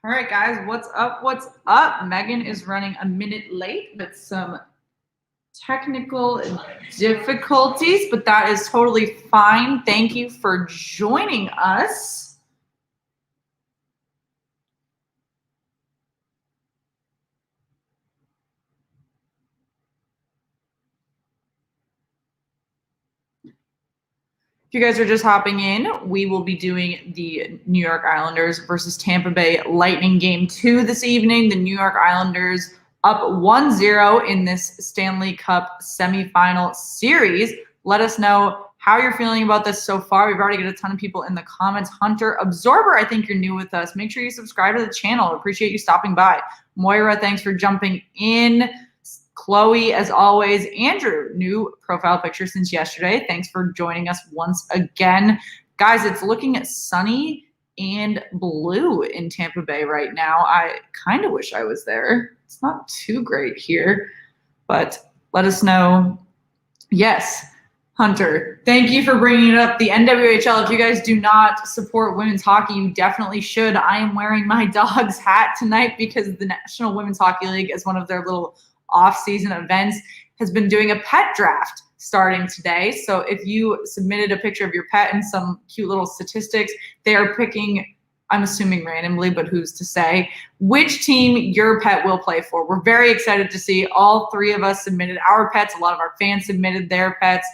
All right, guys, what's up? What's up? Megan is running a minute late with some technical difficulties, but that is totally fine. Thank you for joining us. If you guys are just hopping in, we will be doing the New York Islanders versus Tampa Bay Lightning game 2 this evening. The New York Islanders up 1-0 in this Stanley Cup Semi-Final series. Let us know how you're feeling about this so far. We've already got a ton of people in the comments. Hunter Absorber, I think you're new with us. Make sure you subscribe to the channel. Appreciate you stopping by. Moira, thanks for jumping in. Chloe, as always. Andrew, new profile picture since yesterday. Thanks for joining us once again. Guys, it's looking sunny and blue in Tampa Bay right now. I kind of wish I was there. It's not too great here, but let us know. Yes, Hunter, thank you for bringing it up. The NWHL, if you guys do not support women's hockey, you definitely should. I am wearing my dog's hat tonight because the National Women's Hockey League is one of their little off-season events, has been doing a pet draft starting today. So if you submitted a picture of your pet and some cute little statistics, they are picking, I'm assuming randomly, but who's to say, which team your pet will play for. We're very excited to see. All three of us submitted our pets. A lot of our fans submitted their pets.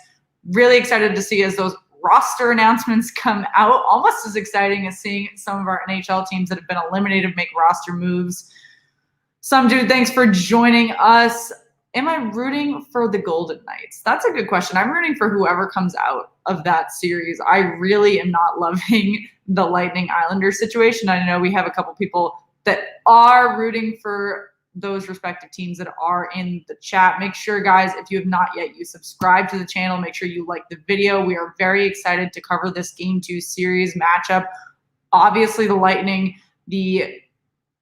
Really excited to see as those roster announcements come out. Almost as exciting as seeing some of our NHL teams that have been eliminated make roster moves. Some dude, thanks for joining us. Am I rooting for the Golden Knights? That's a good question. I'm rooting for whoever comes out of that series. I really am not loving the Lightning Islanders situation. I know we have a couple people that are rooting for those respective teams that are in the chat. Make sure, guys, if you have not yet, you subscribe to the channel. Make sure you like the video. We are very excited to cover this Game 2 series matchup. Obviously, the Lightning, the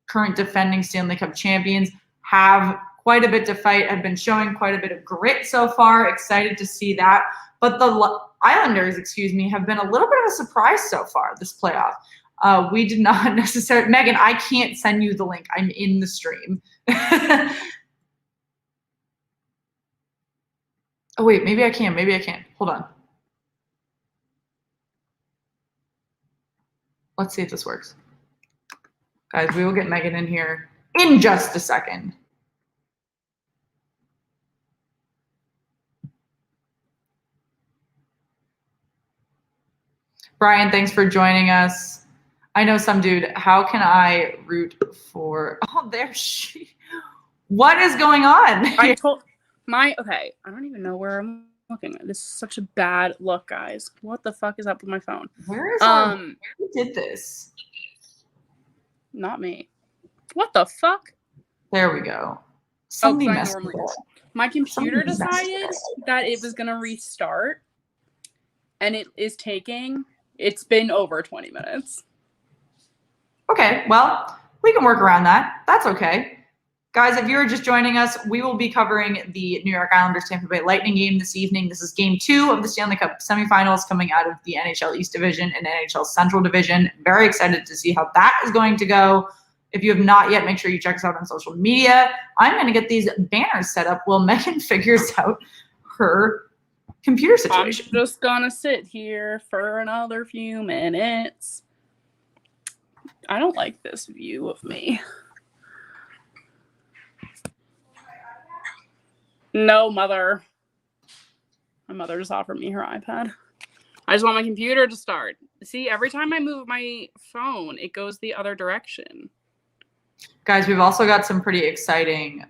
current defending Stanley Cup champions, have quite a bit to fight, have been showing quite a bit of grit so far. Excited to see that. But the Islanders, have been a little bit of a surprise so far this playoff. We did not necessarily, Megan, I can't send you the link. I'm in the stream. Oh, wait, maybe I can. Maybe I can't. Hold on. Let's see if this works. Guys, we will get Megan in here in just a second. Brian, thanks for joining us. I know some dude. How can I root for? Oh, there she. What is going on? Okay, I don't even know where I'm looking. This is such a bad look, guys. What the fuck is up with my phone? Where is who did this? Not me. What the fuck? There we go. Somebody messed with it. My computer decided that it was gonna restart, and it is taking. It's been over 20 minutes. Okay, well, we can work around that. That's okay. Guys, if you're just joining us, we will be covering the New York Islanders Tampa Bay Lightning game this evening. This is game 2 of the Stanley Cup Semi-Finals coming out of the NHL East Division and NHL Central Division. Very excited to see how that is going to go. If you have not yet, make sure you check us out on social media. I'm going to get these banners set up while Megan figures out her computer situation. I'm just going to sit here for another few minutes. I don't like this view of me. No, mother. My mother just offered me her iPad. I just want my computer to start. See, every time I move my phone, it goes the other direction. Guys, we've also got some pretty exciting,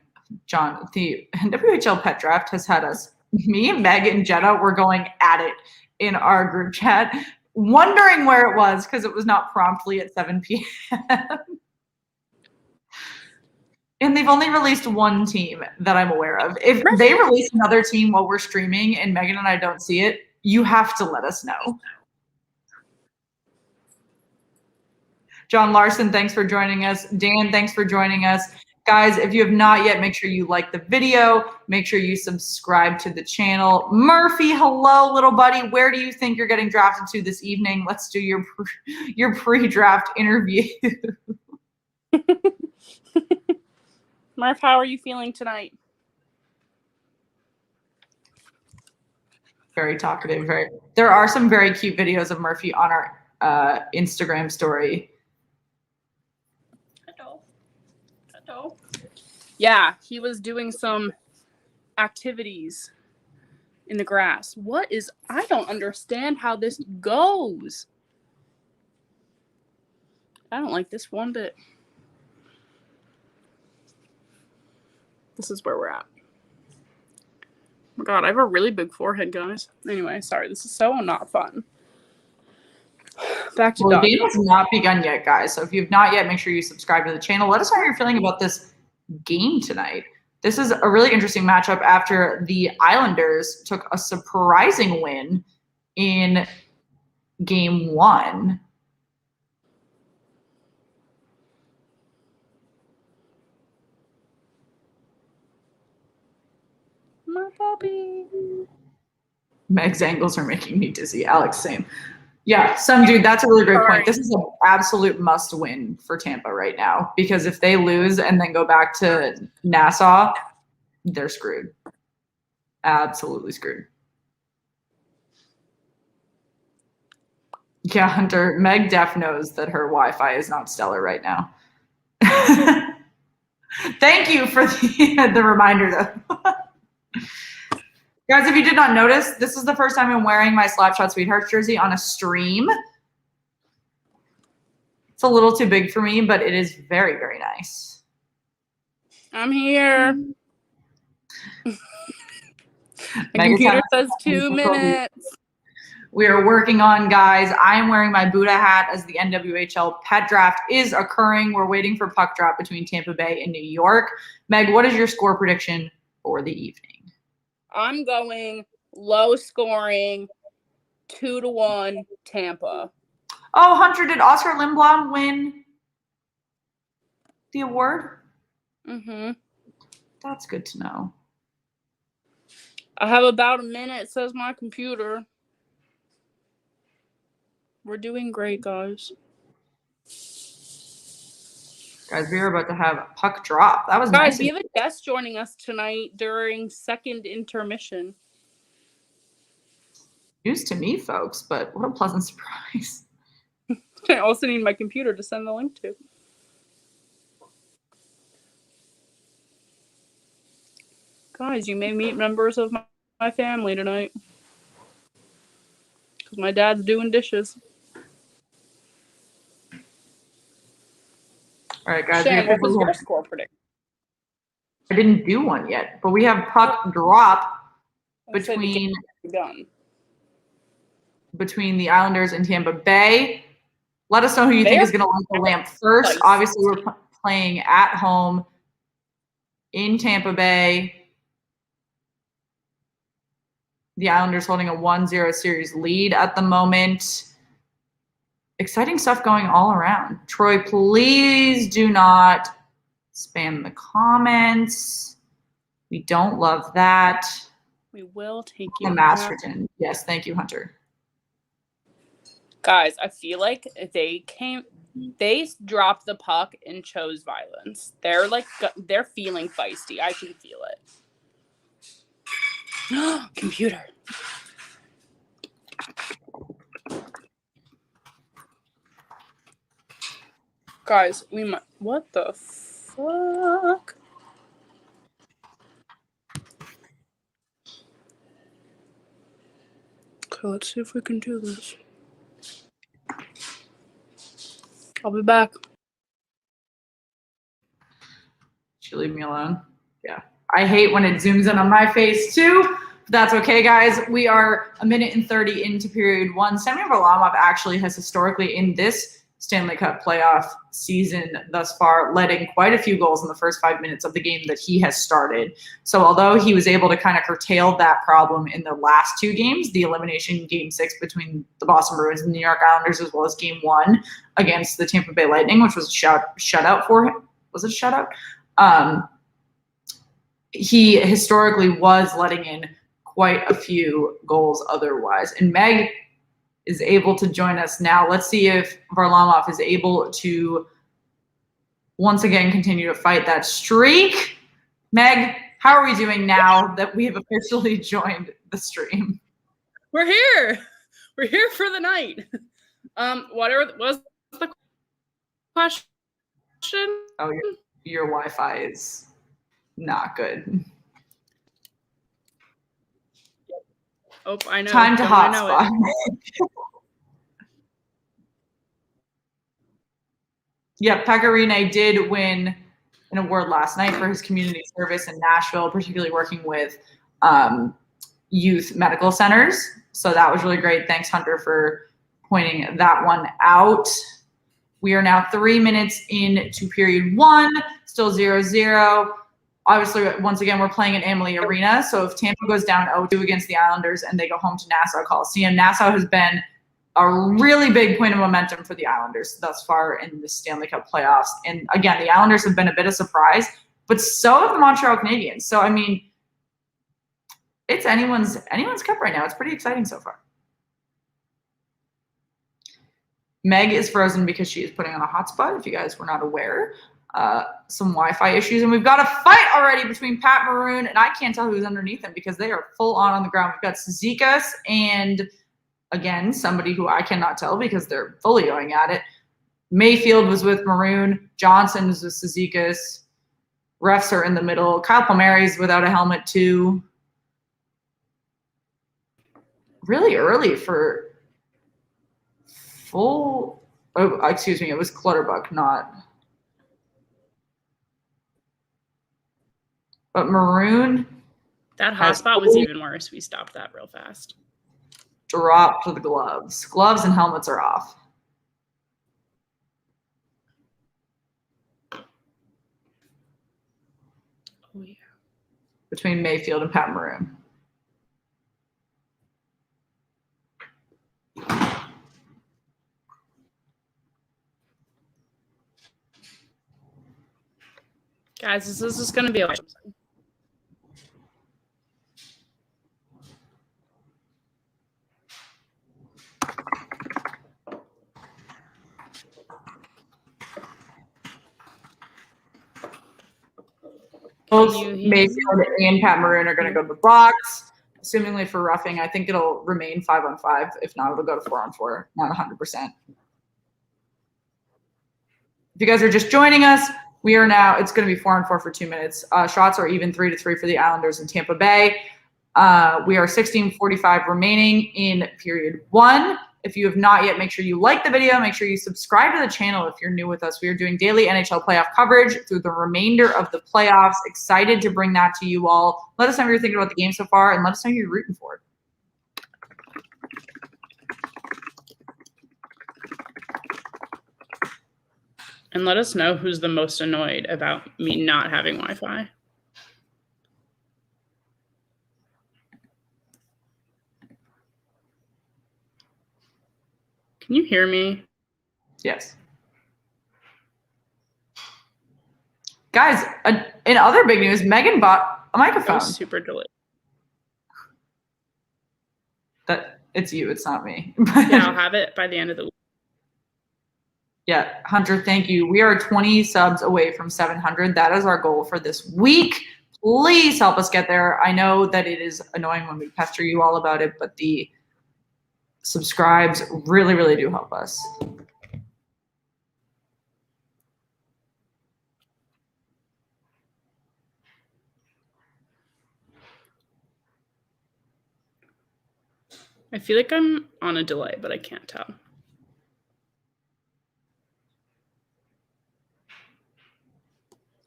John, the NWHL Pet Draft has had us, me, Meg, and Jenna were going at it in our group chat, wondering where it was because it was not promptly at 7 p.m. And they've only released one team that I'm aware of. If they release another team while we're streaming and Megan and I don't see it, you have to let us know. John Larson, thanks for joining us. Dan, thanks for joining us. Guys, if you have not yet, make sure you like the video. Make sure you subscribe to the channel. Murphy, hello, little buddy. Where do you think you're getting drafted to this evening? Let's do your pre-draft interview. Murph, how are you feeling tonight? Very talkative. There are some very cute videos of Murphy on our Instagram story. Hello. Yeah, he was doing some activities in the grass. I don't understand how this goes. I don't like this one bit. This is where we're at. Oh my God, I have a really big forehead, guys. Anyway, sorry, this is so not fun. Back to the game has not begun yet, guys. So if you've not yet, make sure you subscribe to the channel. Let us know how you're feeling about this game tonight. This is a really interesting matchup after the Islanders took a surprising win in game 1. My puppy. Meg's angles are making me dizzy. Alex, same. Yeah, dude, that's a really great point. This is an absolute must win for Tampa right now, because if they lose and then go back to Nassau, they're screwed. Absolutely screwed. Yeah, Hunter, Meg Def knows that her Wi-Fi is not stellar right now. Thank you for the reminder, though. Guys, if you did not notice, this is the first time I'm wearing my Slapshot Sweethearts jersey on a stream. It's a little too big for me, but it is very, very nice. I'm here. My computer says 2 minutes. We are working on, guys. I am wearing my Buddha hat as the NWHL pet draft is occurring. We're waiting for puck drop between Tampa Bay and New York. Meg, what is your score prediction for the evening? I'm going low scoring, 2-1 Tampa. Oh, Hunter, did Oscar Lindblom win the award? Mm-hmm. That's good to know. I have about a minute, says my computer. We're doing great, guys. Guys, we are about to have a puck drop. That was guys, nice. We have a guest joining us tonight during second intermission. News to me, folks, but what a pleasant surprise. I also need my computer to send the link to. Guys, you may meet members of my family tonight. Because my dad's doing dishes. All right, guys. Shan, what was your score prediction? I didn't do one yet, but we have puck drop between the Islanders and Tampa Bay. Let us know who you think is going to light the lamp first. Obviously, we're playing at home in Tampa Bay. The Islanders holding a 1-0 series lead at the moment. Exciting stuff going all around. Troy, please do not spam the comments. We don't love that. We will take you. Masterton. Yes, thank you, Hunter. Guys, I feel like they dropped the puck and chose violence. They're feeling feisty. I can feel it. Computer. Guys, we might. What the fuck? Okay, let's see if we can do this. I'll be back. Should leave me alone? Yeah. I hate when it zooms in on my face too. But that's okay, guys. We are 1:30 into period 1. Semyon Varlamov actually has historically in this Stanley Cup playoff season thus far led in quite a few goals in the first 5 minutes of the game that he has started. So although he was able to kind of curtail that problem in the last 2 games, the elimination game 6 between the Boston Bruins and the New York Islanders, as well as game 1 against the Tampa Bay Lightning, which was a shutout for him. Was it a shutout? He historically was letting in quite a few goals otherwise. And Meg is able to join us now. Let's see if Varlamov is able to once again continue to fight that streak. Meg, how are we doing now that we have officially joined the stream? We're here. We're here for the night. What was the question? Oh, your Wi-Fi is not good. Oh, I know. Time to hotspot. Yeah, Pecorine did win an award last night for his community service in Nashville, particularly working with youth medical centers. So that was really great. Thanks, Hunter, for pointing that one out. We are now 3 minutes into period one, still 0-0. Obviously, once again, we're playing in Amalie Arena. So if Tampa goes down 0-2 against the Islanders and they go home to Nassau Coliseum, Nassau has been a really big point of momentum for the Islanders thus far in the Stanley Cup playoffs. And again, the Islanders have been a bit of a surprise, but so have the Montreal Canadiens. So, I mean, it's anyone's cup right now. It's pretty exciting so far. Meg is frozen because she is putting on a hotspot, if you guys were not aware. Some Wi-Fi issues. And we've got a fight already between Pat Maroon, and I can't tell who's underneath them because they are full on the ground. We've got Zizekas and, again, somebody who I cannot tell because they're fully going at it. Mayfield was with Maroon. Johnson was with Zizekas. Refs are in the middle. Kyle Palmieri's without a helmet too. Really early for full. Oh, excuse me. It was Clutterbuck, not. But Maroon. That hotspot was even worse. We stopped that real fast. Dropped the gloves. Gloves and helmets are off. Oh, yeah. Between Mayfield and Pat Maroon. Guys, this is going to be a both Mayfield and Pat Maroon are going to go to the box, assumingly for roughing. I think it'll remain 5-on-5. If not, it'll go to 4-on-4. Not 100%. If you guys are just joining us, we are now, it's going to be 4-on-4 for 2 minutes. Shots are even 3-3 for the Islanders in Tampa Bay. We are 16:45 remaining in period one. If you have not yet, make sure you like the video. Make sure you subscribe to the channel if you're new with us. We are doing daily NHL playoff coverage through the remainder of the playoffs. Excited to bring that to you all. Let us know what you're thinking about the game so far, and let us know who you're rooting for. And let us know who's the most annoyed about me not having Wi-Fi. Can you hear me? Yes. Guys, in other big news, Megan bought a microphone. That was super delayed. That it's you, it's not me. Yeah, I'll have it by the end of the week. Yeah, Hunter, thank you. We are 20 subs away from 700. That is our goal for this week. Please help us get there. I know that it is annoying when we pester you all about it, but the subscribes really, really do help us. I feel like I'm on a delay, but I can't tell.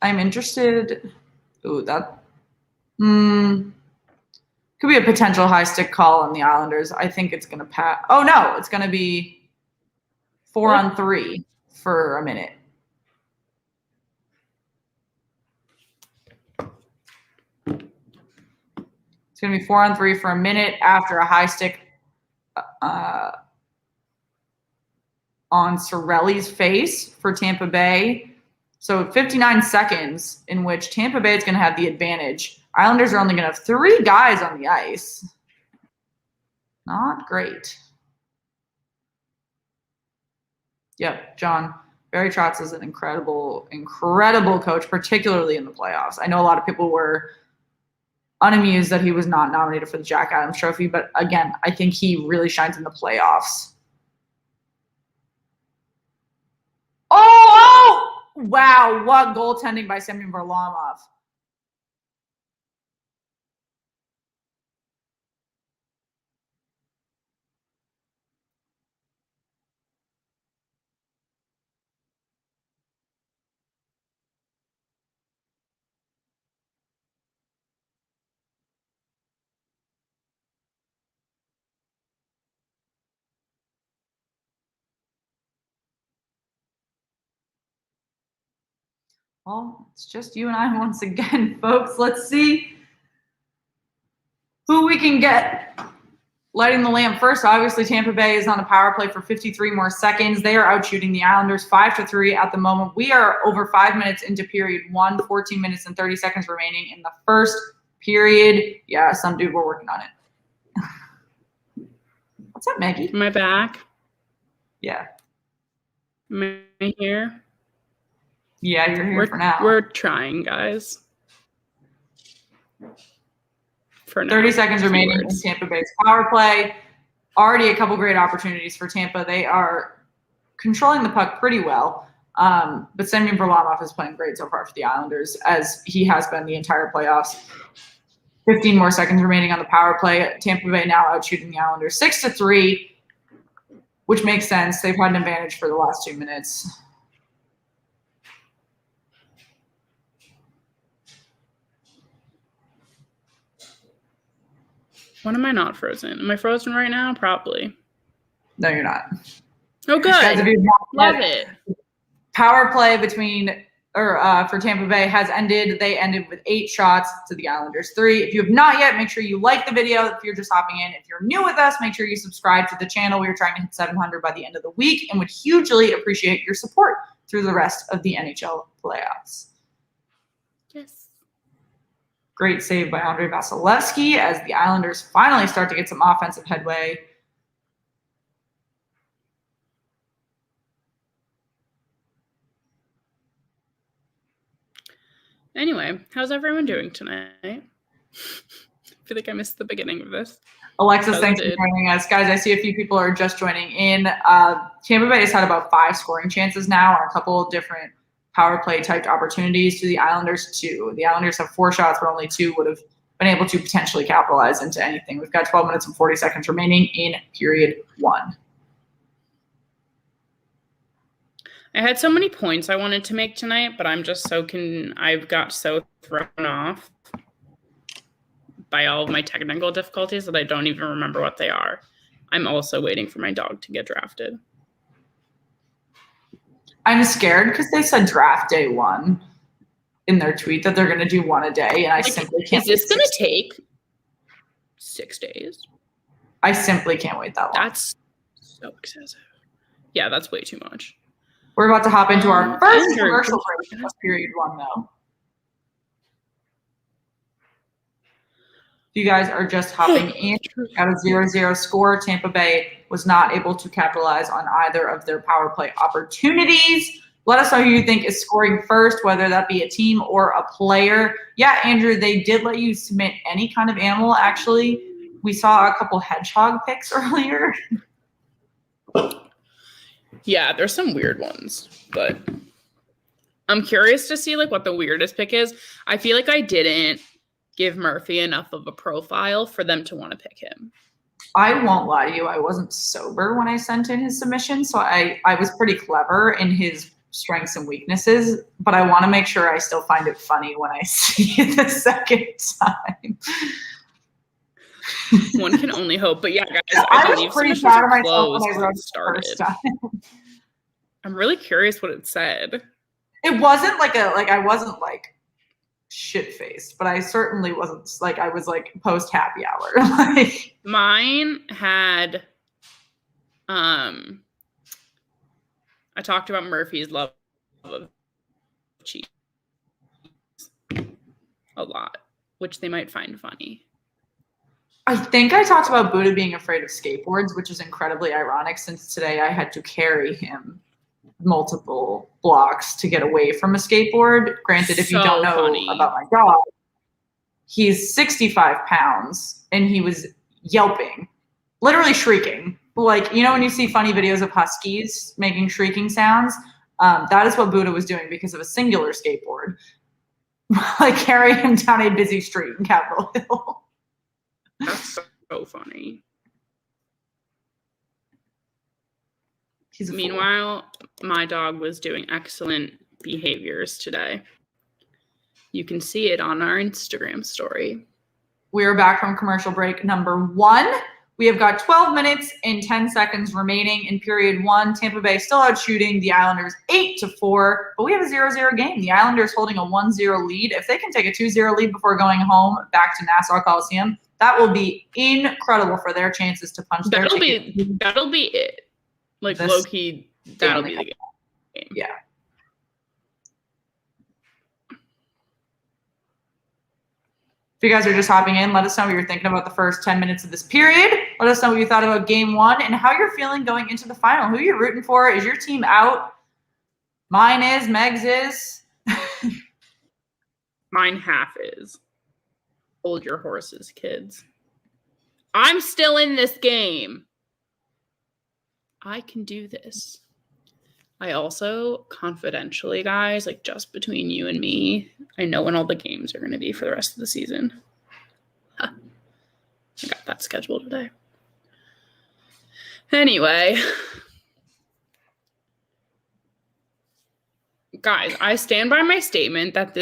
I'm interested. Ooh, that could be a potential high stick call on the Islanders. I think it's going to pass. Oh, no, it's going to be 4-on-3 for a minute. It's going to be 4-on-3 for a minute after a high stick on Cirelli's face for Tampa Bay. So 59 seconds in which Tampa Bay is going to have the advantage. Islanders are only going to have 3 guys on the ice. Not great. Yep, John. Barry Trotz is an incredible coach, particularly in the playoffs. I know a lot of people were unamused that he was not nominated for the Jack Adams Trophy, but again, I think he really shines in the playoffs. Oh! Wow, what goaltending by Semyon Varlamov. Well, it's just you and I once again, folks. Let's see who we can get lighting the lamp first. Obviously, Tampa Bay is on the power play for 53 more seconds. They are outshooting the Islanders 5-3 at the moment. We are over 5 minutes into period one, 14 minutes and 30 seconds remaining in the first period. Yeah, some dude, we're working on it. What's up, Maggie? Am I back? Yeah. Am I here? Yeah, you're here for now. We're trying, guys. For now. 30 seconds remaining in Tampa Bay's power play. Already a couple great opportunities for Tampa. They are controlling the puck pretty well. But Semyon Varlamov is playing great so far for the Islanders, as he has been the entire playoffs. 15 more seconds remaining on the power play. Tampa Bay now outshooting the Islanders 6-3, which makes sense. They've had an advantage for the last 2 minutes. When am I not frozen? Am I frozen right now? Probably. No, you're not. Oh, good. Guys, Love it. Power play for Tampa Bay has ended. They ended with 8 shots to the Islanders 3. If you have not yet, make sure you like the video. If you're just hopping in, if you're new with us, make sure you subscribe to the channel. We are trying to hit 700 by the end of the week and would hugely appreciate your support through the rest of the NHL playoffs. Yes. Great save by Andrei Vasilevsky as the Islanders finally start to get some offensive headway. Anyway, how's everyone doing tonight? I feel like I missed the beginning of this. Alexis, thanks for joining us. Guys, I see a few people are just joining in. Tampa Bay has had about 5 scoring chances now on a couple of different power play typed opportunities to the Islanders 2. The Islanders have 4 shots, but only 2 would have been able to potentially capitalize into anything. We've got 12 minutes and 40 seconds remaining in period 1. I had so many points I wanted to make tonight, but I'm just I've got so thrown off by all of my technical difficulties that I don't even remember what they are. I'm also waiting for my dog to get drafted. I'm scared because they said draft day 1 in their tweet that they're going to do 1 a day, and I simply can't. Is this going to take 6 days? I simply can't wait that long. That's so excessive. Yeah, that's way too much. We're about to hop into our first commercial break of period 1, though. If you guys are just hopping in at a 0-0 score, Tampa Bay was not able to capitalize on either of their power play opportunities. Let us know who you think is scoring first, whether that be a team or a player. Yeah, Andrew, they did let you submit any kind of animal, actually. We saw a couple hedgehog pics earlier. Yeah, there's some weird ones, but I'm curious to see what the weirdest pick is. I feel like I didn't give Murphy enough of a profile for them to want to pick him. I won't lie to you. I wasn't sober when I sent in his submission, so I was pretty clever in his strengths and weaknesses, but I want to make sure I still find it funny when I see it the second time. One can only hope, but yeah, guys, I was pretty proud of myself when I wrote it the first time. I'm really curious what it said. It wasn't I wasn't shit faced, but I certainly wasn't I was post happy hour. Mine had I talked about Murphy's love of cheese a lot, which they might find funny. I think I talked about Buddha being afraid of skateboards, which is incredibly ironic since today I had to carry him multiple blocks to get away from a skateboard. Granted, if you don't know about my dog, he's 65 pounds and he was yelping, literally shrieking. Like, you know, when you see funny videos of huskies making shrieking sounds, that is what Buddha was doing because of a singular skateboard. Like carrying him down a busy street in Capitol Hill. That's so funny. Meanwhile, my dog was doing excellent behaviors today. You can see it on our Instagram story. We are back from commercial break number 1. We have got 12 minutes and 10 seconds remaining in period 1. Tampa Bay still out shooting the Islanders 8-4, but we have a 0-0 game. The Islanders holding a 1-0 lead. If they can take a 2-0 lead before going home back to Nassau Coliseum, that will be incredible for their chances to punch their ticket. That'll be it. Like, low-key, that'll be the game. Yeah. If you guys are just hopping in, let us know what you're thinking about the first 10 minutes of this period. Let us know what you thought about game 1 and how you're feeling going into the final. Who you're rooting for? Is your team out? Mine is. Meg's is. Mine half is. Hold your horses, kids. I'm still in this game. I can do this. I also, confidentially, guys, like just between you and me, I know when all the games are going to be for the rest of the season. I got that scheduled today. Anyway. Guys, I stand by my statement that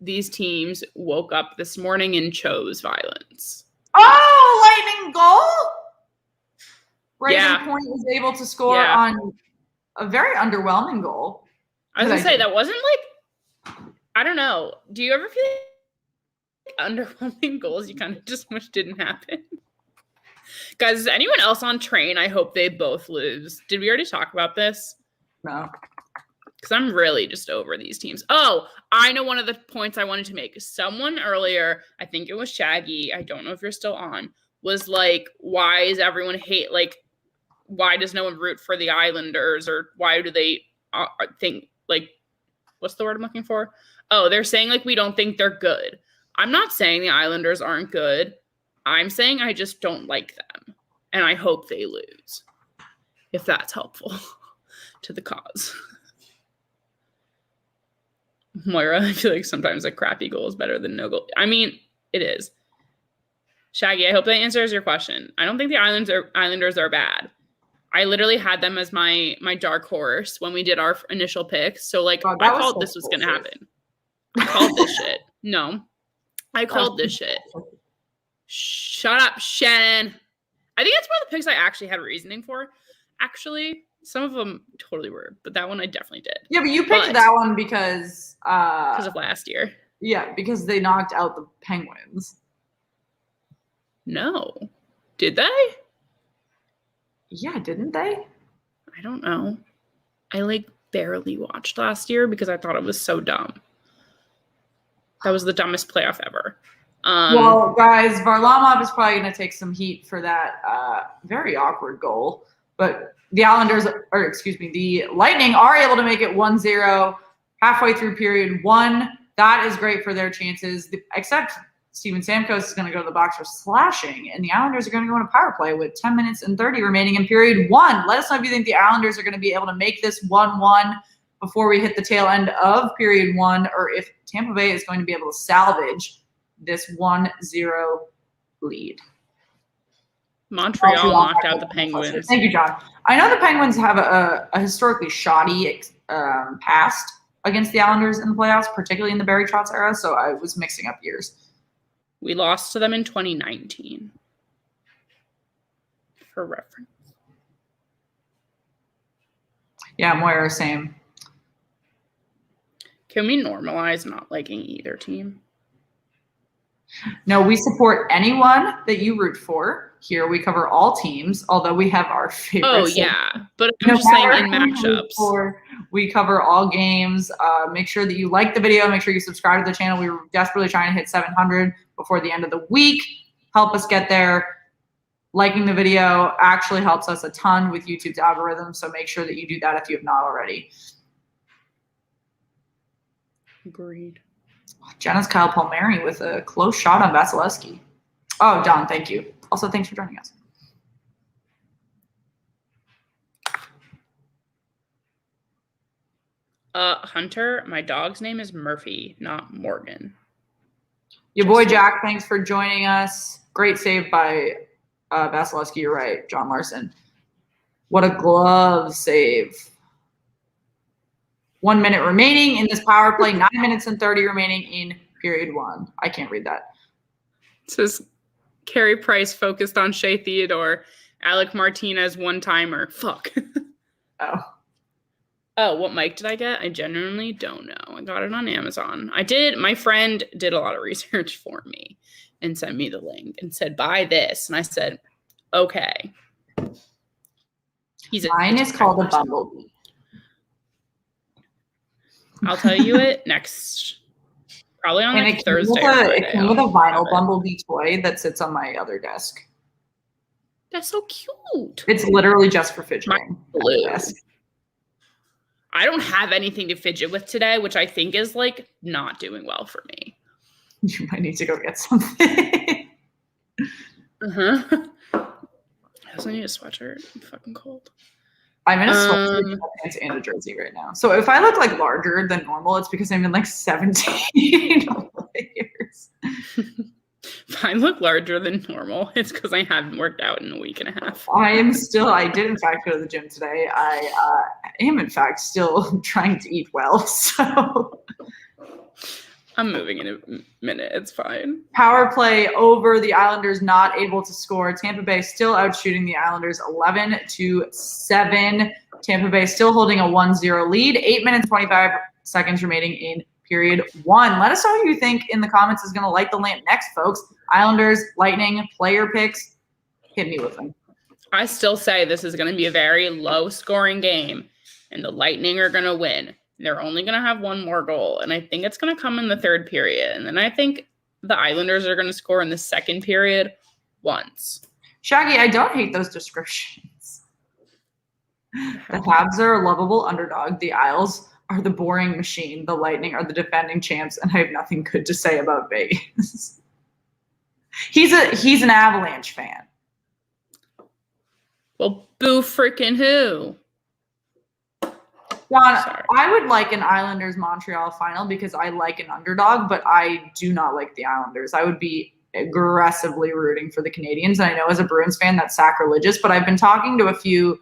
these teams woke up this morning and chose violence. Oh, Lightning goal! Raven Point was able to score on a very underwhelming goal. I was going to say, that wasn't like, I don't know. Do you ever feel like underwhelming goals you kind of just wish didn't happen? Guys, is anyone else on train? I hope they both lose. Did we already talk about this? No. Because I'm really just over these teams. Oh, I know one of the points I wanted to make. Someone earlier, I think it was Shaggy, I don't know if you're still on, was like, why is everyone why does no one root for the Islanders, or why do they think, like, what's the word I'm looking for? Oh, they're saying, like, we don't think they're good. I'm not saying the Islanders aren't good. I'm saying I just don't like them, and I hope they lose, if that's helpful to the cause. Moira, I feel like sometimes a crappy goal is better than no goal. I mean, it is. Shaggy, I hope that answers your question. I don't think the Islanders are bad. I literally had them as my dark horse when we did our initial picks. So, like, I called this was going to happen. I called this shit. No. I called this shit. Shut up, Shannon. I think that's one of the picks I actually had reasoning for. Actually, some of them totally were, but that one I definitely did. Yeah, but you picked that one because of last year. Yeah, because they knocked out the Penguins. No. Did they? Yeah, didn't they? I don't know. I like barely watched last year because I thought it was so dumb. That was the dumbest playoff ever. Well, guys, Varlamov is probably going to take some heat for that very awkward goal. But the the Lightning are able to make it 1-0 halfway through period 1. That is great for their chances, except Steven Stamkos is going to go to the box for slashing, and the Islanders are going to go on a power play with 10 minutes and 30 remaining in period 1. Let us know if you think the Islanders are going to be able to make this 1-1 before we hit the tail end of period 1, or if Tampa Bay is going to be able to salvage this 1-0 lead. Montreal knocked out the Penguins. Thank you, John. I know the Penguins have a historically shoddy past against the Islanders in the playoffs, particularly in the Barry Trotz era, so I was mixing up years. We lost to them in 2019. For reference. Yeah, Moira, same. Can we normalize not liking either team? No, we support anyone that you root for. Here we cover all teams, although we have our favorites. Oh, yeah. But I'm just saying in matchups. We cover all games. Make sure that you like the video. Make sure you subscribe to the channel. We were desperately trying to hit 700 before the end of the week. Help us get there. Liking the video actually helps us a ton with YouTube's algorithm, so make sure that you do that if you have not already. Agreed. Jenna's Kyle Palmieri with a close shot on Vasilevsky. Oh, Don, thank you. Also, thanks for joining us. Hunter, my dog's name is Murphy, not Morgan. Your boy Jack, thanks for joining us. Great save by Vasilevsky. You're right, John Larson. What a glove save. 1 minute remaining in this power play. 9 minutes and 30 remaining in period 1. I can't read that. It says Carey Price focused on Shea Theodore. Alec Martinez one-timer. Fuck. Oh, what mic did I get? I genuinely don't know. I got it on Amazon. My friend did a lot of research for me and sent me the link and said, buy this. And I said, okay. Mine is called a Bumblebee. I'll tell you it next, probably on like Thursday or Friday. It came with a vinyl Bumblebee toy that sits on my other desk. That's so cute. It's literally just for fidgeting. I don't have anything to fidget with today, which I think is like not doing well for me. You might need to go get something. I also need a sweatshirt. I'm fucking cold. I'm in a sweatshirt, pants, and a jersey right now. So if I look like larger than normal, it's because I'm in like 17 layers. If I look larger than normal, it's because I haven't worked out in a week and a half. I did in fact go to the gym today. I am in fact still trying to eat well. So I'm moving in a minute. It's fine. Power play over. The Islanders not able to score. Tampa Bay still outshooting the Islanders 11-7. Tampa Bay still holding a 1-0 lead. 8 minutes, 25 seconds remaining in period 1. Let us know who you think in the comments is going to light the lamp next, folks. Islanders, Lightning, player picks. Hit me with them. I still say this is going to be a very low-scoring game, and the Lightning are going to win. They're only going to have one more goal, and I think it's going to come in the third period. And then I think the Islanders are going to score in the second period once. Shaggy, I don't hate those descriptions. The Habs are a lovable underdog. The Isles are the boring machine. The Lightning are the defending champs, and I have nothing good to say about Vegas. He's an Avalanche fan. Well, boo freaking who? John, I would like an Islanders Montreal final because I like an underdog, but I do not like the Islanders. I would be aggressively rooting for the Canadiens. And I know as a Bruins fan that's sacrilegious, but I've been talking to a few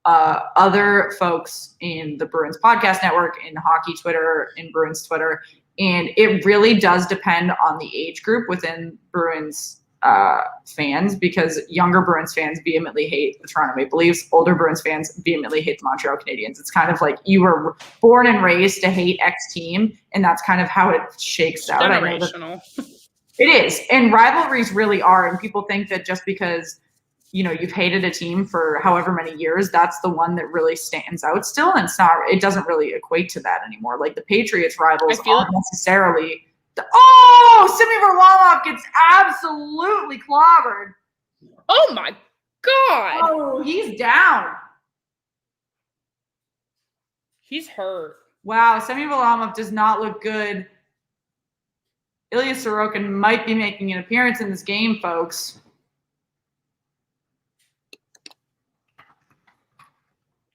other folks in the Bruins podcast network, in hockey Twitter, in Bruins Twitter, and it really does depend on the age group within Bruins fans, because younger Bruins fans vehemently hate the Toronto Maple Leafs. Older Bruins fans vehemently hate the Montreal Canadiens. It's kind of like you were born and raised to hate X team, and that's kind of how it shakes out. Generational. It is, and rivalries really are. And people think that just because you've hated a team for however many years, that's the one that really stands out still. And it's not. It doesn't really equate to that anymore. Like the Patriots rivals aren't necessarily. Simi Varlamov gets absolutely clobbered. Oh my God. Oh, he's down. He's hurt. Wow, Simi Varlamov does not look good. Ilya Sorokin might be making an appearance in this game, folks.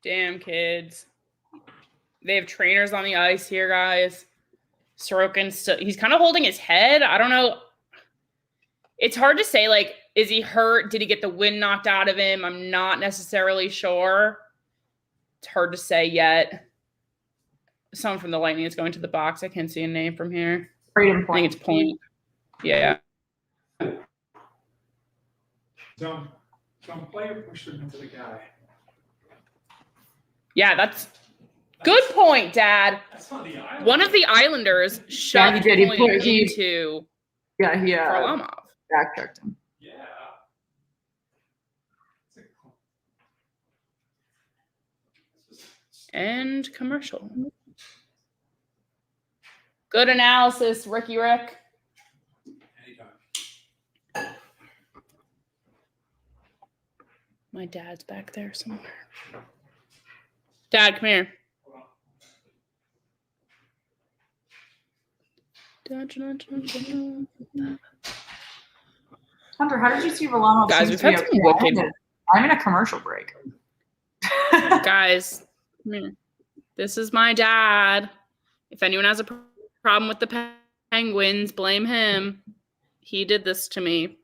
Damn, kids. They have trainers on the ice here, guys. Sorokin still, he's kind of holding his head. I don't know. It's hard to say, like, is he hurt? Did he get the wind knocked out of him? I'm not necessarily sure. It's hard to say yet. Someone from the Lightning is going to the box. I can't see a name from here. Freedom Point. I think it's Point. Yeah. Some player pushed him into the guy. Yeah, that's good point, Dad. That's not the Islanders. One of the Islanders shoved Point into Varlamov. Backchecked him. Yeah. And commercial. Good analysis, Ricky Rick. Anytime. My dad's back there somewhere. Dad, come here. Hunter, how did you see Varlamov? Guys, we've had some wicked. I'm in a commercial break. Guys, come here. This is my dad. If anyone has a problem with the Penguins, blame him. He did this to me.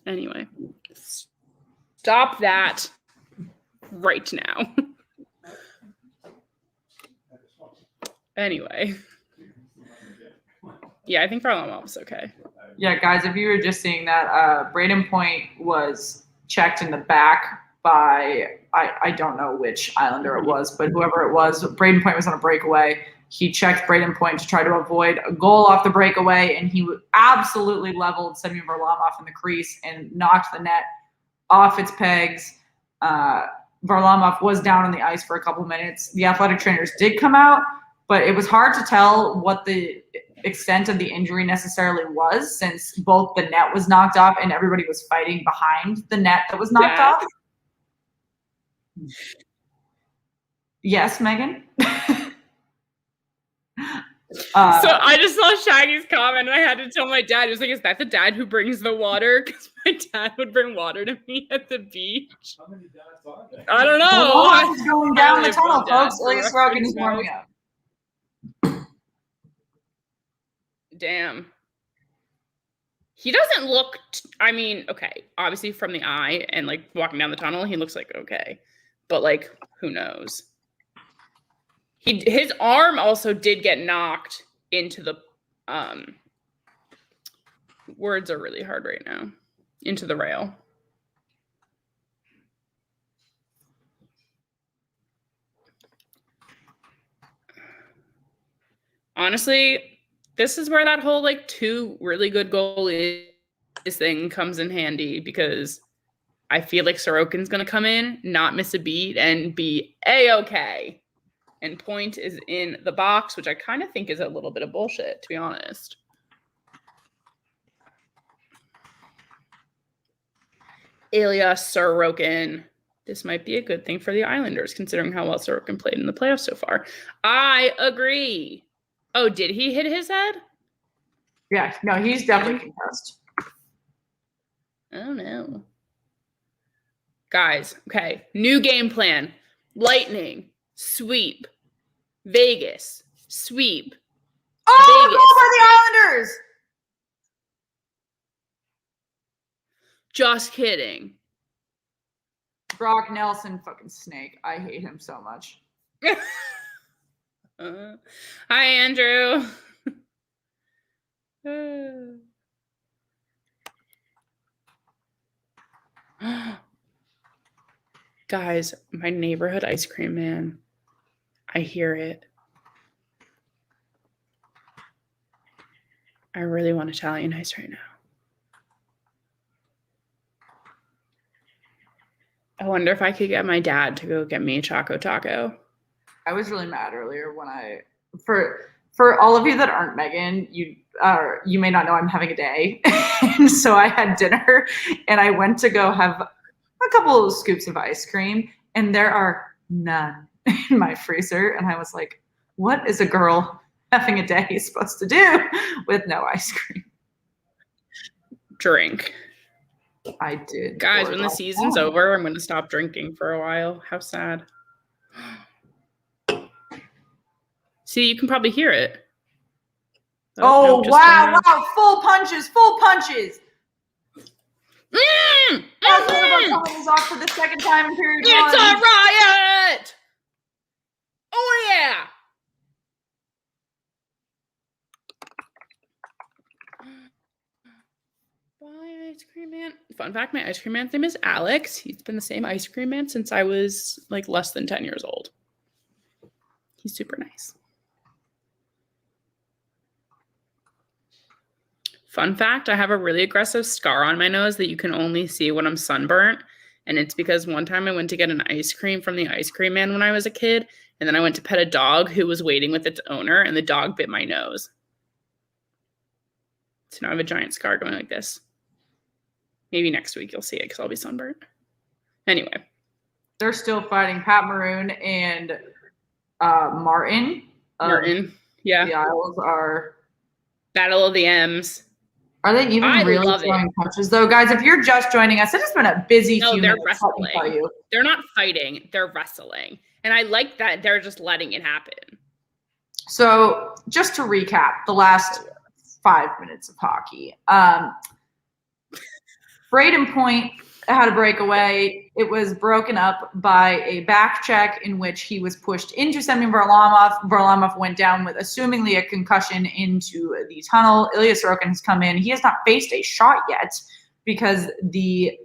Anyway, stop that right now. Anyway. Yeah, I think Varlamov's okay. Yeah, guys, if you were just seeing that, Braden Point was checked in the back by, I don't know which Islander it was, but whoever it was, Braden Point was on a breakaway. He checked Braden Point to try to avoid a goal off the breakaway, and he absolutely leveled Semyon Varlamov in the crease and knocked the net off its pegs. Varlamov was down on the ice for a couple minutes. The athletic trainers did come out, but it was hard to tell what the extent of the injury necessarily was, since both the net was knocked off and everybody was fighting behind the net that was knocked off. Yes, Megan? So I just saw Shaggy's comment and I had to tell my dad. He was like, is that the dad who brings the water? Because my dad would bring water to me at the beach. How many dads are there? I don't know. The water is going down the tunnel, folks. For Ilya Sorokin is warming up. Damn. He doesn't look, I mean, okay, obviously from the eye and like walking down the tunnel, he looks like okay. But like, who knows? His arm also did get knocked into the, words are really hard right now, into the rail. Honestly, this is where that whole like 2 really good goalies thing comes in handy, because I feel like Sorokin's going to come in, not miss a beat, and be A-okay. And Point is in the box, which I kind of think is a little bit of bullshit, to be honest. Ilya Sorokin. This might be a good thing for the Islanders, considering how well Sorokin played in the playoffs so far. I agree. Oh, did he hit his head? Yeah, no, he's definitely concussed. Oh, no. Guys, okay. New game plan. Lightning. Sweep. Vegas. Sweep. Oh, Vegas. goal by the Islanders! Just kidding. Brock Nelson, fucking snake. I hate him so much. Hi, Andrew. Guys, my neighborhood ice cream man. I hear it. I really want Italian ice right now. I wonder if I could get my dad to go get me a Choco Taco. I was really mad earlier when for all of you that aren't Megan, you may not know I'm having a day. And so I had dinner and I went to go have a couple of scoops of ice cream, and there are none in my freezer. And I was like, what is a girl having a day supposed to do with no ice cream? Drink. I did. Guys, when the season's over, I'm going to stop drinking for a while. How sad. See, you can probably hear it. Oh, no, wow. Full punches. Coming off for the second time in period one. It's a riot! Oh, yeah! Bye, ice cream man. Fun fact, my ice cream man's name is Alex. He's been the same ice cream man since I was like less than 10 years old. He's super nice. Fun fact, I have a really aggressive scar on my nose that you can only see when I'm sunburnt. And it's because one time I went to get an ice cream from the ice cream man when I was a kid. And then I went to pet a dog who was waiting with its owner, and the dog bit my nose. So now I have a giant scar going like this. Maybe next week you'll see it because I'll be sunburnt. Anyway. They're still fighting Pat Maroon and Martin. Martin. Yeah. The Isles are Battle of the M's. Are they even really throwing punches, though? Guys, if you're just joining us, it has been a busy few minutes. Wrestling. Let me tell you. They're not fighting. They're wrestling. And I like that they're just letting it happen. So just to recap the last 5 minutes of hockey. Braden Point had a breakaway. It was broken up by a back check in which he was pushed into Semyon Varlamov. Varlamov went down with assumingly a concussion into the tunnel. Ilya Sorokin has come in. He has not faced a shot yet because the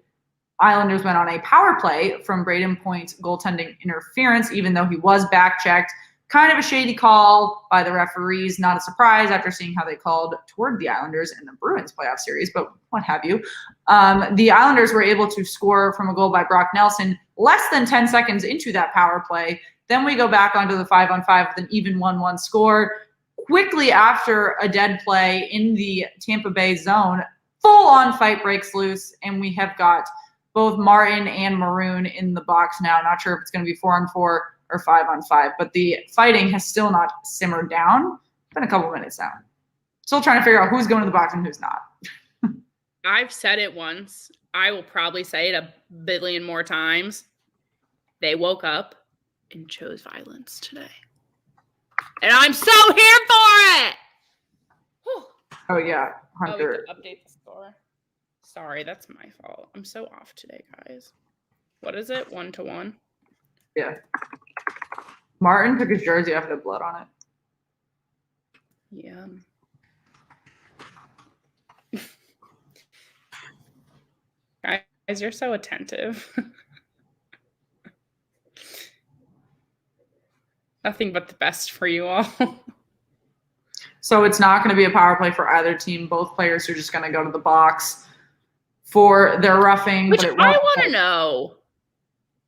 Islanders went on a power play from Braden Point's goaltending interference, even though he was back checked. Kind of a shady call by the referees. Not a surprise after seeing how they called toward the Islanders in the Bruins playoff series, but what have you. The Islanders were able to score from a goal by Brock Nelson less than 10 seconds into that power play. Then we go back onto the 5-on-5 with an even 1-1 score. Quickly after a dead play in the Tampa Bay zone, full-on fight breaks loose, and we have got both Martin and Maroon in the box now. Not sure if it's going to be 4-on-4 or 5-on-5, but the fighting has still not simmered down. It's been a couple minutes now. Still trying to figure out who's going to the box and who's not. I've said it once. I will probably say it a billion more times. They woke up and chose violence today. And I'm so here for it! Whew. Oh, yeah. Hunter. Oh, we can update the score. Sorry, that's my fault. I'm so off today, guys. What is it? 1-1? Yeah. Martin took his jersey off, the blood on it. Yeah. Guys, you're so attentive. Nothing but the best for you all. So it's not going to be a power play for either team. Both players are just going to go to the box for their roughing. Which I want to know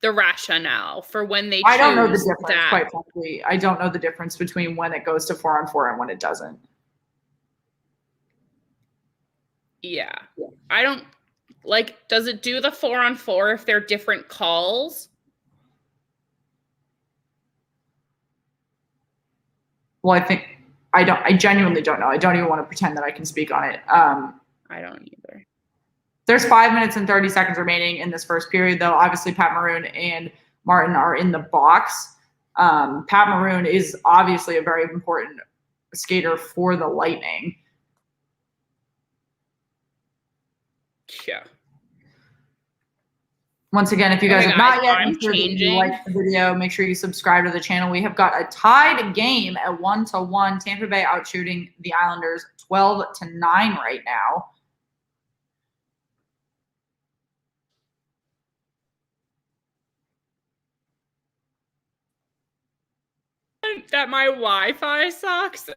the rationale for when they choose I don't know the difference, that. quite frankly. I don't know the difference between when it goes to 4-on-4 and when it doesn't. Yeah. I don't like, does it do the 4-on-4 if they're different calls? Well, I genuinely don't know. I don't even want to pretend that I can speak on it. I don't either. There's 5 minutes and 30 seconds remaining in this first period, though. Obviously, Pat Maroon and Martin are in the box. Pat Maroon is obviously a very important skater for the Lightning. Yeah. Once again, if you guys have not yet, I'm make sure that changing. you like the video. Make sure you subscribe to the channel. We have got a tied game at 1-1. Tampa Bay outshooting the Islanders 12-9 right now. That my Wi-Fi sucks,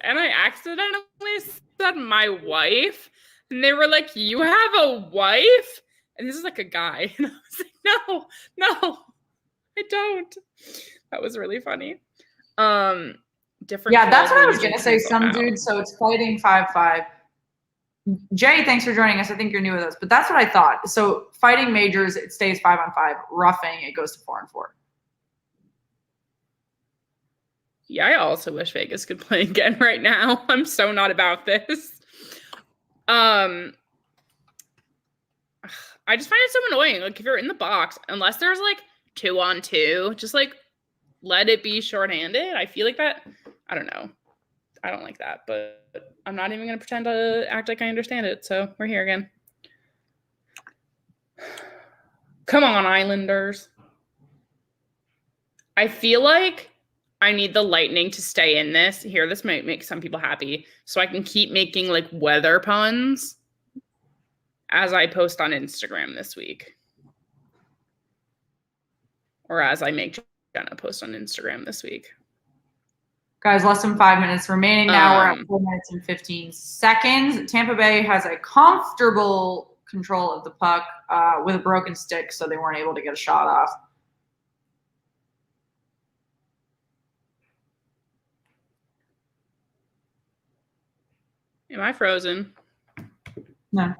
and I accidentally said my wife, and they were like, "You have a wife?" And this is like a guy, and I was like, "No, I don't." That was really funny. Different. Yeah, that's what I was gonna say. Some dude, so it's fighting 5-5. Jay, thanks for joining us. I think you're new with us, but that's what I thought. So fighting majors, it stays 5-on-5. Roughing, it goes to 4-on-4. Yeah, I also wish Vegas could play again right now. I'm so not about this. I just find it so annoying. Like, if you're in the box, unless there's like 2-on-2, just like let it be shorthanded. I feel like that. I don't know. I don't like that, but I'm not even going to pretend to act like I understand it. So we're here again. Come on, Islanders. I feel like I need the Lightning to stay in this. Here, this might make some people happy. So I can keep making like weather puns as I post on Instagram this week. Or as I make Jenna post on Instagram this week. Guys, less than 5 minutes remaining now. We're at 4 minutes and 15 seconds. Tampa Bay has a comfortable control of the puck with a broken stick, so they weren't able to get a shot off. Am I frozen? No.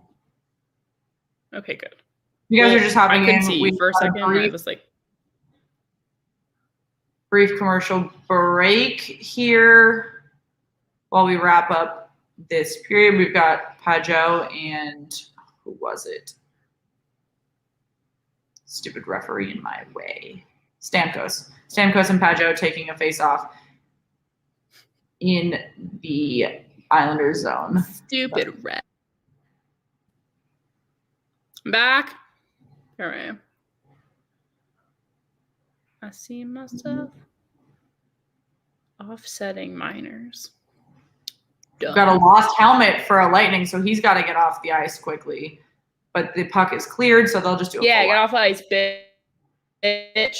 Okay, good. You guys are just hopping I couldn't in. see We you for a had second. I was like, brief commercial break here while we wrap up this period. We've got Pajot and who was it? Stupid referee in my way. Stamkos and Pajot taking a face-off in the Islanders zone. stupid red. I'm back. Here I am. I see myself offsetting minors. We've got a lost helmet for a Lightning, so he's got to get off the ice quickly. But the puck is cleared, so they'll just do a Yeah, full get line. off ice, bitch.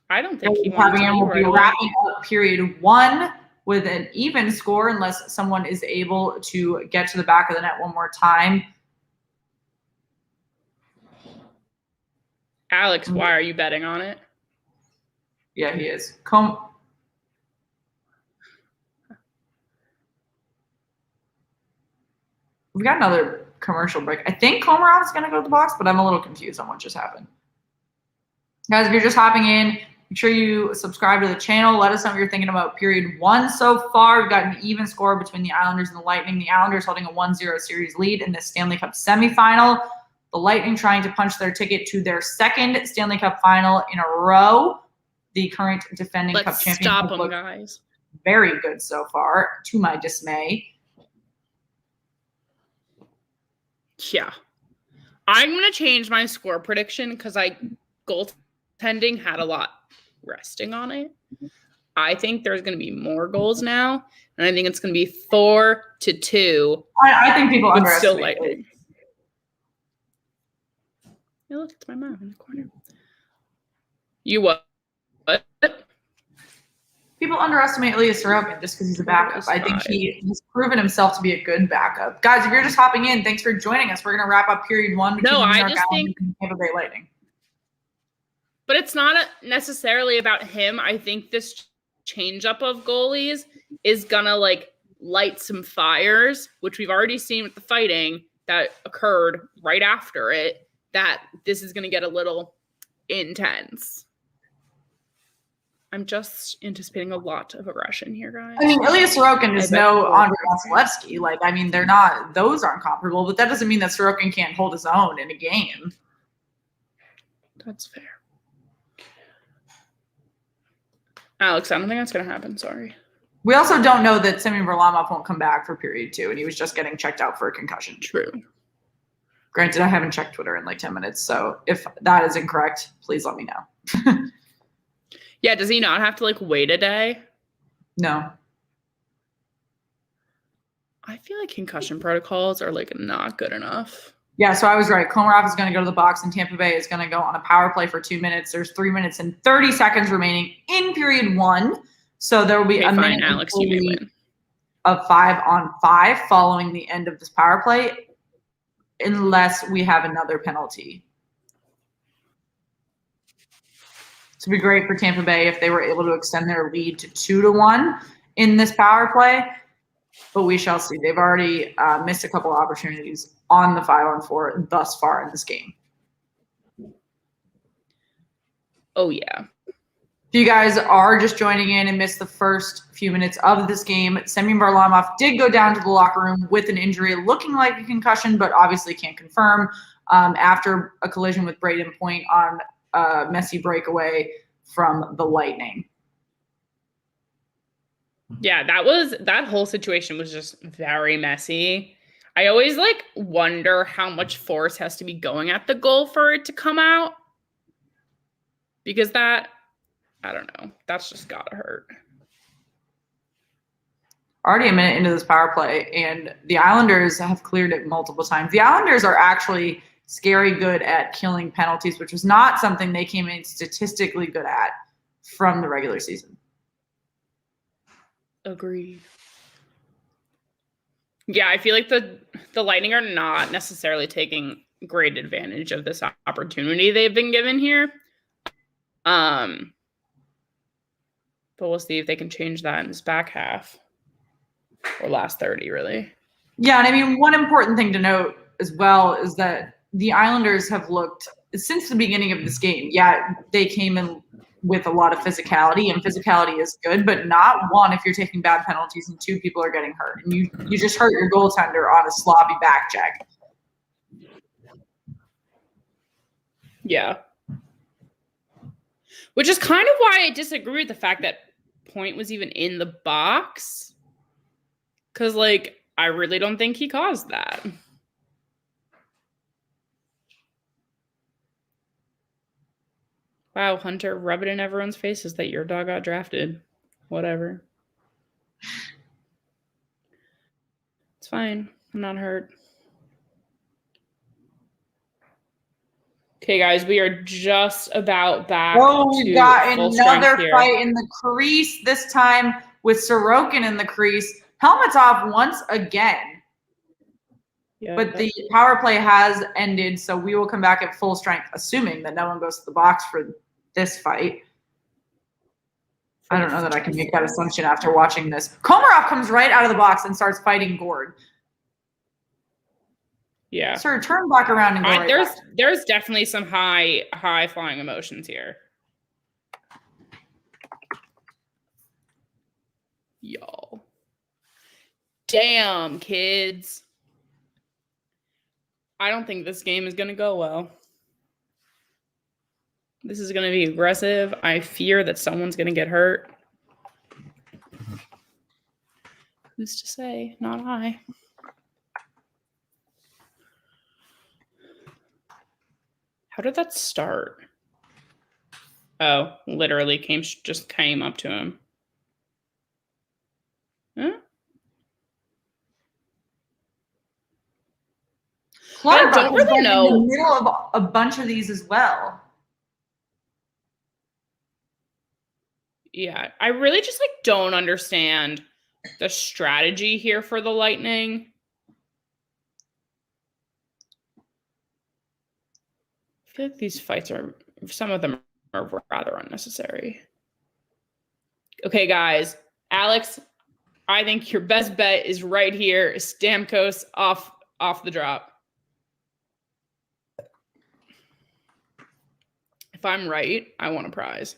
I don't think he wanted to leave We'll be right away. wrapping up period 1 with an even score unless someone is able to get to the back of the net one more time. Alex, why are you betting on it? Yeah, he is. We've got another commercial break. I think Komarov is going to go to the box, but I'm a little confused on what just happened. Guys, if you're just hopping in, make sure you subscribe to the channel. Let us know what you're thinking about period 1 so far. We've got an even score between the Islanders and the Lightning. The Islanders holding a 1-0 series lead in the Stanley Cup Semi-Final. The Lightning trying to punch their ticket to their second Stanley Cup Final in a row. The current defending Cup champion. Stop them, guys. Very good so far, to my dismay. Yeah. I'm going to change my score prediction because goaltending had a lot resting on it. I think there's going to be more goals now, and I think it's going to be 4-2. I think people underestimate still Lightning. Hey, look, it's my mom in the corner. You what? People underestimate Ilya Sorokin just because he's a backup. I think he has proven himself to be a good backup. Guys, if you're just hopping in, thanks for joining us. We're going to wrap up period 1 between the New York Islanders and the Tampa Bay Lightning. But it's not necessarily about him. I think this change-up of goalies is going to, light some fires, which we've already seen with the fighting that occurred right after it, that this is going to get a little intense. I'm just anticipating a lot of aggression here, guys. I mean, Ilya Sorokin is no Andrei Vasilevsky. They're not; those aren't comparable. But that doesn't mean that Sorokin can't hold his own in a game. That's fair. Alex, I don't think that's going to happen. Sorry. We also don't know that Semyon Varlamov won't come back for period 2, and he was just getting checked out for a concussion. True. Granted, I haven't checked Twitter in 10 minutes, so if that is incorrect, please let me know. Yeah, does he not have to wait a day? No. I feel like concussion protocols are not good enough. Yeah, so I was right. Komarov is going to go to the box, and Tampa Bay is going to go on a power play for 2 minutes. There's 3 minutes and 30 seconds remaining in period 1. So there will be a minute Alex, you may win. Of 5-on-5 following the end of this power play, unless we have another penalty. It would be great for Tampa Bay if they were able to extend their lead to 2-1 in this power play, but we shall see. They've already missed a couple opportunities on the 5-on-4 thus far in this game. Oh, yeah. If you guys are just joining in and missed the first few minutes of this game, Semyon Varlamov did go down to the locker room with an injury looking like a concussion, but obviously can't confirm after a collision with Braden Point on messy breakaway from the Lightning. Yeah, that whole situation was just very messy. I always wonder how much force has to be going at the goal for it to come out. Because I don't know, that's just gotta hurt. Already a minute into this power play, and the Islanders have cleared it multiple times. The Islanders are actually scary good at killing penalties, which was not something they came in statistically good at from the regular season. Agreed. Yeah, I feel like the Lightning are not necessarily taking great advantage of this opportunity they've been given here. But we'll see if they can change that in this back half. or last 30, really. Yeah, and I mean, one important thing to note as well is that the Islanders have looked, since the beginning of this game, yeah, they came in with a lot of physicality, and physicality is good, but not one if you're taking bad penalties and two people are getting hurt. And you just hurt your goaltender on a sloppy back check. Yeah. Which is kind of why I disagree with the fact that Point was even in the box. Because, like, I really don't think he caused that. Wow, Hunter, rub it in everyone's faces that your dog got drafted. Whatever. It's fine. I'm not hurt. Okay, guys, we are just about back We've got full another strength fight in the crease, this time with Sorokin in the crease. Helmets off once again. Yeah. But the power play has ended, so we will come back at full strength, assuming that no one goes to the box for this fight. I don't know that I can make that assumption after watching this. Komarov comes right out of the box and starts fighting Gord. Yeah. Sir, turn back around and go right back. There's definitely some high flying emotions here. Y'all. Damn, kids. I don't think this game is going to go well. This is going to be aggressive. I fear that someone's going to get hurt. Who's to say? Not I. How did that start? Oh, literally just came up to him. Huh? Clutterbuck don't has really been know. in the middle of a bunch of these as well. Yeah, I really just don't understand the strategy here for the Lightning. I feel like these fights some of them are rather unnecessary. Okay, guys. Alex, I think your best bet is right here. Stamkos off the drop. If I'm right, I want a prize.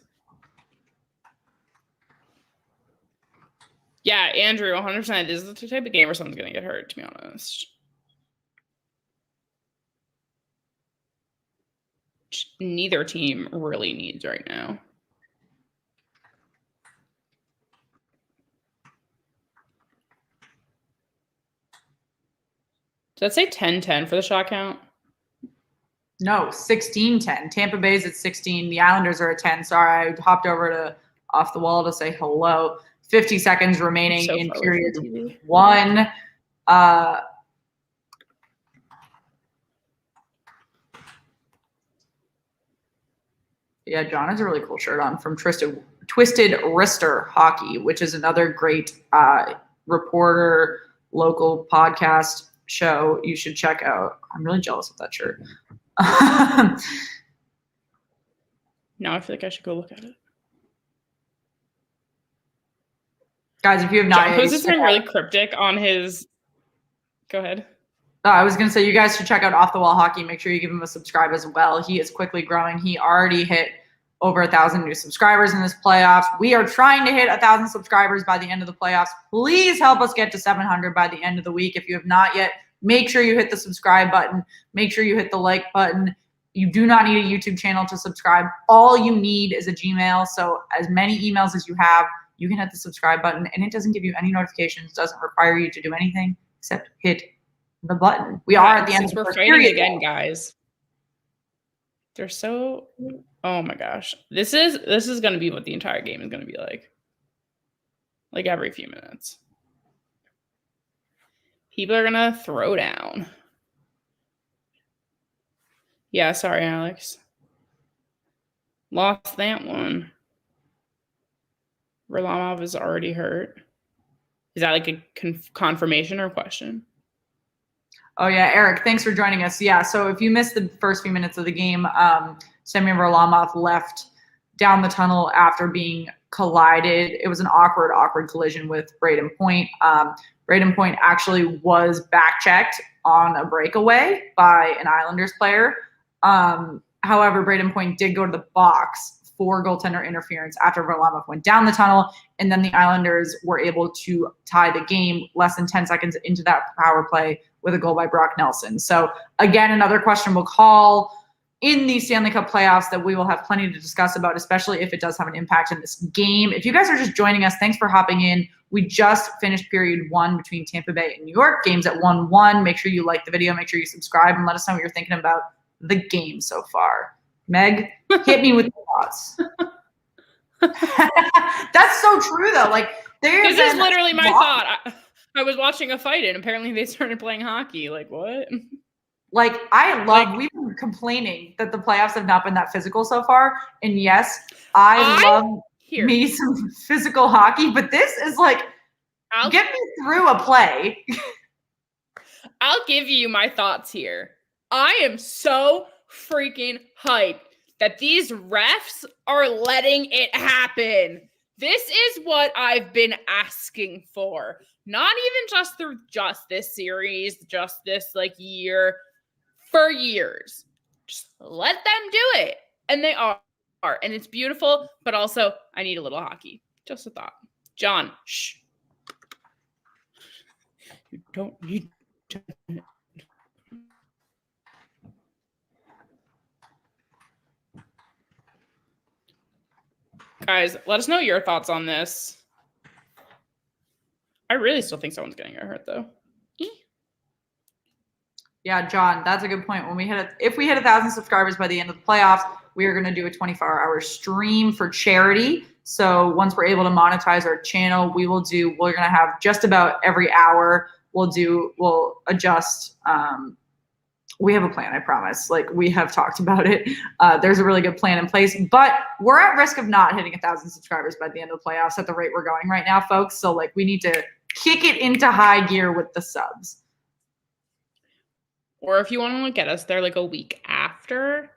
Yeah, Andrew, 100%. This is the type of game where someone's going to get hurt, to be honest. Neither team really needs right now. Does that say 10-10 for the shot count? No, 16-10. Tampa Bay's at 16. The Islanders are at 10. Sorry, I hopped over to off the wall to say hello. 50 seconds remaining in period one. Yeah, John has a really cool shirt on from Twisted Wrister Hockey, which is another great reporter local podcast show you should check out. I'm really jealous of that shirt. Now I feel like I should go look at it. Guys, if you have not John Post has been really cryptic on his. Go ahead. I was going to say, you guys should check out Off the Wall Hockey. Make sure you give him a subscribe as well. He is quickly growing. He already hit over 1,000 new subscribers in this playoffs. We are trying to hit 1,000 subscribers by the end of the playoffs. Please help us get to 700 by the end of the week. If you have not yet, make sure you hit the subscribe button. Make sure you hit the like button. You do not need a YouTube channel to subscribe. All you need is a Gmail. So as many emails as you have, you can hit the subscribe button, and it doesn't give you any notifications, doesn't require you to do anything except hit the button. We are at the end of the first period again, guys. They're so. Oh my gosh, this is going to be what the entire game is going to be like. Like every few minutes, people are gonna throw down. Yeah, sorry, Alex. Lost that one. Varlamov is already hurt. Is that like a confirmation or a question? Oh, yeah, Eric, thanks for joining us. Yeah, so if you missed the first few minutes of the game, Semyon Varlamov left down the tunnel after being collided. It was an awkward collision with Braden Point. Braden Point actually was back-checked on a breakaway by an Islanders player. However, Braden Point did go to the box for goaltender interference after Varlamov went down the tunnel, and then the Islanders were able to tie the game less than 10 seconds into that power play with a goal by Brock Nelson. So again, another questionable call in the Stanley Cup playoffs that we will have plenty to discuss about, especially if it does have an impact in this game. If you guys are just joining us, thanks for hopping in. We just finished period 1 between Tampa Bay and New York. Games at 1-1. Make sure you like the video. Make sure you subscribe and let us know what you're thinking about the game so far. Meg, hit me with your thoughts. That's so true, though. Like, this is literally my thought. I was watching a fight, and apparently they started playing hockey. Like, what? Like, we've been complaining that the playoffs have not been that physical so far. And yes, I love me some physical hockey, but this is like, get me through a play. I'll give you my thoughts here. I am so freaking hyped that these refs are letting it happen. This is what I've been asking for. Not even just through just this series, just this year, for years. Just let them do it. And they are. And it's beautiful, but also I need a little hockey. Just a thought. John, shh. You don't need to. Guys, let us know your thoughts on this. I really still think someone's getting hurt, though. Yeah, John, that's a good point. If we hit 1,000 subscribers by the end of the playoffs, we are going to do a 24-hour stream for charity. So once we're able to monetize our channel, we're going to have just about every hour. We'll adjust. We have a plan, I promise. Like, we have talked about it. There's a really good plan in place, but we're at risk of not hitting 1,000 subscribers by the end of the playoffs at the rate we're going right now, folks. So we need to kick it into high gear with the subs. Or if you want to get us there a week after.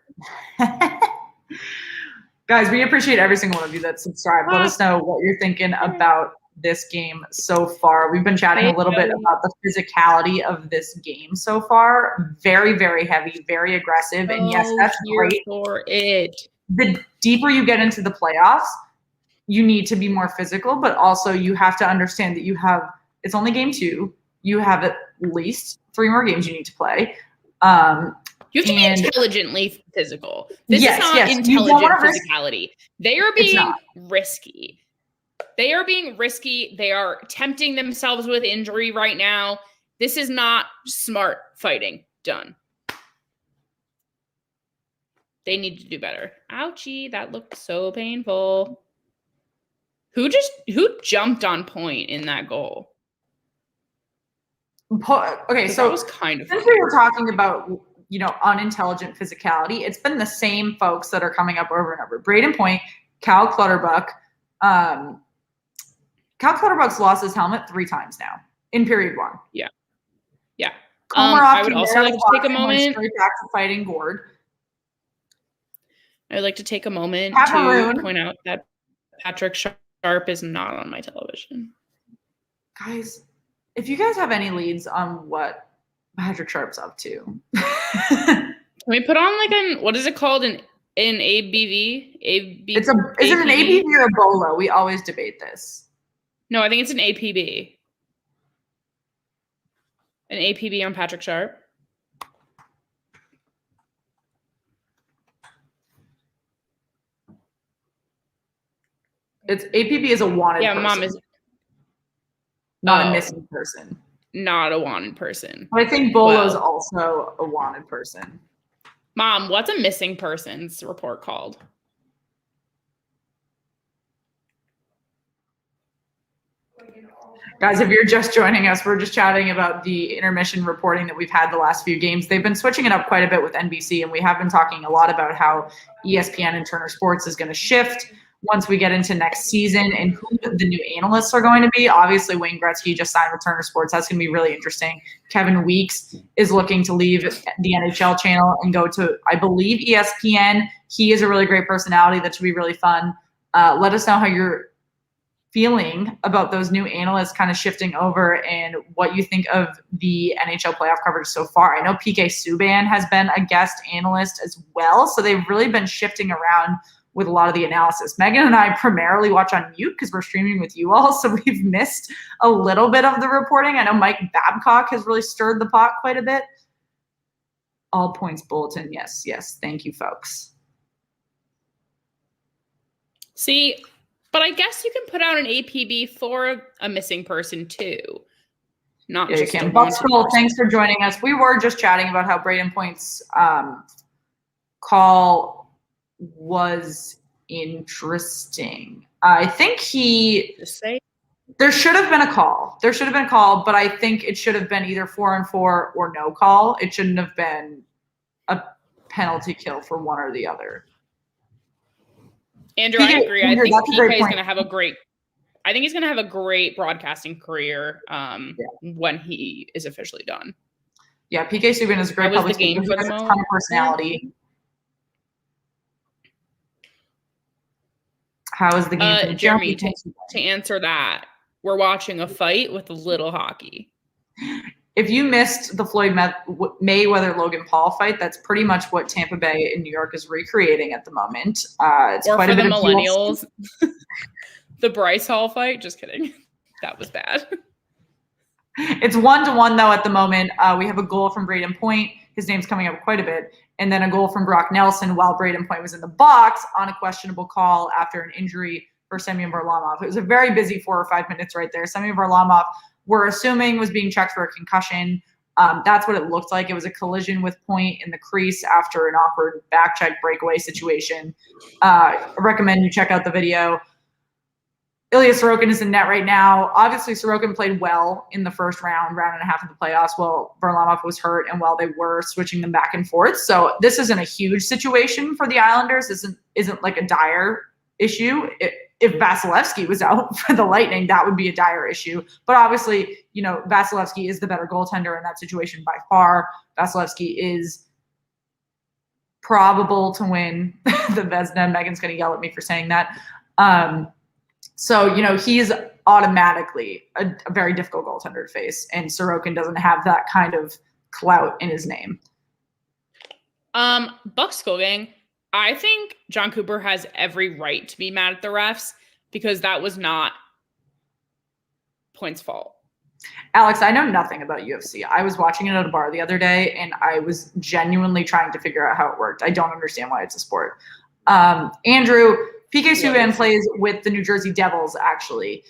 Guys, we appreciate every single one of you that subscribe. Let us know what you're thinking about this game so far. We've been chatting a little bit about the physicality of this game so far. Very, very heavy, very aggressive. And yes, that's great. For it. The deeper you get into the playoffs, you need to be more physical, but also you have to understand that it's only game 2. You have at least 3 more games you need to play. You have to be intelligently physical. This is not intelligent physicality. They are being risky. They are being risky. They are tempting themselves with injury right now. This is not smart fighting. Done. They need to do better. Ouchie, that looked so painful. Who jumped on Point in that goal? Okay, so that was kind of since we were talking about unintelligent physicality, it's been the same folks that are coming up over and over. Braden Point, Cal Clutterbuck. Cal Clutterbuck's lost his helmet 3 times now in period 1. Yeah. I would also like to take a moment. Straight back to fighting Gord. I would like to take a moment to point out that Patrick Sharp is not on my television. Guys, if you guys have any leads on what Patrick Sharp's up to. Can we put on what is it called? An ABV? Is it an ABV or a BOLO? We always debate this. No, I think it's an APB. An APB on Patrick Sharp. It's APB is a wanted person. Mom is not a missing person. Not a wanted person. I think Bolo is also a wanted person. Mom, what's a missing persons report called? Guys, if you're just joining us, we're just chatting about the intermission reporting that we've had the last few games. They've been switching it up quite a bit with NBC, and we have been talking a lot about how ESPN and Turner Sports is going to shift once we get into next season and who the new analysts are going to be. Obviously, Wayne Gretzky just signed with Turner Sports. That's going to be really interesting. Kevin Weeks is looking to leave the NHL channel and go to, I believe, ESPN. He is a really great personality. That should be really fun. Let us know how you're feeling about those new analysts kind of shifting over and what you think of the NHL playoff coverage so far. I know PK Subban has been a guest analyst as well, so they've really been shifting around with a lot of the analysis. Megan and I primarily watch on mute because we're streaming with you all, so we've missed a little bit of the reporting. I know Mike Babcock has really stirred the pot quite a bit. All points bulletin, yes, thank you, folks. See, but I guess you can put out an APB for a missing person too. Not Yeah, just you a can. wanted Buckskull, person. thanks for joining us. We were just chatting about how Braden Point's call was interesting. I think Just say there should have been a call. But I think it should have been either 4-4 or no call. It shouldn't have been a penalty kill for one or the other. Andrew, I agree. I think that's a great PK is point. going to have a great. I think he's going to have a great broadcasting career when he is officially done. Yeah, PK Subban is a great How was public the game speaker. for He the has a ton moment? of personality. How is the game for Jeremy, to answer that, we're watching a fight with a little hockey. If you missed the Floyd Mayweather-Logan Paul fight, that's pretty much what Tampa Bay in New York is recreating at the moment. It's Or quite for a the bit of millennials, the Bryce Hall fight. Just kidding. That was bad. It's 1-1 though at the moment. We have a goal from Braden Point. His name's coming up quite a bit. And then a goal from Brock Nelson while Braden Point was in the box on a questionable call after an injury for Semyon Varlamov. It was a very busy 4 or 5 minutes right there. Semyon Varlamov, we're assuming, was being checked for a concussion. That's what it looked like. It was a collision with Point in the crease after an awkward back check breakaway situation. I recommend you check out the video. Ilya Sorokin is in net right now. Obviously, Sorokin played well in the first round and a half of the playoffs while Varlamov was hurt and while they were switching them back and forth. So this isn't a huge situation for the Islanders. This isn't like a dire issue. If Vasilevsky was out for the Lightning, that would be a dire issue. But obviously, Vasilevsky is the better goaltender in that situation by far. Vasilevsky is probable to win the Vezina. Megan's going to yell at me for saying that. So, he's automatically a very difficult goaltender to face, and Sorokin doesn't have that kind of clout in his name. Buckskull gang, I think John Cooper has every right to be mad at the refs because that was not Point's fault. Alex, I know nothing about UFC. I was watching it at a bar the other day, and I was genuinely trying to figure out how it worked. I don't understand why it's a sport. Andrew, PK Subban plays with the New Jersey Devils, actually,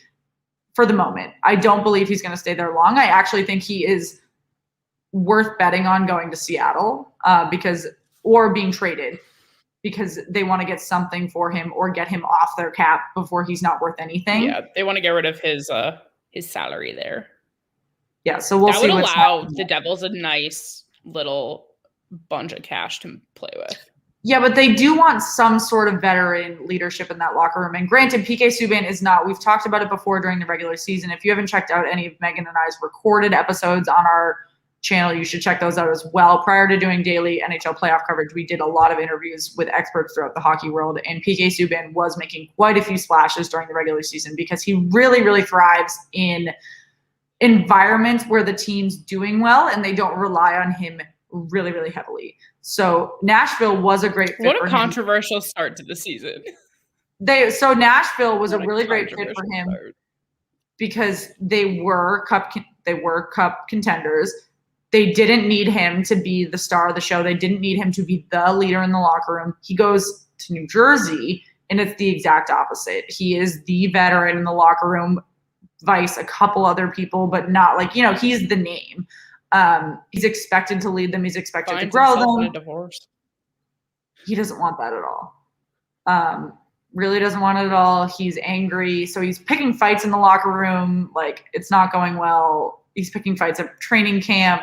for the moment. I don't believe he's going to stay there long. I actually think he is worth betting on going to Seattle or being traded because they want to get something for him or get him off their cap before he's not worth anything. Yeah, they want to get rid of his salary there. Yeah, so we'll see. That would allow the Devils a nice little bunch of cash to play with. Yeah, but they do want some sort of veteran leadership in that locker room. And granted, PK Subban is not. We've talked about it before during the regular season. If you haven't checked out any of Megan and I's recorded episodes on our channel, you should check those out as well. Prior to doing daily NHL playoff coverage, we did a lot of interviews with experts throughout the hockey world. And PK Subban was making quite a few splashes during the regular season because he really, really thrives in environments where the team's doing well and they don't rely on him really, really heavily. So Nashville was a great fit. What a controversial start to the season. So Nashville was a really great fit for him because they were cup contenders. They didn't need him to be the star of the show. They didn't need him to be the leader in the locker room. He goes to New Jersey and it's the exact opposite. He is the veteran in the locker room, vice a couple other people, but not he's the name. He's expected to lead them. He's expected to grow them. In a divorce. He doesn't want that at all. Really doesn't want it at all. He's angry. So he's picking fights in the locker room. It's not going well. He's picking fights at training camp.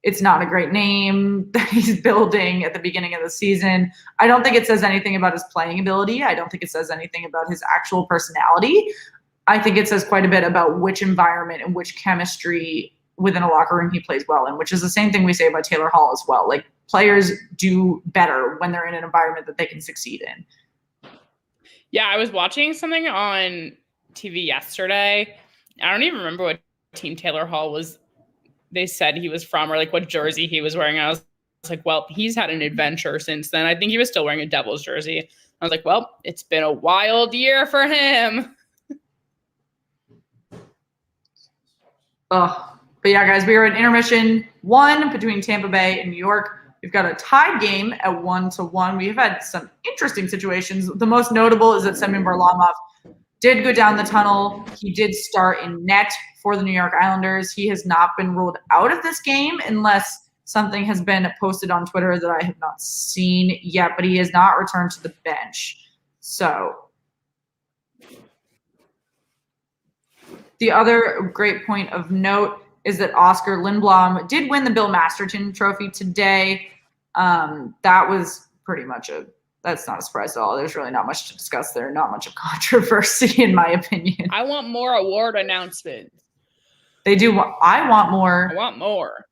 It's not a great name that he's building at the beginning of the season. I don't think it says anything about his playing ability. I don't think it says anything about his actual personality. I think it says quite a bit about which environment and which chemistry within a locker room he plays well in, which is the same thing we say about Taylor Hall as well. Players do better when they're in an environment that they can succeed in. Yeah, I was watching something on TV yesterday. I don't even remember what team Taylor Hall was. They said he was from, or like what jersey he was wearing. I was like, well, he's had an adventure since then. I think he was still wearing a Devils jersey. I was like, well, it's been a wild year for him. Ugh. But yeah, guys, we are at intermission 1 between Tampa Bay and New York. We've got a tied game at 1-1. We've had some interesting situations. The most notable is that Semyon Varlamov did go down the tunnel. He did start in net for the New York Islanders. He has not been ruled out of this game unless something has been posted on Twitter that I have not seen yet, but he has not returned to the bench. So the other great point of note is that Oscar Lindblom did win the Bill Masterton Trophy today. That was pretty much that's not a surprise at all. There's really not much to discuss there. Not much of controversy, in my opinion. I want more award announcements. They do. I want more. I want more.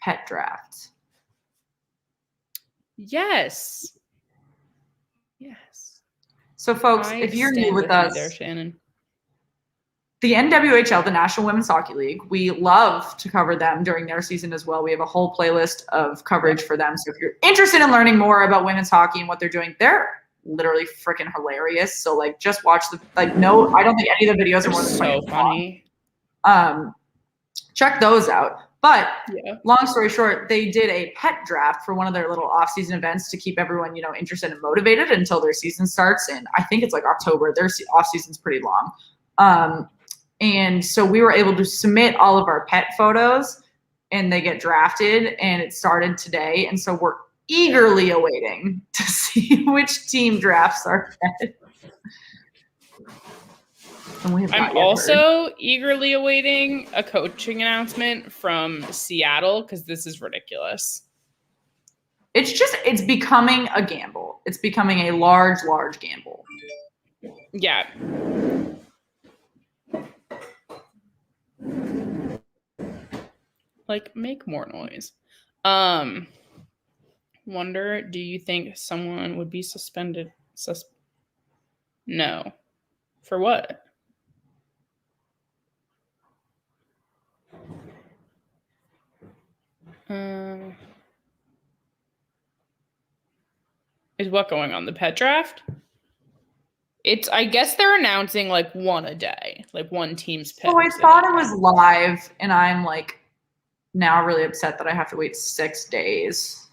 Pet drafts. Yes. Yes. So, folks, if you're new with us, there, Shannon. The NWHL, the National Women's Hockey League, we love to cover them during their season as well. We have a whole playlist of coverage for them. So if you're interested in learning more about women's hockey and what they're doing, they're literally freaking hilarious. So like just watch I don't think any of the videos are more than 20 minutes funny. long. Check those out. But yeah. Long story short, they did a pet draft for one of their little off-season events to keep everyone, interested and motivated until their season starts. And I think it's like October. Their off-season's pretty long. And so we were able to submit all of our pet photos and they get drafted, and it started today. And so we're eagerly awaiting to see which team drafts our pet. I'm also eagerly awaiting a coaching announcement from Seattle because this is ridiculous. It's becoming a gamble. It's becoming a large, large gamble. Yeah. Like, make more noise. Wonder, do you think someone would be suspended? No. For what? Is what going on? The pet draft? I guess they're announcing like one a day, like one team's pet. Oh, I thought it was live, and I'm like now really upset that I have to wait 6 days.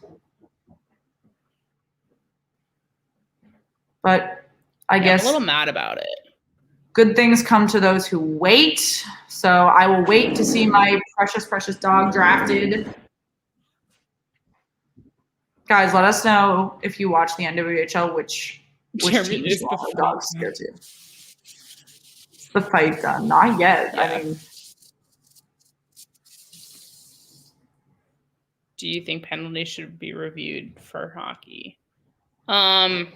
But I guess I'm a little mad about it. Good things come to those who wait. So I will wait to see my precious, precious dog drafted. Guys, let us know if you watch the NWHL, which teams you want the dogs to go to. Is the fight done? Not yet. Yeah. I mean, do you think penalties should be reviewed for hockey? I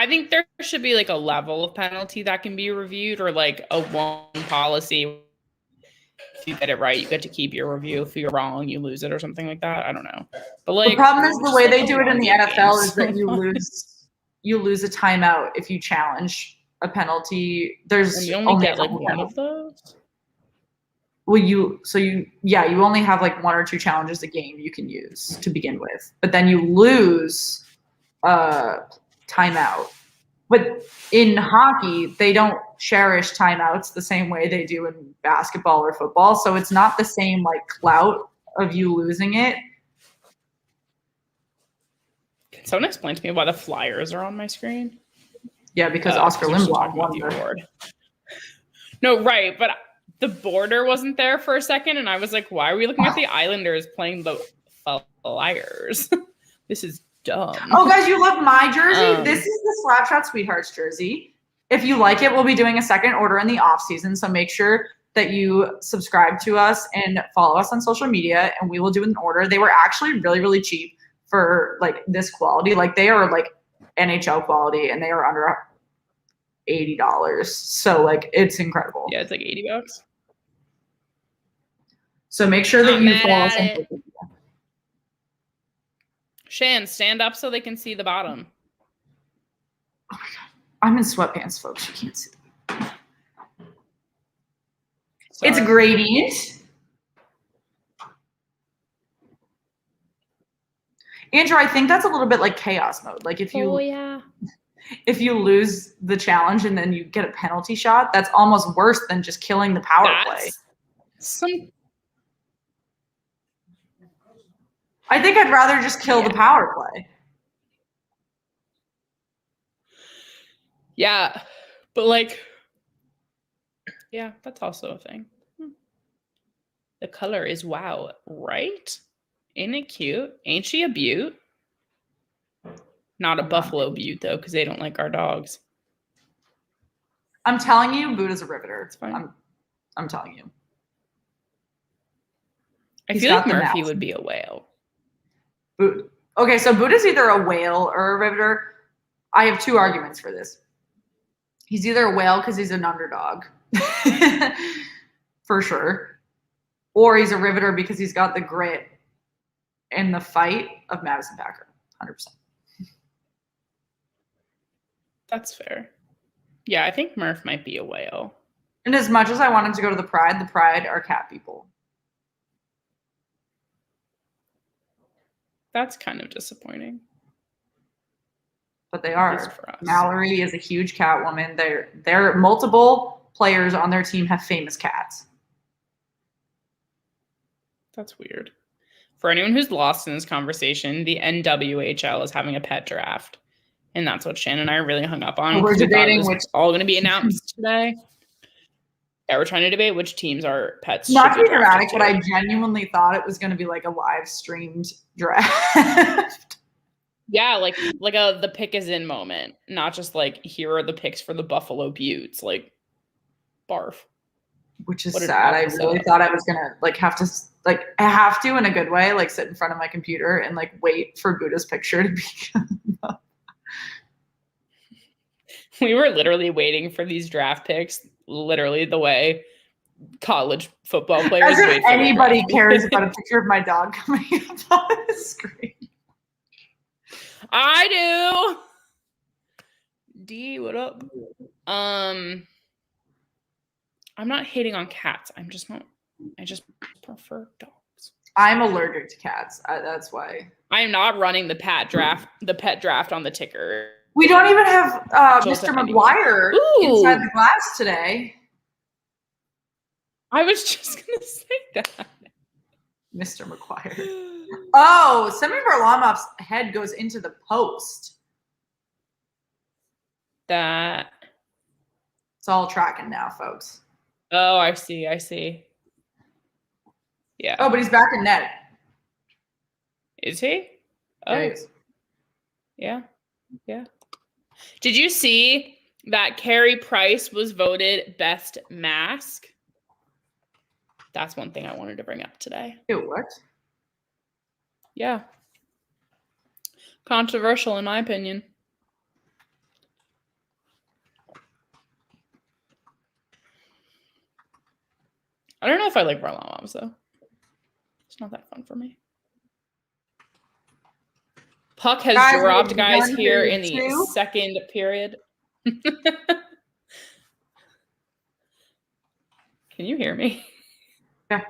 think there should be like a level of penalty that can be reviewed, or like a one policy. If you get it right, you get to keep your review. If you're wrong, you lose it or something like that. I don't know. But like, the problem is the way they do it in the NFL games. is that you lose a timeout if you challenge a penalty. There's you only get like one of those. Well, you only have like 1 or 2 challenges a game you can use to begin with, but then you lose timeout. But in hockey, they don't cherish timeouts the same way they do in basketball or football, so it's not the same like clout of you losing it. Can someone explain to me why the Flyers are on my screen? Yeah, because Oscar Lindblom won the award. No, right, but the border wasn't there for a second, and I was like, why are we looking at the Islanders playing the Flyers? This is dumb. Oh, guys, you love my jersey? This is the Slapshot Sweethearts jersey. If you like it, we'll be doing a second order in the off season, so make sure that you subscribe to us and follow us on social media, and we will do an order. They were actually really, really cheap for like this quality. Like they are like NHL quality, and they are under $80. So like it's incredible. Yeah, it's like $80. So make sure that you follow us on social media. Shan, stand up so they can see the bottom. Oh my God. I'm in sweatpants, folks. You can't see. Sorry. It's gradient. Andrew, I think that's a little bit like chaos mode. Like if you if you lose the challenge and then you get a penalty shot, that's almost worse than just killing the power play. I think I'd rather just kill the power play. Yeah, but like, yeah, that's also a thing. The color is wow, right? Ain't it cute? Ain't she a beaut? Not a buffalo beaut though, because they don't like our dogs. I'm telling you, Buddha's a riveter. It's fine. I'm telling you. I feel like Murphy would be a whale. Okay, so Buddha's either a whale or a riveter. I have two arguments for this. He's either a whale because he's an underdog, for sure, or he's a riveter because he's got the grit and the fight of Madison Packer, 100%. That's fair. Yeah, I think Murph might be a whale. And as much as I wanted to go to the Pride are cat people. That's kind of disappointing. But they are. Mallory is a huge cat woman. They're multiple players on their team have famous cats. That's weird. For anyone who's lost in this conversation, the NWHL is having a pet draft. And that's what Shannon and I are really hung up on. We're debating which all going to be announced today. Yeah, we're trying to debate which teams our pets should Not to be be dramatic, to. but I genuinely thought it was going to be like a live streamed draft. Yeah, like the pick is in moment, not just like here are the picks for the Buffalo Buttes, like barf. Which is sad. I really thought I was gonna I have to in a good way, like sit in front of my computer and like wait for Buddha's picture to be. We were literally waiting for these draft picks, literally the way college football players. As if anybody cares about a picture of my dog coming up on the screen. I do. D, what up? I'm not hating on cats. I just prefer dogs. I'm allergic to cats. That's why. I am not running the pet draft on the ticker. We don't even have Mr. McGuire inside the glass today. I was just gonna say that. Mr. McGuire. Oh, Semi Varlamov's head goes into the post. That. It's all tracking now, folks. Oh, I see. Yeah. Oh, but he's back in net. Is he? Oh. Yeah, he is. Yeah. Did you see that Carey Price was voted best mask? That's one thing I wanted to bring up today. Ew, what? Yeah. Controversial in my opinion. I don't know if I like Varlamov's though. It's not that fun for me. Puck has dropped, guys, here in the second period. Can you hear me? Yeah.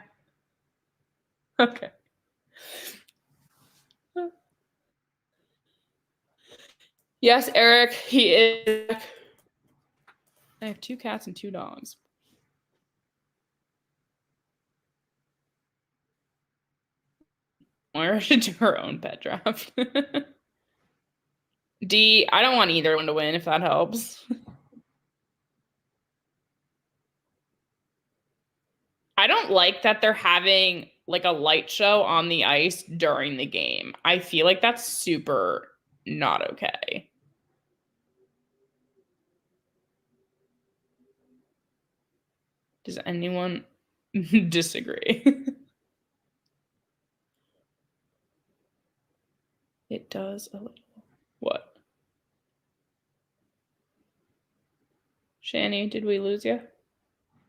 Okay. Yes, Eric, he is. I have 2 cats and 2 dogs. Moira should do her own pet draft. D, I don't want either one to win, if that helps. I don't like that they're having like a light show on the ice during the game. I feel like that's super not okay. Does anyone disagree? It does a little. What? Shani, did we lose you?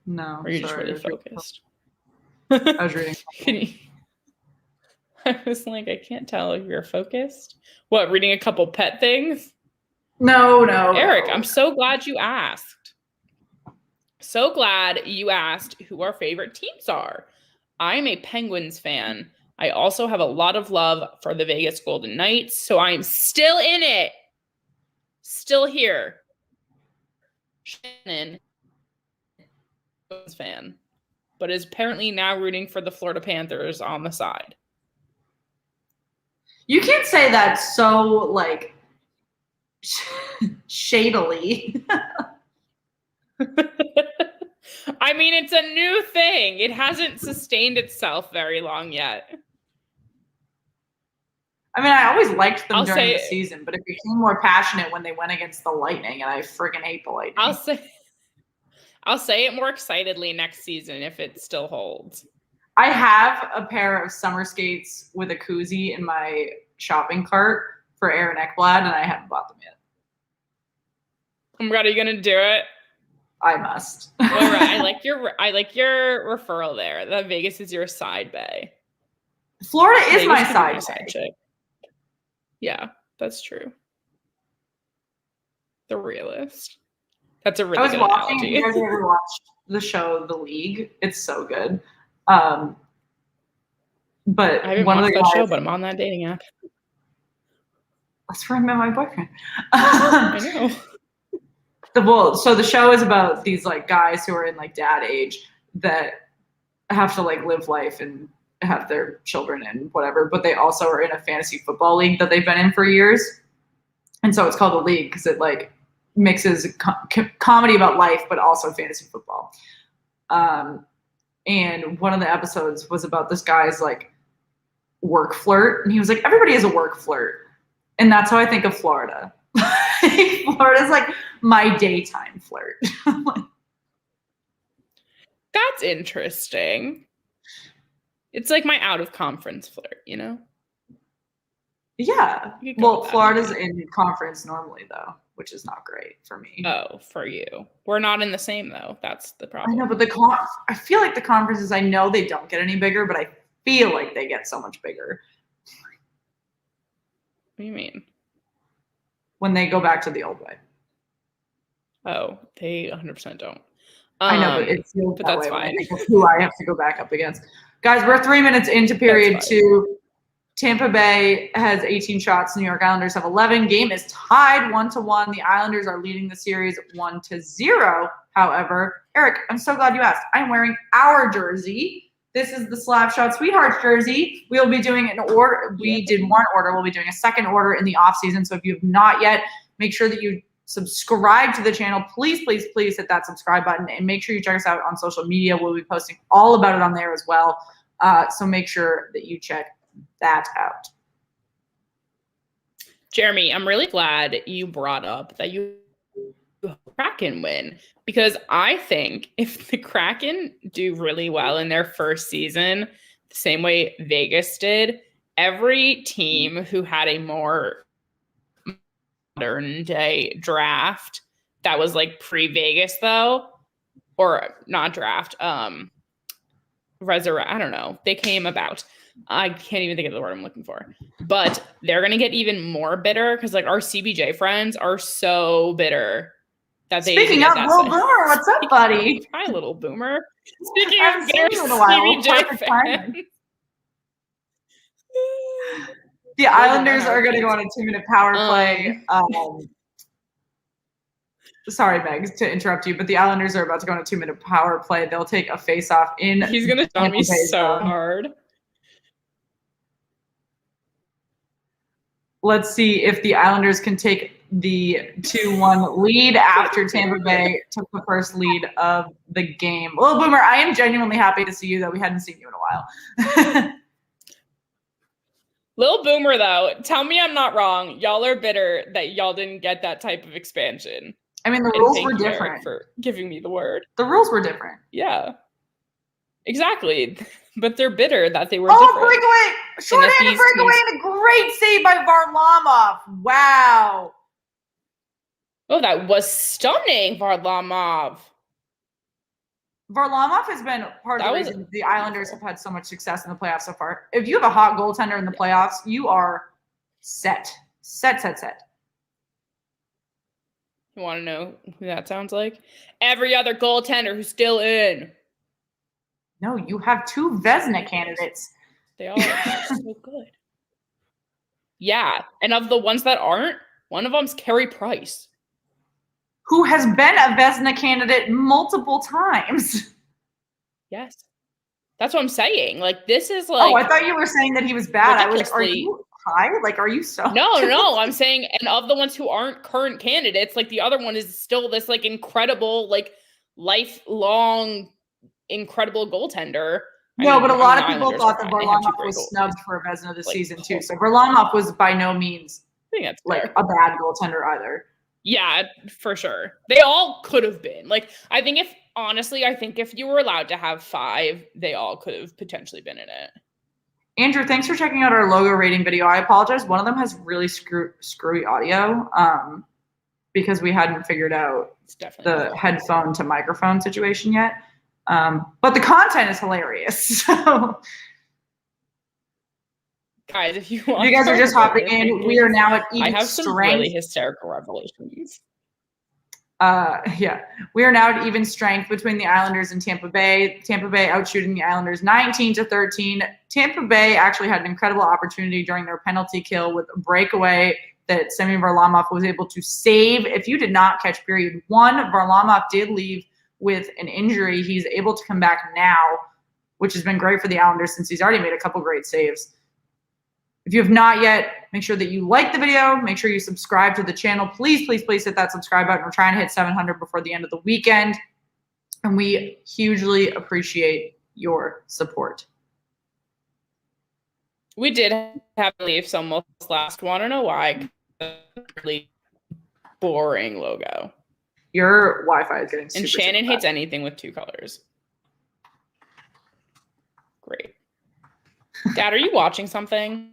No. Or are you just really focused? I was reading. I was like, I can't tell if you're focused. What, reading a couple pet things? No. Eric, I'm so glad you asked. So glad you asked who our favorite teams are. I'm a Penguins fan. I also have a lot of love for the Vegas Golden Knights, so I'm still in it. Still here. Shannon, fan, but is apparently now rooting for the Florida Panthers on the side. You can't say that so, like, shadily. I mean, it's a new thing. It hasn't sustained itself very long yet. I mean, I always liked them I'll during the say- season, but it became more passionate when they went against the Lightning, and I freaking hate the Lightning. I'll say it more excitedly next season if it still holds. I have a pair of summer skates with a koozie in my shopping cart for Aaron Ekblad, and I haven't bought them yet. Oh my God, are you gonna do it? I must. All right, I like your referral there. That Vegas is your side bay. Florida is Vegas my could be side my bay. chick. Yeah, that's true. The realist. That's a really I was good watching. analogy. If you guys ever watched the show The League, it's so good. But I haven't one of watched the that guys, show, but I'm on that dating app. that's where I met my boyfriend. I know. So the show is about these like guys who are in like dad age that have to like live life and have their children and whatever, but they also are in a fantasy football league that they've been in for years. And so it's called The League because it like mixes comedy about life, but also fantasy football. And one of the episodes was about this guy's like work flirt. And he was like, everybody has a work flirt. And that's how I think of Florida. Florida's like my daytime flirt. That's interesting. It's like my out of conference flirt, you know? Yeah. You could go Well, with that, Florida's maybe. in conference normally though, which is not great for me. Oh, for you. We're not in the same though. That's the I problem. know, but I feel like the conferences, I know they don't get any bigger, but I feel like they get so much bigger What do you mean? when they go back to the old way. Oh, they 100% don't. I know, but it feels but that that's way when I fine. think of who I have to go back up against. Guys, we're 3 minutes into period That's fine. 2. Tampa Bay has 18 shots. New York Islanders have 11. Game is tied 1-1. The Islanders are leading the series 1-0. However, Eric, I'm so glad you asked. I'm wearing our jersey. This is the Slapshot Sweethearts jersey. We'll be doing an order. We did one order. We'll be doing a second order in the off season. So if you have not yet, make sure that you subscribe to the channel. Please hit that subscribe button and make sure you check us out on social media. We'll be posting all about it on there as well. So make sure that you check that out. Jeremy, I'm really glad you brought up that you Kraken win, because I think if the Kraken do really well in their first season, the same way Vegas did, every team who had a more modern day draft that was like pre-Vegas though, or not draft, resurrect, I don't know, they came about. I can't even think of the word I'm looking for, but they're going to get even more bitter because like our CBJ friends are so bitter that they Speaking of Little Boomer, what's up, buddy? Hi, Little Boomer. Speaking I haven't of seen bitter you in a while. CBJ Perfect timing. fans. The Islanders are going to go on a 2-minute power play. Sorry, Meg, to interrupt you, but the Islanders are about to go on a 2-minute power play. They'll take a face-off in. He's going to tell me Tampa Bay so zone. hard. Let's see if the Islanders can take the 2-1 lead after Tampa Bay took the first lead of the game. Little Boomer, I am genuinely happy to see you, though. We hadn't seen you in a while. Little Boomer, though, tell me I'm not wrong. Y'all are bitter that y'all didn't get that type of expansion. I mean, the And rules thank were you, Eric, different. for giving me the word. The rules were different. Yeah. Exactly. But they're bitter that they were Oh, different. breakaway! Short-handed these breakaway teams- and a great save by Varlamov. Wow. Oh, that was stunning, Varlamov. Varlamov has been part of the reason the Islanders have had so much success in the playoffs so far. If you have a hot goaltender in the playoffs, you are set. Set. You want to know who that sounds like? Every other goaltender who's still in. No, you have 2 Vezina candidates. They all are so good. Yeah, and of the ones that aren't, one of them's Carey Price, who has been a Vezina candidate multiple times. Yes. That's what I'm saying. Like, this is like... Oh, I thought you were saying that he was bad. I was like, are you high? Like, are you so... No. I'm saying, and of the ones who aren't current candidates, like, the other one is still this, like, incredible, like, lifelong, incredible goaltender. No, but a lot of people thought that Varlamov was snubbed for a Vezina this season, too. So Varlamov was by no means, like, a bad goaltender either. Yeah, for sure. They all could have been. Like, I think if you were allowed to have 5, they all could have potentially been in it. Andrew, thanks for checking out our logo rating video. I apologize. One of them has really screwy audio because we hadn't figured out the headphone to microphone situation yet. But the content is hilarious. So, guys, if you guys are just hopping in, we are now at even strength. I have some really hysterical revelations. We are now at even strength between the Islanders and Tampa Bay. Tampa Bay outshooting the Islanders 19-13. Tampa Bay actually had an incredible opportunity during their penalty kill with a breakaway that Semyon Varlamov was able to save. If you did not catch period 1, Varlamov did leave with an injury. He's able to come back now, which has been great for the Islanders since he's already made a couple great saves. If you have not yet, make sure that you like the video. Make sure you subscribe to the channel. Please hit that subscribe button. We're trying to hit 700 before the end of the weekend. And we hugely appreciate your support. We did have to leave some last. Want to know why? Really boring logo. Your Wi-Fi is getting super, and Shannon super hates anything with 2 colors. Great. Dad, are you watching something?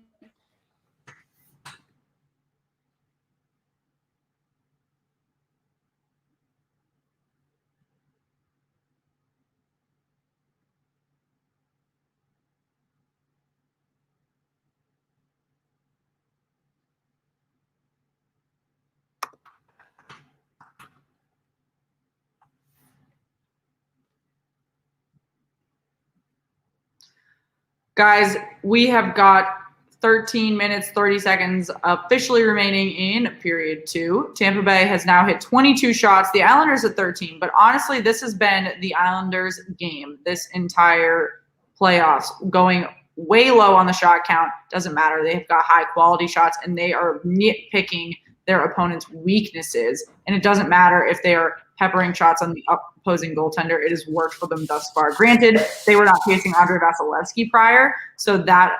Guys, we have got 13 minutes, 30 seconds officially remaining in period 2. Tampa Bay has now hit 22 shots. The Islanders at 13. But honestly, this has been the Islanders' game this entire playoffs, going way low on the shot count. Doesn't matter. They've got high-quality shots, and they are nitpicking their opponent's weaknesses. And it doesn't matter if they are peppering shots on the opposing goaltender. It has worked for them thus far. Granted, they were not facing Andrei Vasilevsky prior, so that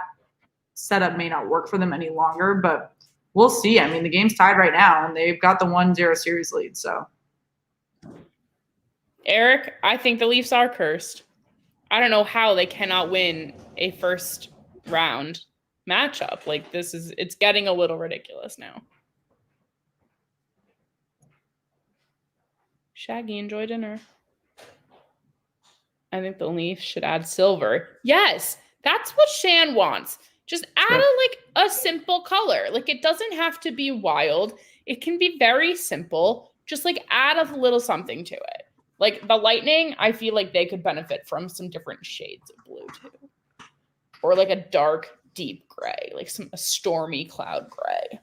setup may not work for them any longer, but we'll see. I mean, the game's tied right now, and they've got the 1-0 series lead. So, Eric, I think the Leafs are cursed. I don't know how they cannot win a first round matchup. Like, it's getting a little ridiculous now. Shaggy, enjoy dinner. I think the Leafs should add silver. Yes, that's what Shan wants. Just add a simple color. Like, it doesn't have to be wild. It can be very simple. Just add a little something to it. Like the Lightning, I feel like they could benefit from some different shades of blue too. Or a dark, deep gray, a stormy cloud gray.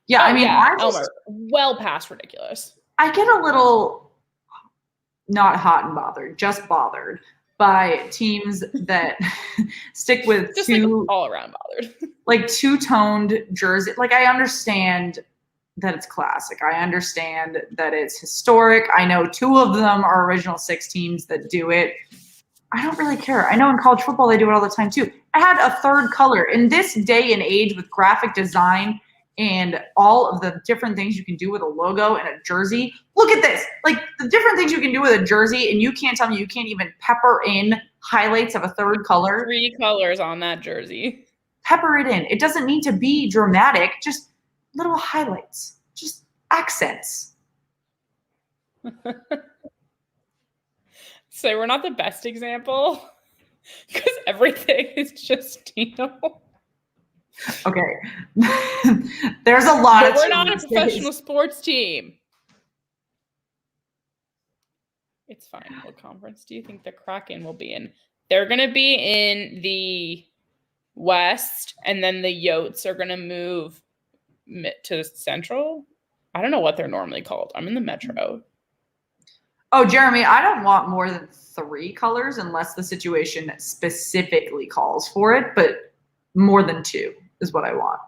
Yeah, I mean, Elmer, well past ridiculous. I get a little not hot and bothered, just bothered by teams that stick with just all around bothered. Two-toned jersey. I understand that it's classic. I understand that it's historic. I know 2 of them are original 6 teams that do it. I don't really care. I know in college football they do it all the time too. Add a third color. In this day and age with graphic design and all of the different things you can do with a logo and a jersey. Look at this. The different things you can do with a jersey, and you can't tell me you can't even pepper in highlights of a third color. 3 colors on that jersey. Pepper it in. It doesn't need to be dramatic. Just little highlights. Just accents. So we're not the best example because everything is just Tino. Okay. There's a lot But of we're not a choices. professional sports team. It's fine. What conference do you think the Kraken will be in? They're going to be in the West, and then the Yotes are going to move to Central. I don't know what they're normally called. I'm in the Metro. Oh, Jeremy, I don't want more than 3 colors unless the situation specifically calls for it, but more than 2 is what I want.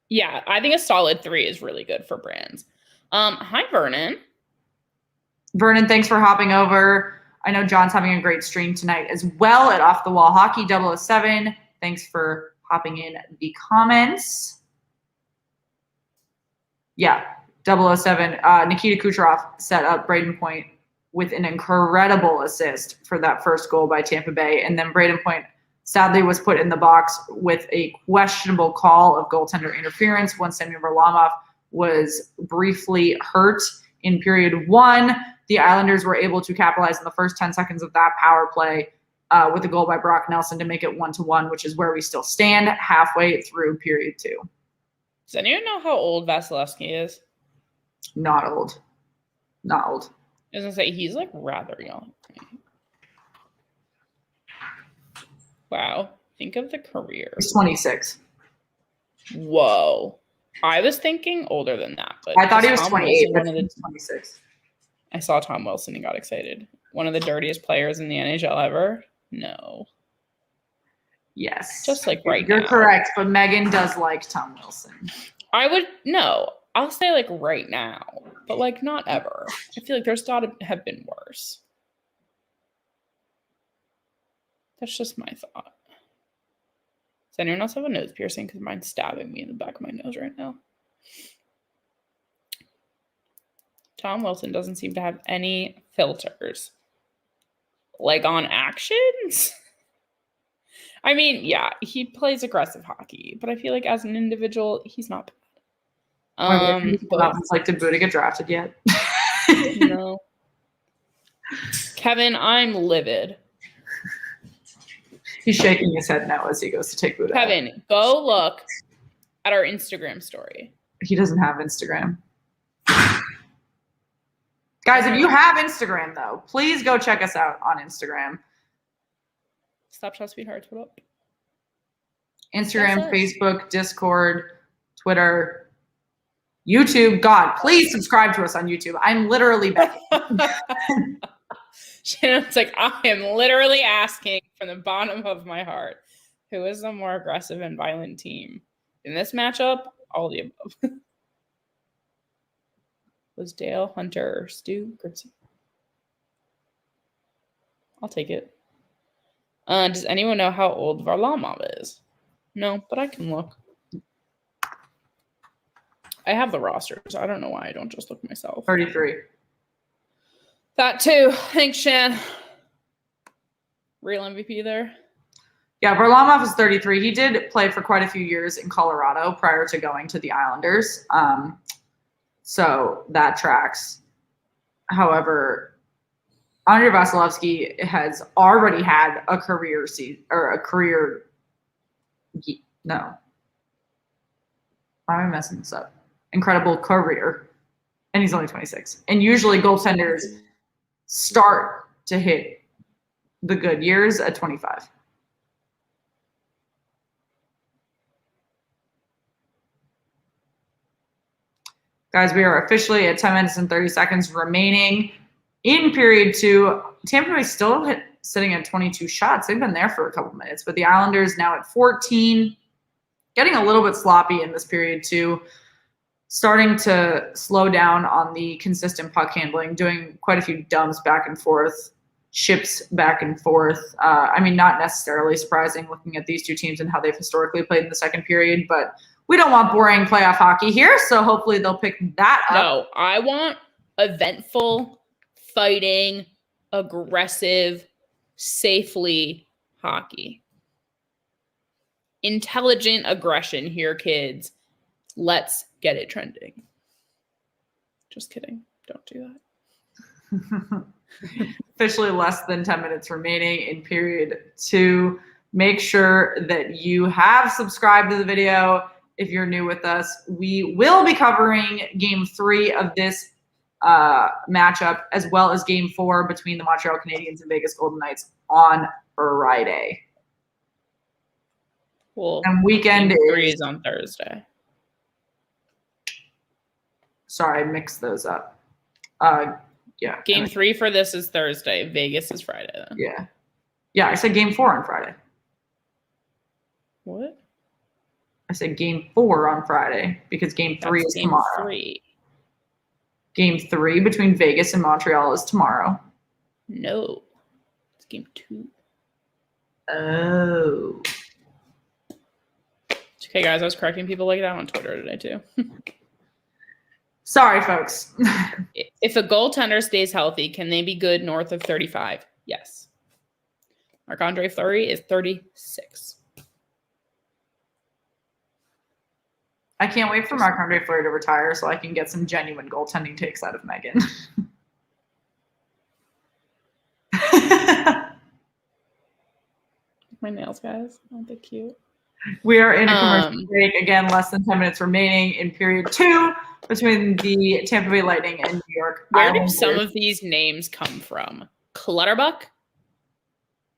Yeah, I think a solid 3 is really good for brands. Hi, Vernon. Vernon, thanks for hopping over. I know John's having a great stream tonight as well at Off the Wall Hockey 007. Thanks for hopping in the comments. Yeah, 007. Nikita Kucherov set up Braden Point with an incredible assist for that first goal by Tampa Bay. And then Braden Point sadly was put in the box with a questionable call of goaltender interference when Samuel Varlamov was briefly hurt in period 1. The Islanders were able to capitalize in the first 10 seconds of that power play with a goal by Brock Nelson to make it 1-1, which is where we still stand halfway through period 2. Does anyone know how old Vasilevsky is? Not old. Not old. I was going to say, he's like rather young. Wow. Think of the career. He's 26. Whoa. I was thinking older than that. But I thought he was Tom 28, Wilson, but he's 26. I saw Tom Wilson and got excited. One of the dirtiest players in the NHL ever? No. Yes. Just like right You're now. correct, but Megan does like Tom Wilson. I'll say like right now, but like not ever. I feel like there's got to have been worse. That's just my thought. Does anyone else have a nose piercing? Because mine's stabbing me in the back of my nose right now. Tom Wilson doesn't seem to have any filters. Like on actions? I mean, yeah, he plays aggressive hockey, but I feel like as an individual, he's not bad. But like, did Buddha get drafted yet? No. Kevin, I'm livid. He's shaking his head now as he goes to take Buddha. Kevin, go look at our Instagram story. He doesn't have Instagram. Guys, if you have Instagram, though, please go check us out on Instagram. Stop Shot Sweethearts, what up? Instagram, Facebook, Discord, Twitter, YouTube. God, please subscribe to us on YouTube. I'm literally begging. Shannon's like, I am literally asking from the bottom of my heart, who is the more aggressive and violent team? In this matchup, all the above. Was Dale, Hunter, or Stu Grimsey? I'll take it. Does anyone know how old Varlamov is? No, but I can look. I have the rosters. I don't know why I don't just look myself. 33. That too. Thanks, Shan. Real MVP there. Yeah, Varlamov is 33. He did play for quite a few years in Colorado prior to going to the Islanders. So that tracks. However, Andrei Vasilevsky has already had a career no. Why am I messing this up? Incredible career. And he's only 26. And usually goaltenders start to hit the good years at 25. Guys, we are officially at 10 minutes and 30 seconds remaining in period 2. Tampa Bay still sitting at 22 shots. They've been there for a couple minutes, but the Islanders now at 14, getting a little bit sloppy in this period 2, starting to slow down on the consistent puck handling, doing quite a few dumps back and forth, chips back and forth. I mean, not necessarily surprising looking at these two teams and how they've historically played in the second period, but we don't want boring playoff hockey here, so hopefully they'll pick that up. No, I want eventful, fighting, aggressive, safely hockey. Intelligent aggression here, kids. Let's get it trending. Just kidding. Don't do that. Officially less than 10 minutes remaining in period 2. Make sure that you have subscribed to the video. If you're new with us, we will be covering game 3 of this matchup, as well as game 4 between the Montreal Canadiens and Vegas Golden Knights on Friday. Well, and weekend game 3 is on Thursday. Sorry, I mixed those up. Yeah. Game 3 for this is Thursday. Vegas is Friday then. Yeah. Yeah, I said game 4 on Friday. What? I said game 4 on Friday because game 3 is game tomorrow. 3. Game 3 between Vegas and Montreal is tomorrow. No. It's game 2. Oh. Okay, guys, I was correcting people like that on Twitter today too. Sorry, folks. If a goaltender stays healthy, can they be good north of 35? Yes. Marc-Andre Fleury is 36. I can't wait for Marc-Andre Fleury to retire so I can get some genuine goaltending takes out of Megan. My nails, guys. Aren't they cute? We are in a commercial break. Again, less than 10 minutes remaining in period 2 between the Tampa Bay Lightning and New York Islanders. Where do some of these names come from? Clutterbuck?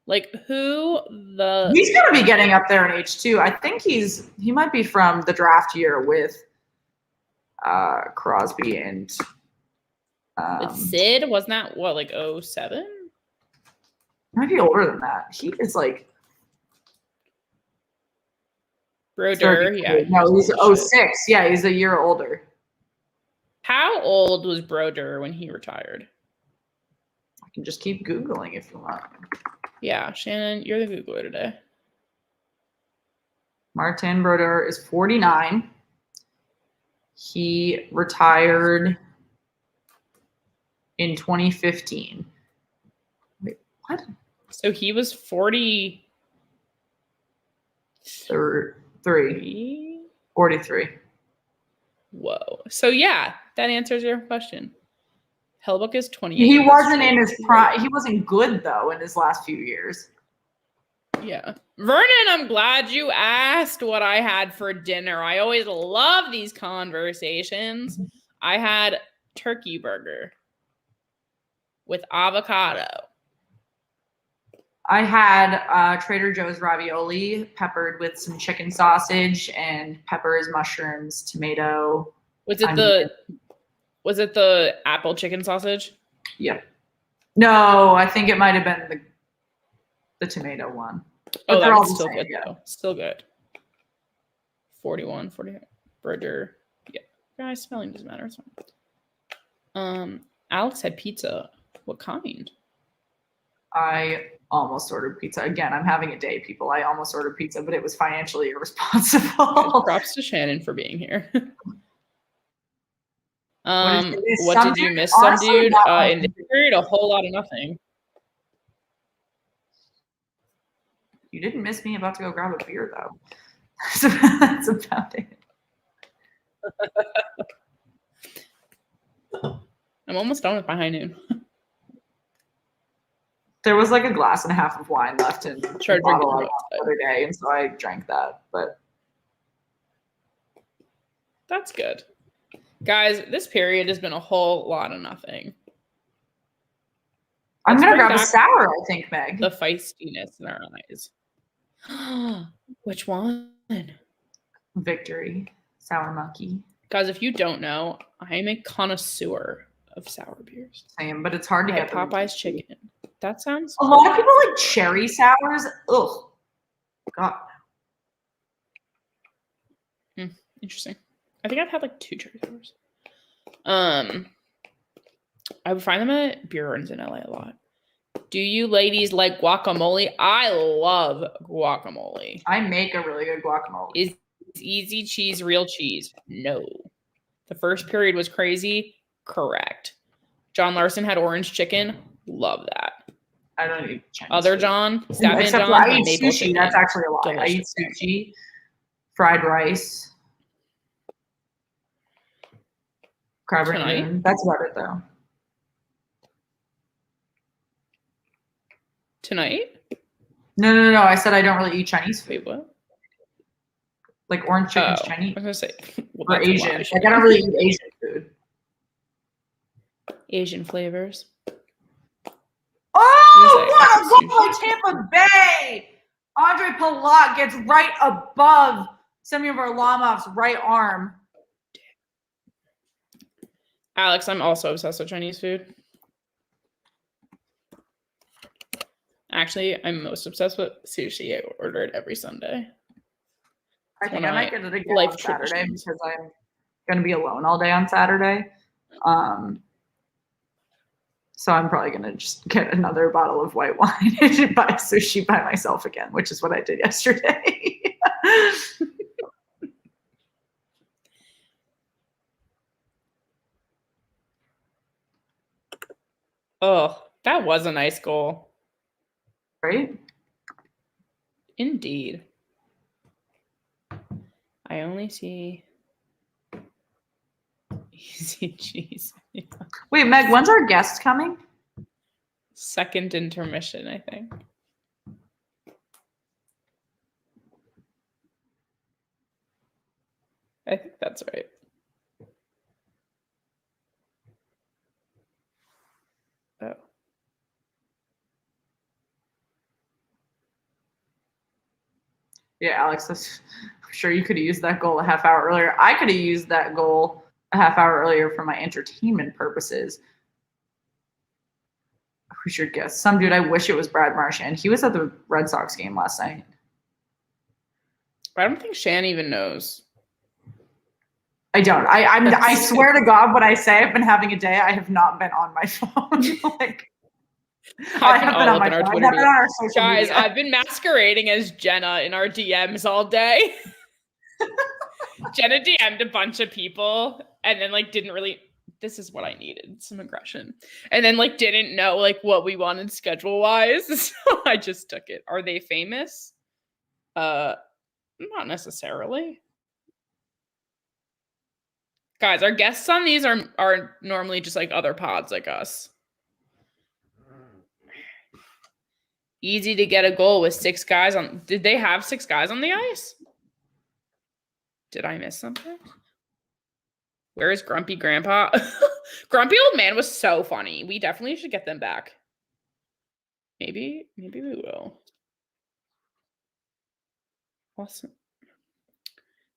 Like who the... He's going to be getting up there in H2. I think he might be from the draft year with Crosby and... With Sid? Wasn't that, what, like 07? Might be older than that. He is like... Broder, yeah. No, he's 06. Yeah, he's a year older. How old was Broder when he retired? I can just keep Googling if you want. Yeah, Shannon, you're the Googler today. Martin Broder is 49. He retired in 2015. Wait, what? So he was 43. 43. Whoa. So yeah, that answers your question. Hellbuck is 28. He wasn't in his prime. He wasn't good though in his last few years. Yeah. Vernon, I'm glad you asked what I had for dinner. I always love these conversations. I had turkey burger with avocado. I had Trader Joe's ravioli peppered with some chicken sausage and peppers, mushrooms, tomato. Was it the apple chicken sausage? Yep. No, I think it might have been the tomato one. Oh, But that was the still same, good yeah. though. Still good. 41, 40 burger. Yeah. Guys, spelling doesn't matter. It's fine. Alex had pizza. What kind? I almost ordered pizza. Again, I'm having a day, people. I almost ordered pizza, but it was financially irresponsible. Props to Shannon for being here. What What did you miss, some dude? In this period, a whole lot of nothing. You didn't miss me about to go grab a beer, though. That's about it. I'm almost done with my high noon. There was like a glass and a half of wine left in the Tried bottle drinking the other day, and so I drank that. But That's good. Guys, this period has been a whole lot of nothing. I'm Let's gonna bring grab a back sour, I think, Meg. The feistiness in our eyes. Which one? Victory, sour monkey. Guys, if you don't know, I am a connoisseur of sour beers. Same, but it's hard to I get had Popeye's chicken. That sounds A lot of people like cherry sours. Ugh. God. interesting. I think I've had like 2 cherry sours. I would find them at beer runs in LA a lot. Do you ladies like guacamole? I love guacamole. I make a really good guacamole. Is easy cheese real cheese? No. The first period was crazy. Correct. John Larson had orange chicken. Love that. I don't eat Chinese Other food. John, Statman Except John, for I had eat maple sushi. chicken. That's actually a lie. I eat Delicious. sushi, fried rice, crab Tonight? rangoon. That's about it, though. Tonight? No. I said I don't really eat Chinese food. Wait, what? Like orange chicken's I Chinese. was gonna say, well, Or that's a Asian. lie. Like I don't really eat Asian food. Asian flavors. Oh, what a goal by Tampa Bay! Andre Palat gets right above Semyon Varlamov's right arm. Alex, I'm also obsessed with Chinese food. Actually, I'm most obsessed with sushi. I order it every Sunday. I think I might get it again life on Saturday traditions. because I'm going to be alone all day on Saturday. So I'm probably going to just get another bottle of white wine and buy sushi by myself again, which is what I did yesterday. Oh, that was a nice goal. Right? Indeed. I only see easy cheese. Yeah. Wait, Meg, when's our guest coming? Second intermission, I think. I think that's right. Oh. Yeah, Alex, I'm sure you could have used that goal a half hour earlier. I could have used that goal a half hour earlier for my entertainment purposes. Who's your guest? Some dude, I wish it was Brad Marchand. He was at the Red Sox game last night. I don't think Shan even knows. I don't. I swear to God, when I say I've been having a day, I have not been on my phone. I have been on my phone. I've been on our social Guys, media. I've been masquerading as Jenna in our DMs all day. Jenna DM'd a bunch of people and then didn't really. This is what I needed, some aggression. And then didn't know what we wanted schedule wise. So I just took it. Are they famous? Not necessarily. Guys, our guests on these are normally just other pods like us. Easy to get a goal with 6 guys on. Did they have 6 guys on the ice? Did I miss something? Where is Grumpy Grandpa? Grumpy Old Man was so funny. We definitely should get them back. Maybe we will. Awesome.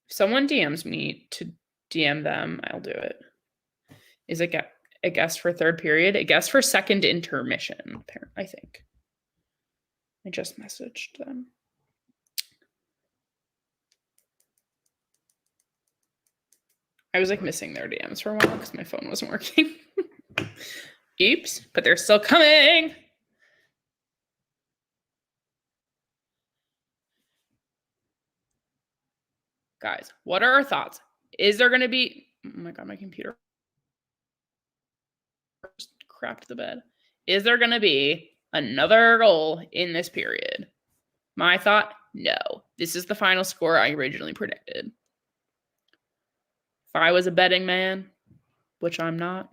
If someone DMs me to DM them, I'll do it. Is it a guest for third period? A guest for second intermission, I think. I just messaged them. I was missing their DMs for a while because my phone wasn't working. Oops, but they're still coming. Guys, what are our thoughts? Is there going to be... Oh my God, my computer just crapped the bed. Is there going to be another goal in this period? My thought, no. This is the final score I originally predicted. If I was a betting man, which I'm not,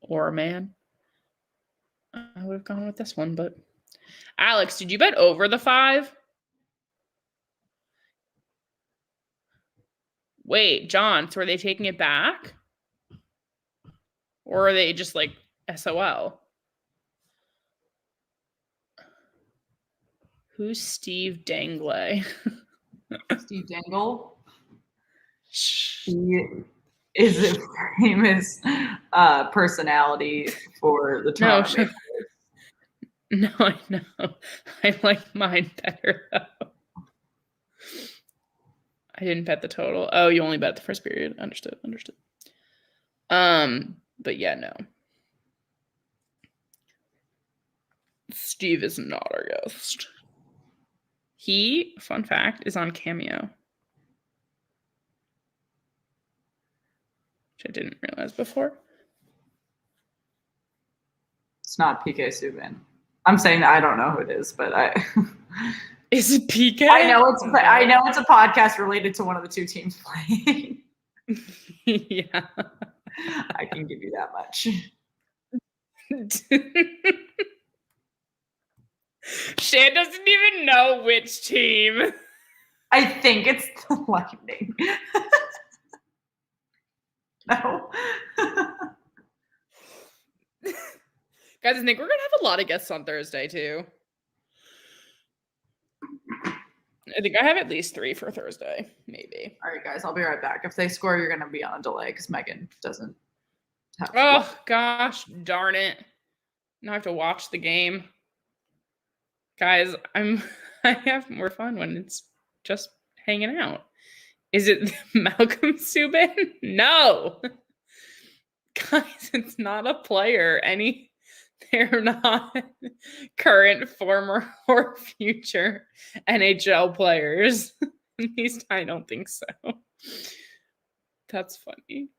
or a man, I would have gone with this one. But Alex, did you bet over the 5? Wait, John, so are they taking it back? Or are they just SOL? Who's Steve Dangle? Steve Dangle. He is a famous personality for the Toronto. No, I know. I like mine better though. I didn't bet the total. Oh, you only bet the first period. Understood. But yeah, no. Steve is not our guest. He, fun fact, is on Cameo. Which I didn't realize before. It's not PK Subban. I'm saying that I don't know who it is, but I Is it PK? I know it's a podcast related to one of the 2 teams playing. Yeah. I can give you that much. Shan doesn't even know which team. I think it's the Lightning. No. Guys, I think we're going to have a lot of guests on Thursday, too. I think I have at least 3 for Thursday, maybe. All right, guys, I'll be right back. If they score, you're going to be on a delay because Megan doesn't have. Oh, gosh, darn it. Now I have to watch the game. Guys, I have more fun when it's just hanging out. Is it Malcolm Subban? No. Guys, it's not a player. They're not current, former, or future NHL players. At least I don't think so. That's funny.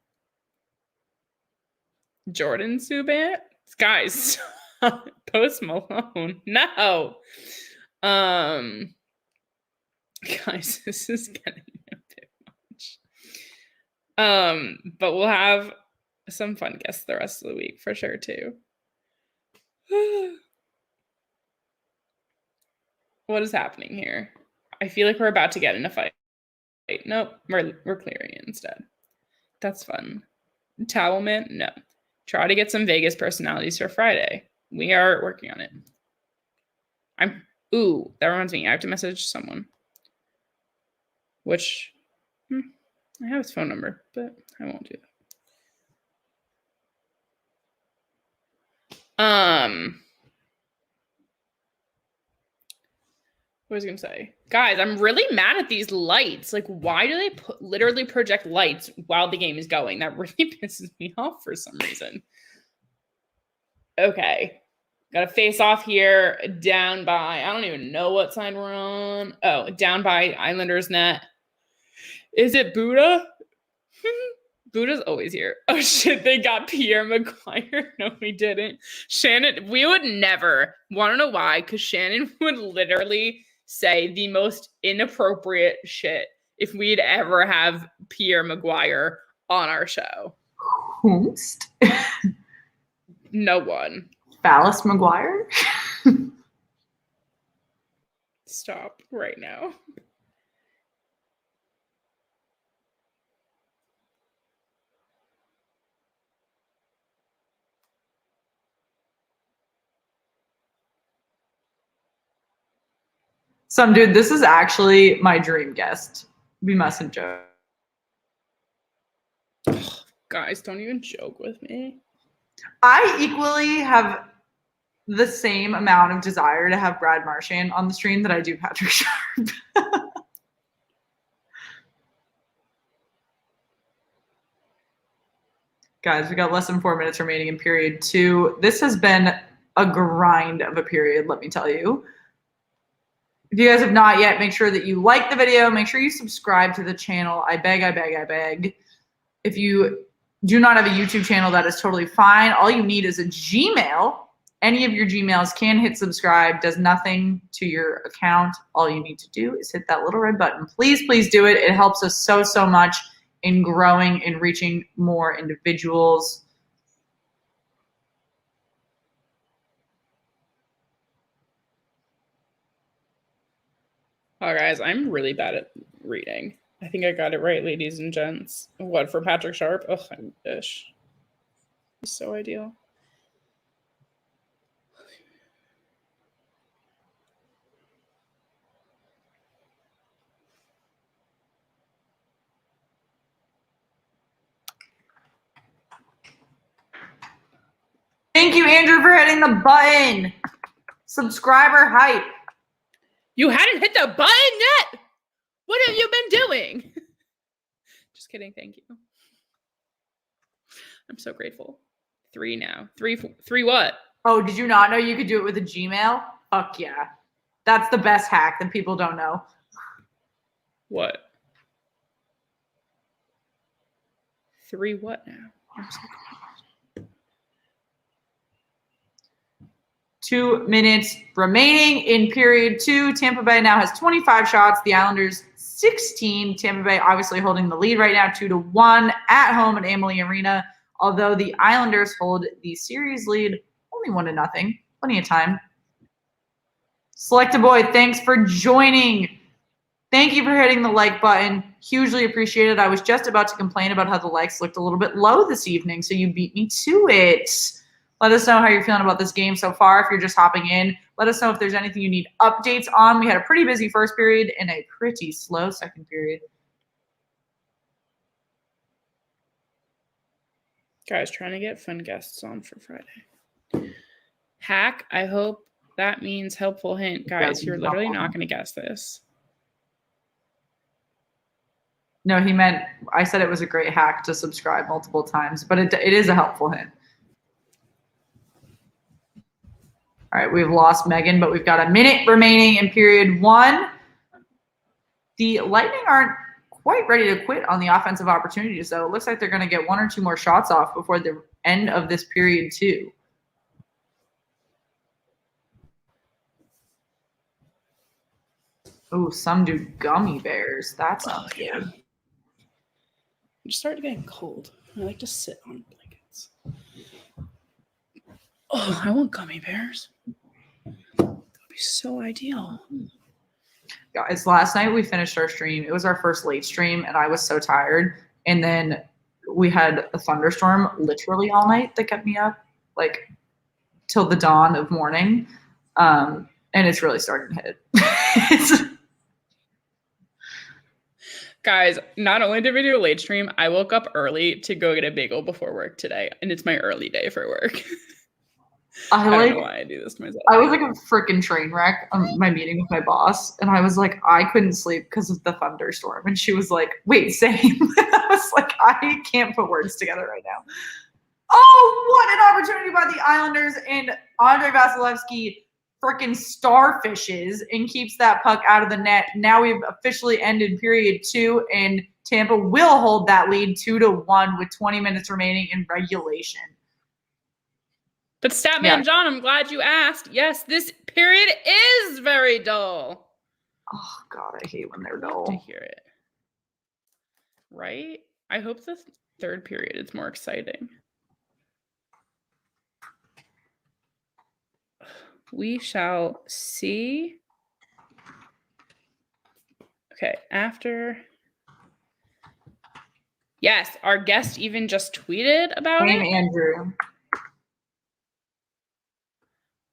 Jordan Subban? Guys, Post Malone. No. Guys, this is getting a bit much. But we'll have some fun guests the rest of the week for sure too. What is happening here? I feel like we're about to get in a fight. Nope, we're clearing it instead. That's fun. Towelman? No. Try to get some Vegas personalities for Friday. We are working on it. Ooh, that reminds me. I have to message someone. Which, I have his phone number, but I won't do that. What was I gonna say? Guys, I'm really mad at these lights. Like, why do they literally project lights while the game is going? That really pisses me off for some reason. Okay. Got a face off here, down by, I don't even know what side we're on. Oh, down by Islanders net. Is it Buddha? Buddha's always here. Oh shit, they got Pierre Maguire. No, we didn't. Shannon, we would never. Want to know why? Because Shannon would literally say the most inappropriate shit if we'd ever have Pierre Maguire on our show. Whomst? No one. Phallus Maguire? Stop right now. Some dude, this is actually my dream guest. We mustn't joke. Guys, don't even joke with me. I equally have the same amount of desire to have Brad Marchand on the stream that I do Patrick Sharp. Guys, we got less than 4 minutes remaining in period 2. This has been a grind of a period, let me tell you. If you guys have not yet, make sure that you like the video. Make sure you subscribe to the channel. I beg, I beg, I beg. If you do not have a YouTube channel, that is totally fine. All you need is a Gmail. Any of your Gmails can hit subscribe, does nothing to your account. All you need to do is hit that little red button. Please, please do it. It helps us so, so much in growing and reaching more individuals. Oh, guys, I'm really bad at reading. I think I got it right, ladies and gents. What, for Patrick Sharp? Oh, I wish. He's so ideal. Thank you, Andrew, for hitting the button. Subscriber hype. You hadn't hit the button yet? What have you been doing? Just kidding. Thank you. I'm so grateful. 3 now. 3 what? Oh, did you not know you could do it with a Gmail? Fuck yeah. That's the best hack that people don't know. What? 3 what now? I'm so confused. 2 minutes remaining in period 2. Tampa Bay now has 25 shots. The Islanders 16. Tampa Bay obviously holding the lead right now, 2-1 at home at Amalie Arena. Although the Islanders hold the series lead only 1-0. Plenty of time. Selected Boy, thanks for joining. Thank you for hitting the like button. Hugely appreciated. I was just about to complain about how the likes looked a little bit low this evening, so you beat me to it. Let us know how you're feeling about this game so far if you're just hopping in. Let us know if there's anything you need updates on. We had a pretty busy first period and a pretty slow second period. Guys, trying to get fun guests on for Friday. Hack, I hope that means helpful hint. Guys, you're literally not going to guess this. No, he meant, I said it was a great hack to subscribe multiple times, but it is a helpful hint. All right, we've lost Megan, but we've got a minute remaining in period one. The Lightning aren't quite ready to quit on the offensive opportunities, though. It looks like they're going to get one or two more shots off before the end of this period, too. Oh, some do gummy bears. That sounds good. I'm just starting getting cold. I like to sit on blankets. Oh, I want gummy bears. That would be so ideal. Guys, last night we finished our stream. It was our first late stream, and I was so tired. And then we had a thunderstorm literally all night that kept me up, like, till the dawn of morning. And it's really starting to hit. Guys, not only did we do a late stream, I woke up early to go get a bagel before work today, and it's my early day for work. I don't know why I do this to myself. I was like a freaking train wreck on my meeting with my boss, and I was like, I couldn't sleep because of the thunderstorm. And she was like, wait, same. I was like, I can't put words together right now. Oh, what an opportunity by the Islanders, and Andrei Vasilevsky freaking starfishes and keeps that puck out of the net. Now we've officially ended period two, and Tampa will hold that lead 2-1 with 20 minutes remaining in regulation. But Statman John, I'm glad you asked. Yes, this period is very dull. Oh, God, I hate when they're I love dull. to hear it. Right? I hope the third period is more exciting. We shall see. Okay, after. Yes, our guest even just tweeted about it. Andrew.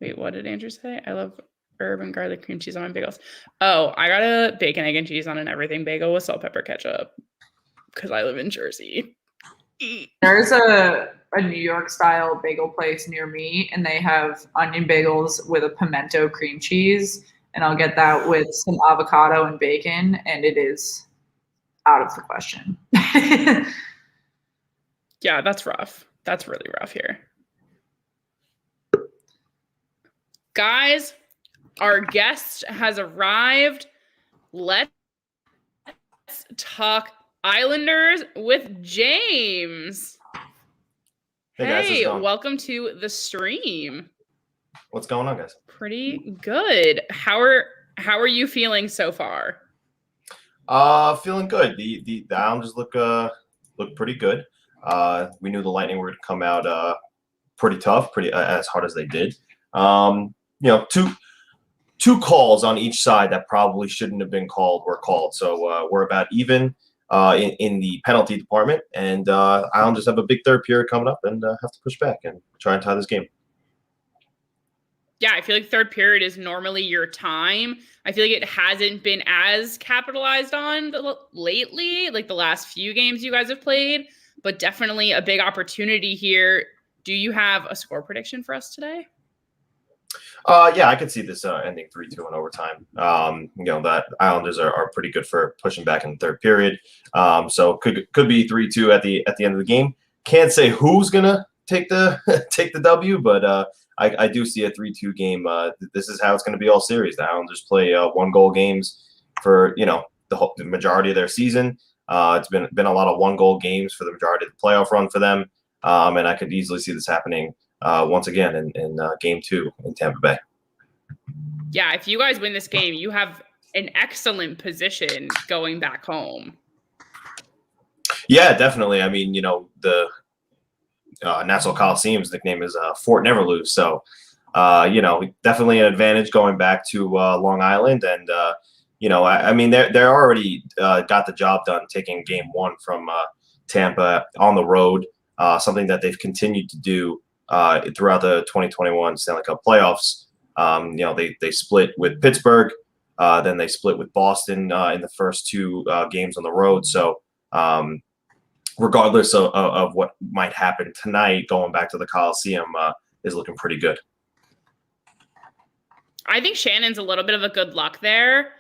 Wait, what did Andrew say? I love herb and garlic cream cheese on my bagels. Oh, I got a bacon, egg, and cheese on an everything bagel with salt, pepper, ketchup because I live in Jersey. There's a New York style bagel place near me, and they have onion bagels with a pimento cream cheese, and I'll get that with some avocado and bacon, and it is out of the question. Yeah, that's rough. That's really rough here. Guys, our guest has arrived. Let's talk Islanders with James. Hey guys, welcome to the stream. What's going on, guys? Pretty good. How are you feeling so far? Feeling good. The Islanders look pretty good. We knew the Lightning were going to come out pretty tough, pretty as hard as they did. Two calls on each side that probably shouldn't have been called were called. So we're about even in the penalty department, and Islanders have a big third period coming up and have to push back and try and tie this game. Yeah, I feel like third period is normally your time. I feel like it hasn't been as capitalized on lately, like the last few games you guys have played, but definitely a big opportunity here. Do you have a score prediction for us today? Yeah, I could see this ending 3-2 in overtime. That Islanders are pretty good for pushing back in the third period. So could be 3-2 at the end of the game. Can't say who's gonna take the W, but I do see a 3-2 game. This is how it's going to be all series. The Islanders play 1-goal games for the majority of their season. It's been a lot of 1-goal games for the majority of the playoff run for them, and I could easily see this happening once again in Game 2 in Tampa Bay. Yeah, if you guys win this game, you have an excellent position going back home. Yeah, definitely. I mean, the Nassau Coliseum's nickname is Fort Never Lose. So Definitely an advantage going back to Long Island. And, I mean, they're already got the job done taking game one from Tampa on the road, something that they've continued to do throughout the 2021 Stanley Cup playoffs. They split with Pittsburgh, then they split with Boston in the first two games on the road. So regardless of what might happen tonight, going back to the Coliseum is looking pretty good. I think Shannon's a little bit of a good luck there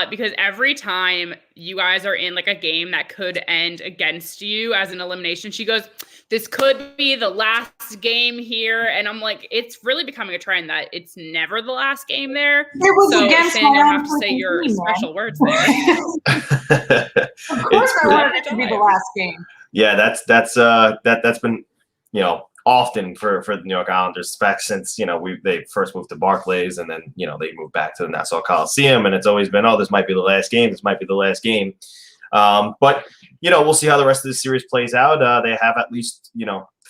because every time you guys are in like a game that could end against you as an elimination, she goes, this could be the last game here. And I'm like, it's really becoming a trend that it's never the last game there. It was so against Shannon, my I own have to say your team, special man. words there. Of course I wanted it to be the last game. Yeah, that's been, often for the New York Islanders back since, they first moved to Barclays and then, they moved back to the Nassau Coliseum, and it's always been, oh, this might be the last game. This might be the last game. But, we'll see how the rest of the series plays out. They have at least,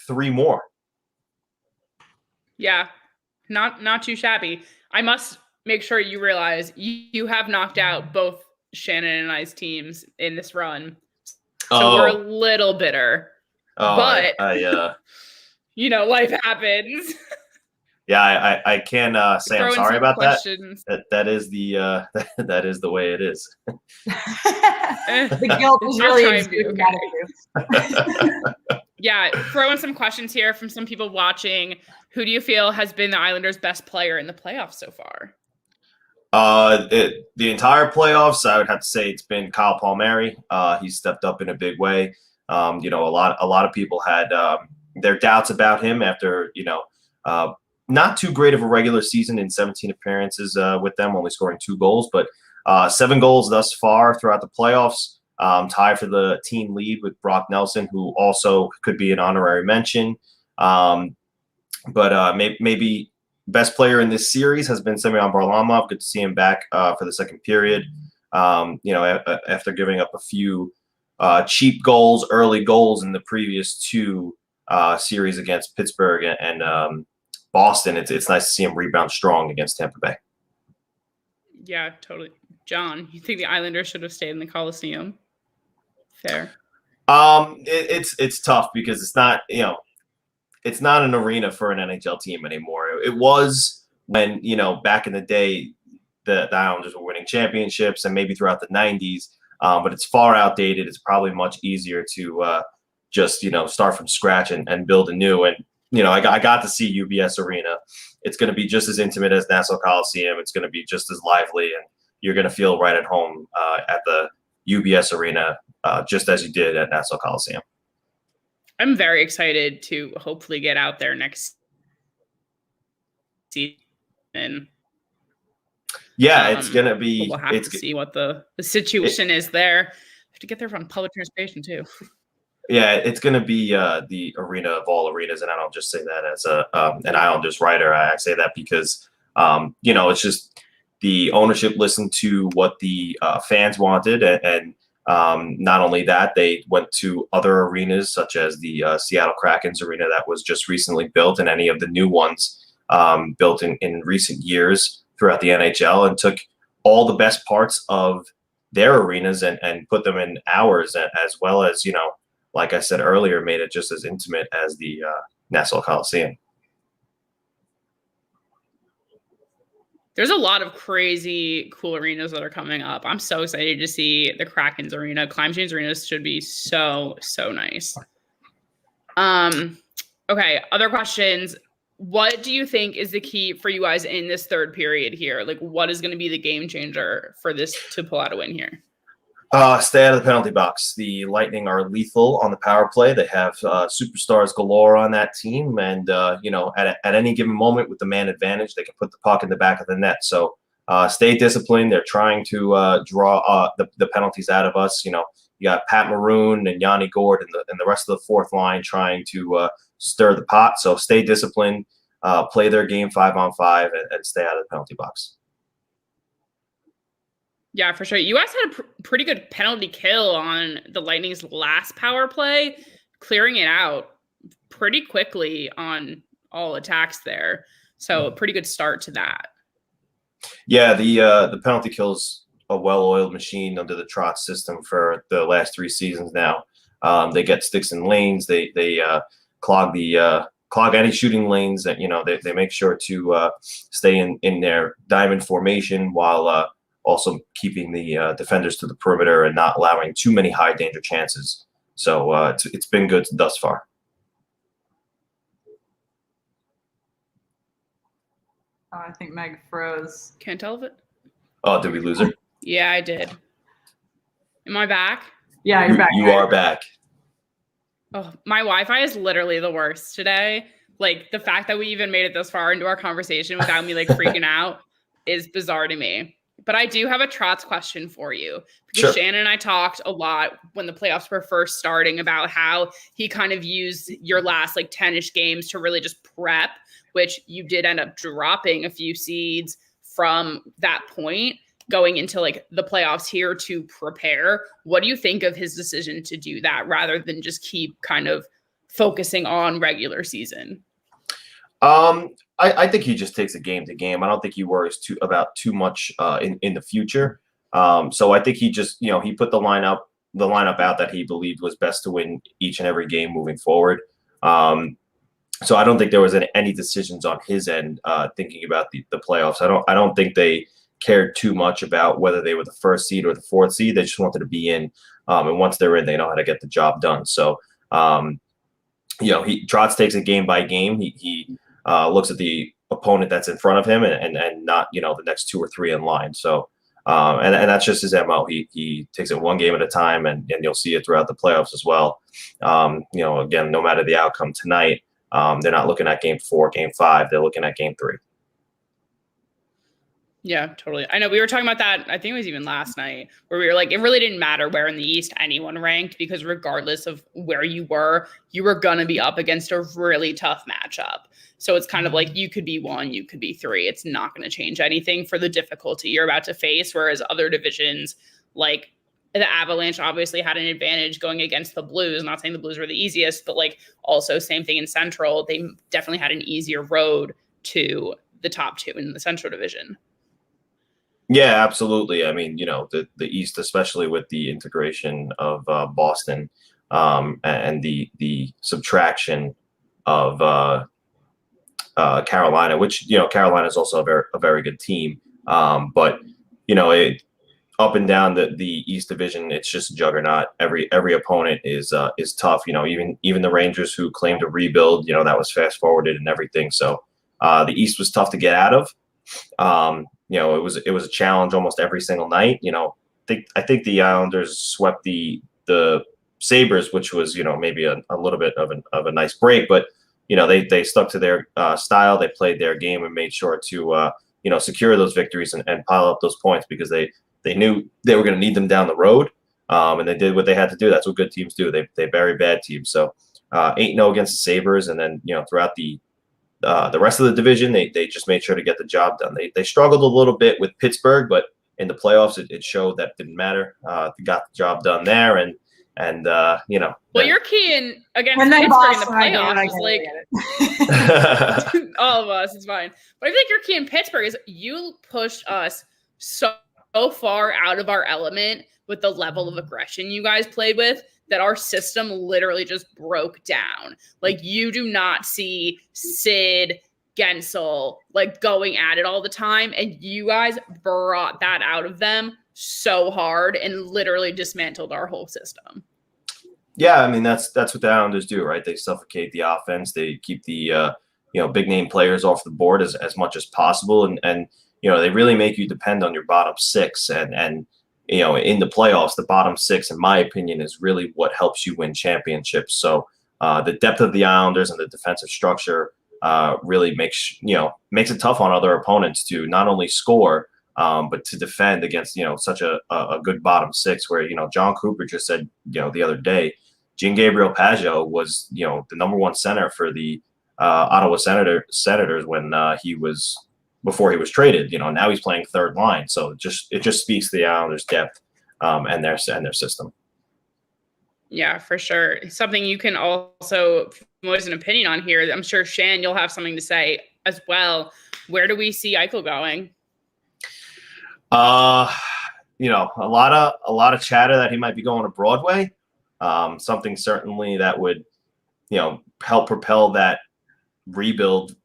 3 more. Yeah, not too shabby. I must make sure you realize you have knocked out both Shannon and I's teams in this run. So we're a little bitter. But life happens. Yeah, I can say I'm sorry about questions. that is the that is the way it is. The guilt is really Yeah, throw in some questions here from some people watching. Who do you feel has been the Islanders' best player in the playoffs so far? The entire playoffs, I would have to say it's been Kyle Palmieri. He stepped up in a big way. A lot of people had their doubts about him after, not too great of a regular season in 17 appearances with them, only scoring 2 goals, but 7 goals thus far throughout the playoffs. Tied for the team lead with Brock Nelson, who also could be an honorary mention. But maybe best player in this series has been Semyon Varlamov. Good to see him back for the second period. After giving up a few cheap goals, early goals in the previous 2 series against Pittsburgh and Boston, it's nice to see him rebound strong against Tampa Bay. Yeah, totally. John, you think the Islanders should have stayed in the Coliseum? Fair. It's tough because it's not it's not an arena for an NHL team anymore. It was when back in the day the Islanders were winning championships and maybe throughout the 90s, but it's far outdated. It's probably much easier to just start from scratch and build anew. And I got to see UBS Arena. It's going to be just as intimate as Nassau Coliseum. It's going to be just as lively, and you're going to feel right at home at the UBS Arena, just as you did at Nassau Coliseum. I'm very excited to hopefully get out there next season. Yeah, it's going to be. We'll have to see what the situation is there. I have to get there on public transportation too. Yeah, it's going to be the arena of all arenas, and I don't just say that as an Islanders writer. I say that because it's just the ownership listened to what the fans wanted, and not only that, they went to other arenas such as the Seattle Kraken's arena that was just recently built, and any of the new ones built in recent years throughout the NHL, and took all the best parts of their arenas and put them in ours, as well as like I said earlier, made it just as intimate as the Nassau Coliseum. There's a lot of crazy cool arenas that are coming up. I'm so excited to see the Kraken's arena. Climb Change arenas should be so nice. Okay, other questions. What do you think is the key for you guys in this third period here? Like, what is going to be the game changer for this to pull out a win here? Stay out of the penalty box. The Lightning are lethal on the power play. They have superstars galore on that team, and at any given moment with the man advantage, they can put the puck in the back of the net. So stay disciplined. They're trying to draw the penalties out of us. You got Pat Maroon and Yanni Gord and the rest of the fourth line trying to stir the pot. So stay disciplined, play their game 5-on-5, and stay out of the penalty box. Yeah, for sure. You guys had a pretty good penalty kill on the Lightning's last power play, clearing it out pretty quickly on all attacks there. So a pretty good start to that. Yeah, the penalty kill's a well-oiled machine under the Trotz system for the last 3 seasons now. They get sticks in lanes. They clog any shooting lanes. That they make sure to stay in their diamond formation while also keeping the defenders to the perimeter and not allowing too many high danger chances. So it's been good thus far. I think Meg froze. Can't tell if it. Oh, did we lose her? Yeah, I did. Am I back? Yeah, you're back. You are back. Oh, my Wi-Fi is literally the worst today. Like, the fact that we even made it this far into our conversation without me like freaking out is bizarre to me. But I do have a Trotz question for you, because Sure. Shannon and I talked a lot when the playoffs were first starting about how he kind of used your last like 10-ish games to really just prep, which you did end up dropping a few seeds from that point going into like the playoffs here to prepare. What do you think of his decision to do that rather than just keep kind of focusing on regular season? I think he just takes it game to game. I don't think he worries about too much in the future. So I think he just he put the lineup out that he believed was best to win each and every game moving forward. So I don't think there was any decisions on his end thinking about the playoffs. I don't think they cared too much about whether they were the 1st seed or the 4th seed. They just wanted to be in, and once they're in, they know how to get the job done. So Trotz takes it game by game. He looks at the opponent that's in front of him and not the next 2 or 3 in line. So and that's just his MO. He takes it one game at a time, and you'll see it throughout the playoffs as well. Again, no matter the outcome tonight, they're not looking at game 4, game 5. They're looking at game 3. Yeah, totally. I know we were talking about that. I think it was even last night where we were like, it really didn't matter where in the East anyone ranked, because regardless of where you were going to be up against a really tough matchup. So it's kind of like you could be 1, you could be 3. It's not going to change anything for the difficulty you're about to face. Whereas other divisions, like the Avalanche obviously had an advantage going against the Blues. I'm not saying the Blues were the easiest, but like also same thing in Central. They definitely had an easier road to the top 2 in the Central division. Yeah, absolutely. I mean, the East, especially with the integration of Boston and the subtraction of Carolina, which Carolina is also a very good team. But up and down the East Division, it's just a juggernaut. Every opponent is tough. Even the Rangers, who claimed to rebuild, that was fast forwarded and everything. So the East was tough to get out of. It was a challenge almost every single night. I think the Islanders swept the Sabres, which was maybe a little bit of a nice break, but they stuck to their style. They played their game and made sure to secure those victories and pile up those points, because they knew they were going to need them down the road, and they did what they had to do. That's what good teams do. They bury bad teams. So 8-0 against the Sabres, and then throughout the rest of the division, they just made sure to get the job done. They struggled a little bit with Pittsburgh, but in the playoffs, it showed that it didn't matter. They got the job done there, and Well, you're keying against And then Pittsburgh in the Boston, I playoffs. get it. All of us, it's fine. But I feel like you're keying Pittsburgh is you pushed us so far out of our element with the level of aggression you guys played with, that our system literally just broke down. Like, you do not see Sid, Gensel, like going at it all the time. And you guys brought that out of them so hard and literally dismantled our whole system. Yeah, I mean, that's what the Islanders do, right? They suffocate the offense. They keep the big name players off the board as much as possible, and they really make you depend on your bottom 6. And in the playoffs, the bottom 6, in my opinion, is really what helps you win championships. So the depth of the Islanders and the defensive structure really makes it tough on other opponents to not only score, but to defend against such a good bottom 6. Where John Cooper just said the other day, Jean-Gabriel Pageau was the number 1 center for the Ottawa Senators when before he was traded. Now he's playing 3rd line. So it just speaks to the Islanders' depth and their system. Yeah, for sure. Something you can also voice an opinion on here. I'm sure, Shan, you'll have something to say as well. Where do we see Eichel going? You know, a lot of chatter that he might be going to Broadway. Something certainly that would, you know, help propel that rebuild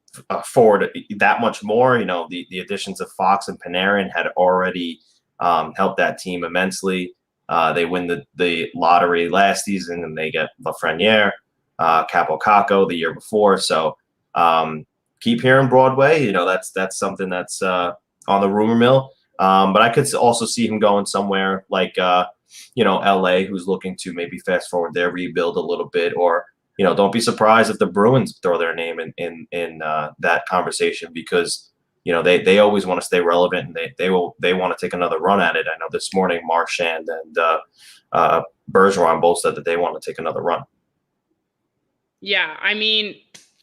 forward that much more. You know, the additions of Fox and Panarin had already helped that team immensely. They win the lottery last season, and they get Lafreniere, Capo Caco the year before. So keep hearing Broadway. You know, that's something that's on the rumor mill. But I could also see him going somewhere like, you know, LA, who's looking to maybe fast forward their rebuild a little bit, or, you know, don't be surprised if the Bruins throw their name in that conversation, because, you know, they always want to stay relevant, and they want to take another run at it. I know this morning Marchand and Bergeron both said that they want to take another run. Yeah, I mean,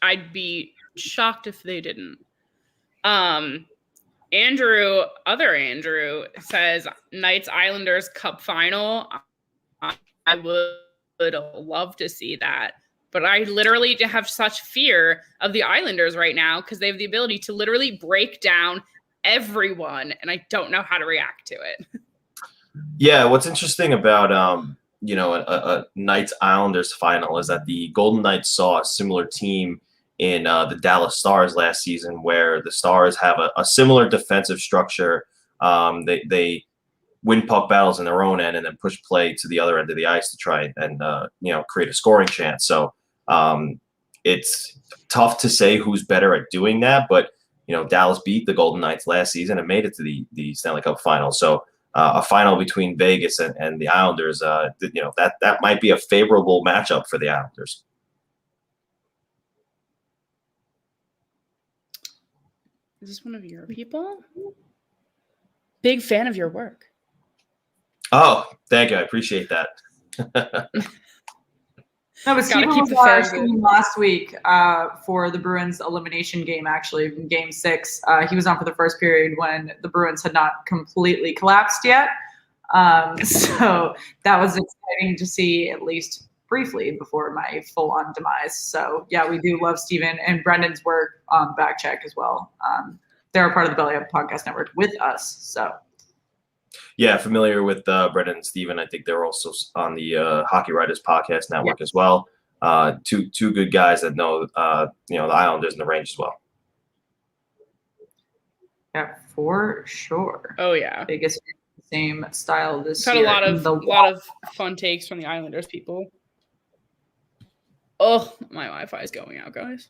I'd be shocked if they didn't. Andrew says Knights Islanders Cup Final. I would love to see that, but I literally have such fear of the Islanders right now because they have the ability to literally break down everyone, and I don't know how to react to it. Yeah, what's interesting about you know, a Knights Islanders final is that the Golden Knights saw a similar team in the Dallas Stars last season, where the Stars have a similar defensive structure. They win puck battles in their own end and then push play to the other end of the ice to try and you know, create a scoring chance. So it's tough to say who's better at doing that, but, you know, Dallas beat the Golden Knights last season and made it to the Stanley Cup Final. So a final between Vegas and the Islanders, you know, that might be a favorable matchup for the Islanders. Is this one of your people? Big fan of your work. Oh, thank you. I appreciate that. No, but Steven keep was the on our fans team last week for the Bruins elimination game, actually, in Game 6. He was on for the first period when the Bruins had not completely collapsed yet. So that was exciting to see, at least briefly, before my full-on demise. So, yeah, we do love Steven and Brendan's work on Back Check as well. They're a part of the Belly Up Podcast Network with us. So, yeah, familiar with Brendan and Steven. I think they're also on the Hockey Writers Podcast Network as well. Two good guys that know, you know, the Islanders and the Rangers as well. yeah, for sure. Oh yeah, Biggest same style this got year. a lot of fun takes from the Islanders people. Oh, my Wi-Fi is going out, guys.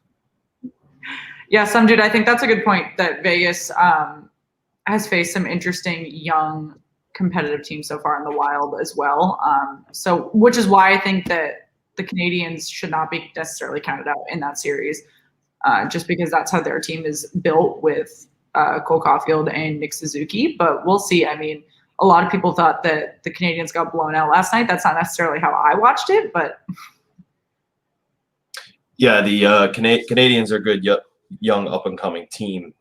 Yeah, dude, I think that's a good point that Vegas has faced some interesting young competitive teams so far in the Wild as well. So, which is why I think that the Canadians should not be necessarily counted out in that series, just because that's how their team is built with Cole Caulfield and Nick Suzuki. But we'll see. I mean, a lot of people thought that the Canadians got blown out last night. That's not necessarily how I watched it, but yeah, the Canadians are a good young up-and-coming team.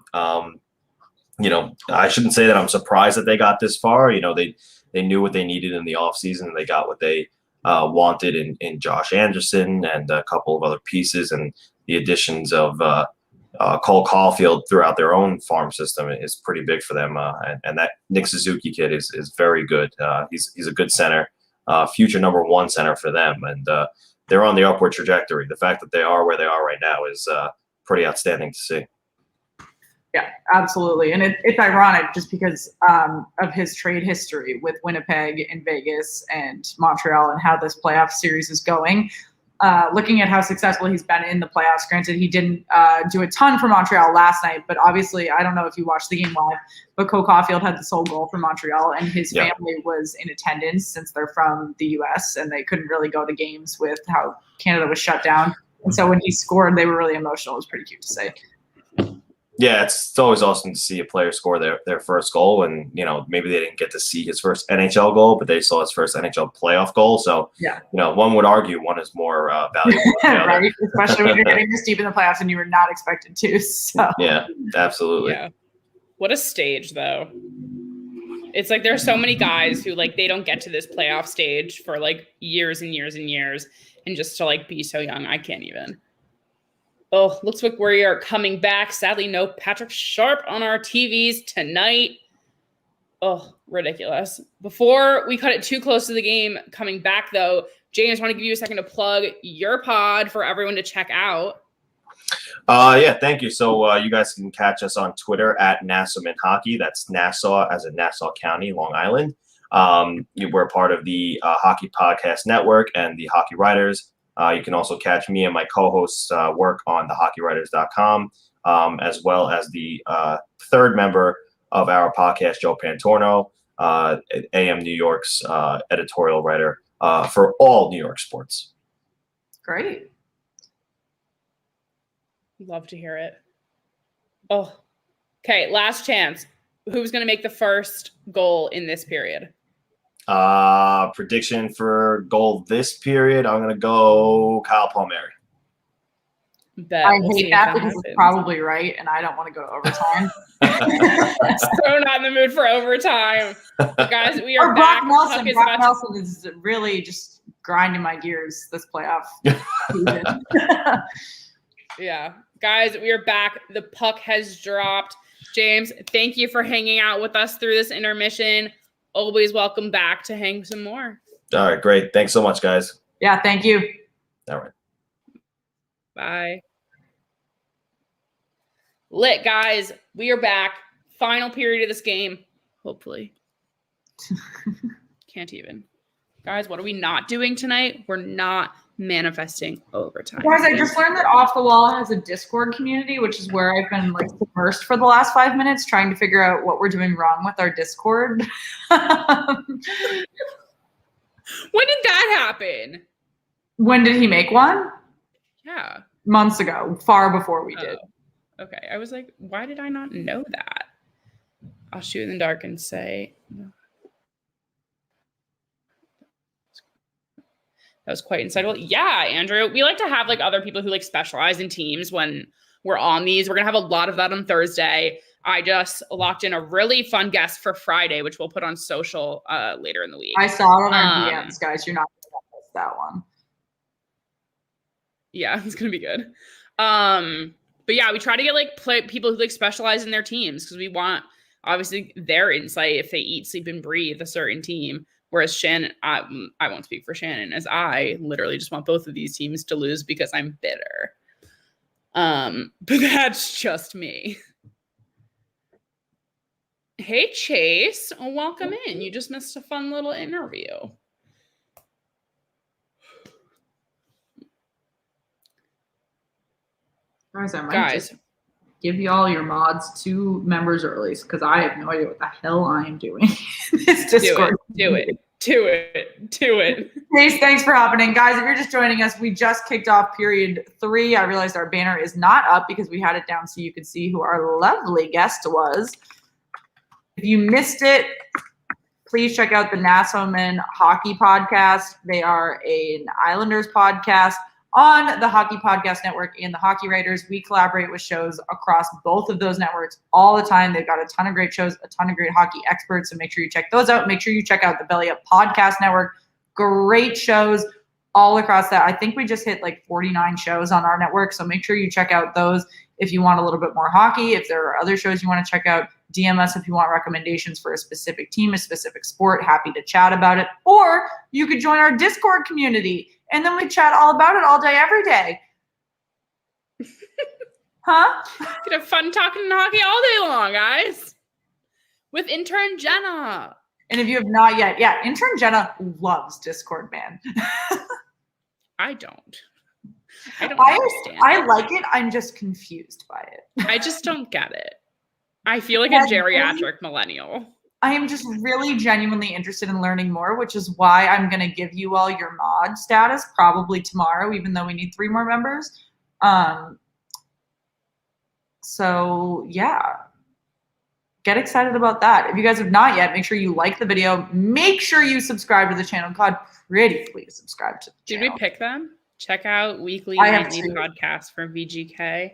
You know, I shouldn't say that I'm surprised that they got this far. You know, they knew what they needed in the offseason, and they got what they wanted in Josh Anderson and a couple of other pieces, and the additions of Cole Caulfield throughout their own farm system is pretty big for them. And that Nick Suzuki kid is very good. He's a good center, future #1 center for them, and they're on the upward trajectory. The fact that they are where they are right now is pretty outstanding to see. yeah, absolutely. And it's ironic just because of his trade history with Winnipeg and Vegas and Montreal and how this playoff series is going. Looking at how successful he's been in the playoffs, granted, he didn't do a ton for Montreal last night, but obviously, I don't know if you watched the game live, but Cole Caulfield had the sole goal for Montreal, and his family was in attendance since they're from the U.S., and they couldn't really go to games with how Canada was shut down. And so when he scored, they were really emotional. It was pretty cute to say. Yeah, it's always awesome to see a player score their first goal, and you know, maybe they didn't get to see his first NHL goal, but they saw his first NHL playoff goal. So yeah, you know, one would argue one is more valuable than the other. Right? Especially when you're getting this deep in the playoffs and you were not expected to. So Yeah, absolutely. Yeah, what a stage though. It's like there's so many guys who like they don't get to this playoff stage for like years and years and years, and just to like be so young, I can't even. Oh, looks like we are coming back. Sadly, no Patrick Sharp on our TVs tonight. Oh, ridiculous. Before we cut it too close to the game, coming back though, James, want to give you a second to plug your pod for everyone to check out. Yeah, thank you. So you guys can catch us on Twitter at Nassauman Hockey. That's Nassau as in Nassau County, Long Island. We're part of the Hockey Podcast Network and the Hockey Writers. You can also catch me and my co-hosts work on thehockeywriters.com, as well as the third member of our podcast, Joe Pantorno, AM New York's editorial writer for all New York sports. Great. Love to hear it. Oh, okay. Last chance. Who's going to make the first goal in this period? Prediction for goal this period. I'm going to go Kyle Palmieri. I hate that because it's probably right, and I don't want to go to overtime. So not in the mood for overtime. Guys, we are or back. Brock Nelson. Brock Nelson is really just grinding my gears this playoff season. Yeah. Guys, we are back. The puck has dropped. James, thank you for hanging out with us through this intermission. Always welcome back to hang some more. All right, great. Thanks so much, guys. Yeah, thank you. All right. Bye. Lit, guys. We are back. Final period of this game. Hopefully. Can't even. Guys, what are we not doing tonight? We're not manifesting overtime. Guys, I just learned that Off the Wall has a Discord community, which is where I've been like submersed for the last 5 minutes trying to figure out what we're doing wrong with our Discord. When did that happen? When did he make one? Yeah. Months ago, far before we did. Okay. I was like, why did I not know that? I'll shoot in the dark and say that was quite insightful. Yeah, Andrew. We like to have like other people who like specialize in teams when we're on these. We're going to have a lot of that on Thursday. I just locked in a really fun guest for Friday, which we'll put on social later in the week. I saw it on our DMs, guys. You're not going to miss that one. Yeah, it's going to be good. But yeah, we try to get like people who like specialize in their teams because we want obviously their insight if they eat, sleep, and breathe a certain team. Whereas Shannon, I won't speak for Shannon, as I literally just want both of these teams to lose because I'm bitter. But that's just me. Hey, Chase, welcome in. You just missed a fun little interview. Guys, I might just give you all your mods 2 members early because I have no idea what the hell I am doing. This Discord. Do it. Chase, thanks for hopping in. Guys, if you're just joining us, we just kicked off period 3. I realized our banner is not up because we had it down so you could see who our lovely guest was. If you missed it, please check out the Nassauman Hockey Podcast. They are an Islanders podcast on the Hockey Podcast Network and the Hockey Writers. We collaborate with shows across both of those networks all the time. They've got a ton of great shows, a ton of great hockey experts, so make sure you check those out. Make sure you check out the Belly Up Podcast Network. Great shows all across that. I think we just hit like 49 shows on our network, so make sure you check out those if you want a little bit more hockey. If there are other shows you want to check out, DM us if you want recommendations for a specific team, a specific sport. Happy to chat about it. Or you could join our Discord community, and then we chat all about it all day, every day. Huh? Could have fun talking hockey all day long, guys. With intern Jenna. And if you have not yet, intern Jenna loves Discord, man. I don't understand. I like it. I'm just confused by it. I just don't get it. I feel like a geriatric millennial. I am just really genuinely interested in learning more, which is why I'm going to give you all your mod status probably tomorrow, even though we need 3 more members. So yeah, get excited about that. If you guys have not yet, make sure you like the video. Make sure you subscribe to the channel. God, pretty please subscribe to the channel. Did we pick them? Check out weekly nightly podcast from VGK.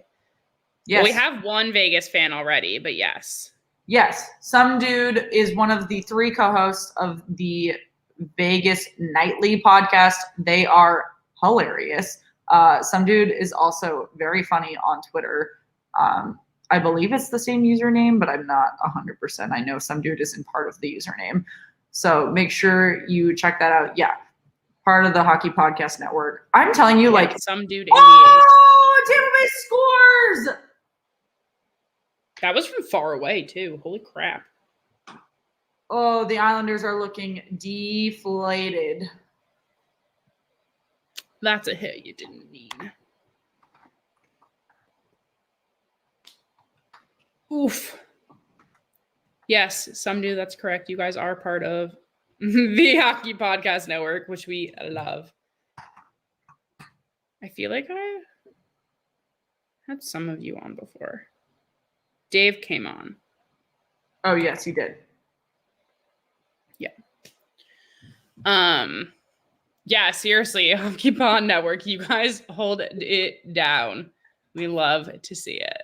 Yes. Well, we have one Vegas fan already, but yes. Yes. Some dude is one of the 3 co-hosts of the Vegas Nightly podcast. They are hilarious. Some dude is also very funny on Twitter. I believe it's the same username, but I'm not 100%. I know some dude isn't part of the username. So make sure you check that out. Yeah, part of the Hockey Podcast Network. I'm telling you, like, some dude 88. oh, Tampa Bay scores! That was from far away too. Holy crap. Oh, the Islanders are looking deflated. That's a hit you didn't need. Oof. Yes, some do. That's correct. You guys are part of the Hockey Podcast Network, which we love. I feel like I had some of you on before. Dave came on. Oh, yes, you did. Yeah. Yeah, seriously, Hockey Pod Network, you guys hold it down. We love to see it.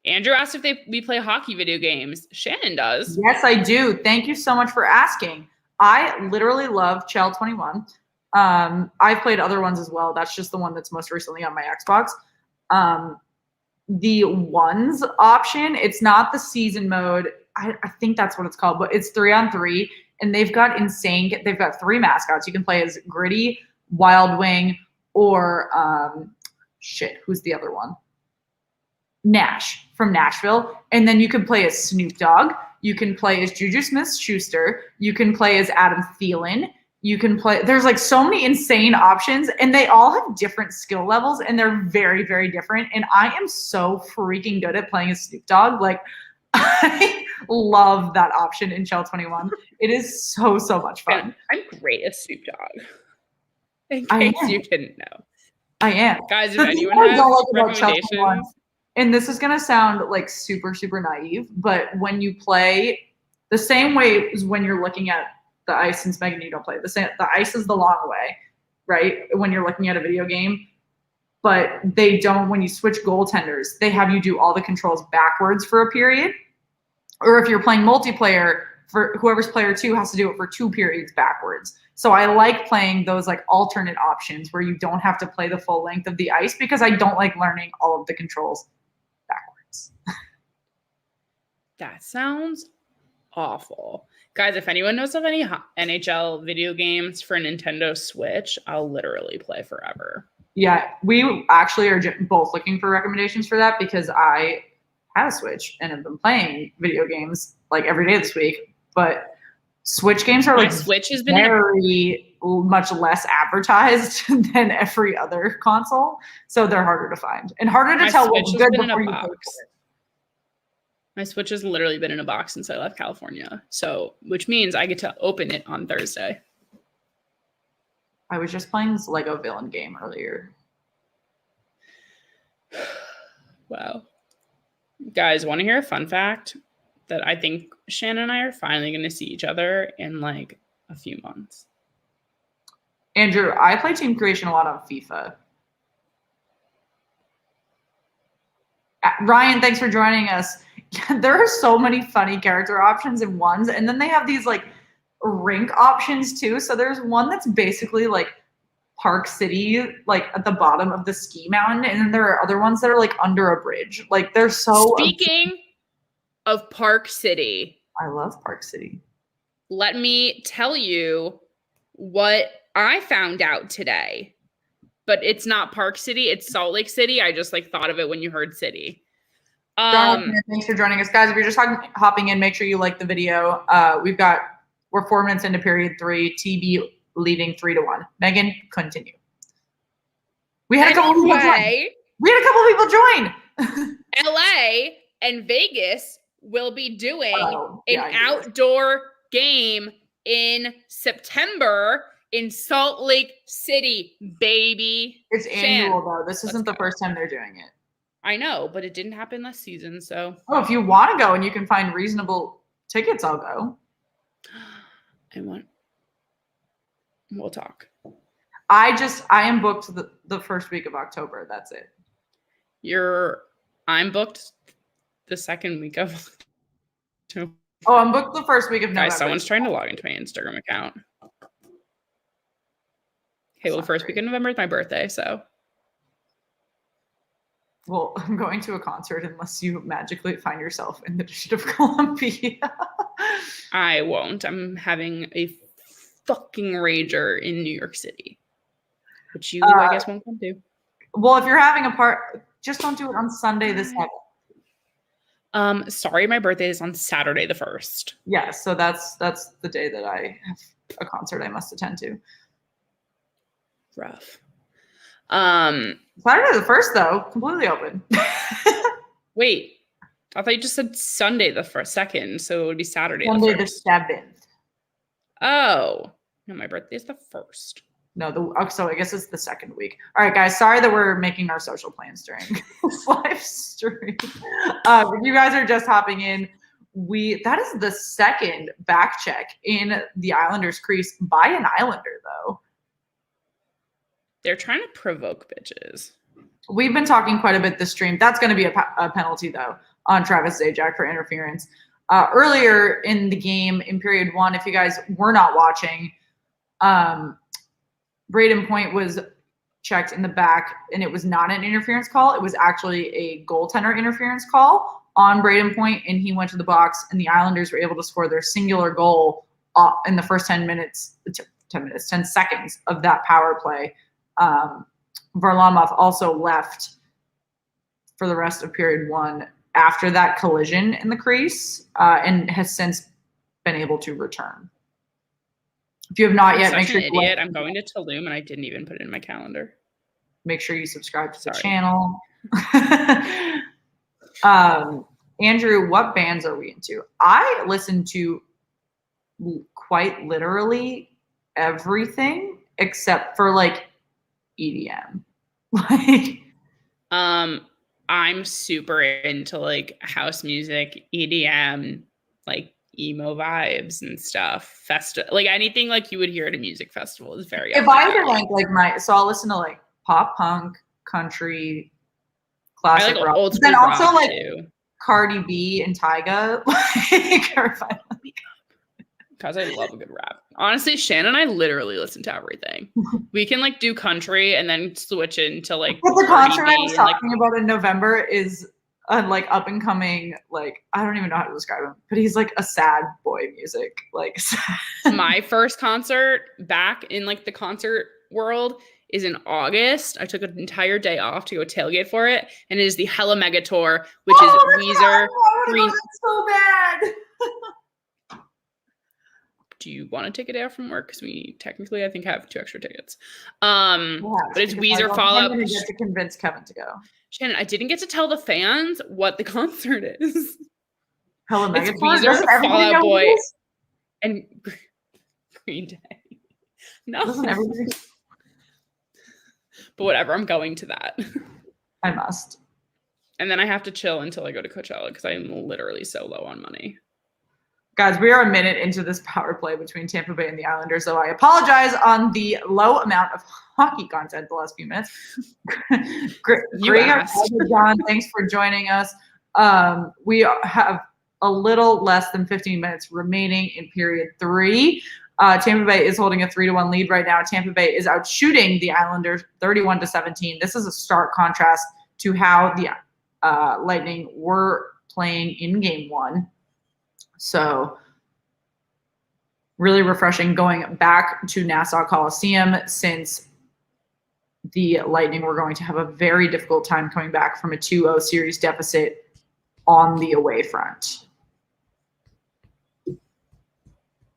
Andrew asked if we play hockey video games. Shannon does. Yes, I do. Thank you so much for asking. I literally love Chell 21. I've played other ones as well. That's just the one that's most recently on my Xbox. The ones option, it's not the season mode. I think that's what it's called, but it's 3-on-3, and they've got 3 mascots. You can play as Gritty, Wild Wing, or who's the other one? Nash from Nashville. And then you can play as Snoop Dogg. You can play as Juju Smith-Schuster. You can play as Adam Thielen. You can play, there's like so many insane options, and they all have different skill levels, and they're very, very different. And I am so freaking good at playing as Snoop Dogg. Like, I love that option in Chell 21. It is so, so much fun. I'm great at Snoop Dogg. In case you didn't know. I am. Guys, if anyone has recommendations. And this is going to sound like super, super naive, but when you play the same way as when you're looking at the ice, since Megan, you don't play the ice is the long way, right? When you're looking at a video game, but they don't, when you switch goaltenders, they have you do all the controls backwards for a period. Or if you're playing multiplayer, for whoever's player 2 has to do it for 2 periods backwards. So I like playing those like alternate options where you don't have to play the full length of the ice, because I don't like learning all of the controls backwards. That sounds awful. Guys, if anyone knows of any NHL video games for Nintendo Switch, I'll literally play forever. Yeah, we actually are both looking for recommendations for that, because I have a Switch and have been playing video games like every day this week. But Switch games are like Switch has been very much less advertised than every other console, so they're harder to find and harder to tell what's good before you pay for it. My Switch has literally been in a box since I left California, so which means I get to open it on Thursday. I was just playing this Lego villain game earlier. Wow. Guys, want to hear a fun fact? That I think Shannon and I are finally going to see each other in like a few months. Andrew, I play team creation a lot on FIFA. Ryan, thanks for joining us. There are so many funny character options in ones, and then they have these like rink options too. So there's one that's basically like Park City, like at the bottom of the ski mountain, and then there are other ones that are like under a bridge. Like they're so. Speaking of Park City, I love Park City. Let me tell you what I found out today. But it's not Park City, it's Salt Lake City. I just like thought of it when you heard city. Thanks for joining us, guys. If you're just hopping in, make sure you like the video. We're 4 minutes into period 3. TB leading 3-1. Megan, continue. We had a couple people join. LA and Vegas will be doing an outdoor game in September in Salt Lake City, baby. It's annual, though. This isn't the first time they're doing it. I know, but it didn't happen last season, so. Oh, if you want to go and you can find reasonable tickets, I'll go. We'll talk. I am booked the first week of October. That's it. I'm booked the second week of October. Oh, I'm booked the first week of November. Guys, someone's trying to log into my Instagram account. Okay, well, the first week of November is my birthday, so Well, I'm going to a concert unless you magically find yourself in the District of Columbia. I won't. I'm having a fucking rager in New York City, which you, I guess, won't come to. Well, if you're having a just don't do it on Sunday the 7th. Sorry, my birthday is on Saturday the 1st. Yeah, so that's the day that I have a concert I must attend to. Rough. Saturday the 1st, though, completely open. Wait, I thought you just said Sunday the 2nd, so it would be Saturday Sunday the the 1st. 7th. Oh, no, my birthday is the 1st. No, so I guess it's the 2nd week. All right, guys, sorry that we're making our social plans during this live stream. If you guys are just hopping in, that is the second back check in the Islanders crease by an Islander, though. They're trying to provoke bitches. We've been talking quite a bit this stream. That's going to be a penalty, though, on Travis Zajac for interference. Earlier in the game, in period 1, if you guys were not watching, Braden Point was checked in the back, and it was not an interference call. It was actually a goaltender interference call on Braden Point, and he went to the box, and the Islanders were able to score their singular goal in the first 10 seconds of that power play. Varlamov also left for the rest of period 1 after that collision in the crease, and has since been able to return. If you have not yet, make sure you're an idiot. I'm going to Tulum, and I didn't even put it in my calendar. Make sure you subscribe to the Sorry. channel. Andrew, what bands are we into? I listen to quite literally everything except for like EDM. I'm super into like house music, EDM, like emo vibes and stuff. Like anything like you would hear at a music festival is very. If I had to rank so I'll listen to like pop punk, country, classic rock. Old school then also rock like too. Cardi B and Tyga. Because I love a good rap. Honestly, Shannon and I literally listen to everything. We can like do country and then switch into like. But the Cardi concert B I was talking about in November is like up and coming. Like I don't even know how to describe him, but he's like a sad boy music. Like my first concert back in like the concert world is in August. I took an entire day off to go tailgate for it, and it is the Hella Mega Tour, which is Weezer. So bad. Do you want to take a day off from work? Because we technically, I think, have 2 extra tickets. But it's Weezer Fallout. I'm going to get to convince Kevin to go. Shannon, I didn't get to tell the fans what the concert is. Hella Mega It's Tour? Weezer, Fallout Boy, and Green Day. No. Doesn't everybody? But whatever, I'm going to that. I must. And then I have to chill until I go to Coachella because I'm literally so low on money. Guys, we are a minute into this power play between Tampa Bay and the Islanders, so I apologize on the low amount of hockey content the last few minutes. Greg, John, thanks for joining us. We have a little less than 15 minutes remaining in period 3. Tampa Bay is holding a 3-1 lead right now. Tampa Bay is out shooting the Islanders 31-17. This is a stark contrast to how the Lightning were playing in game 1. So really refreshing going back to Nassau Coliseum, since the Lightning were going to have a very difficult time coming back from a 2-0 series deficit on the away front. If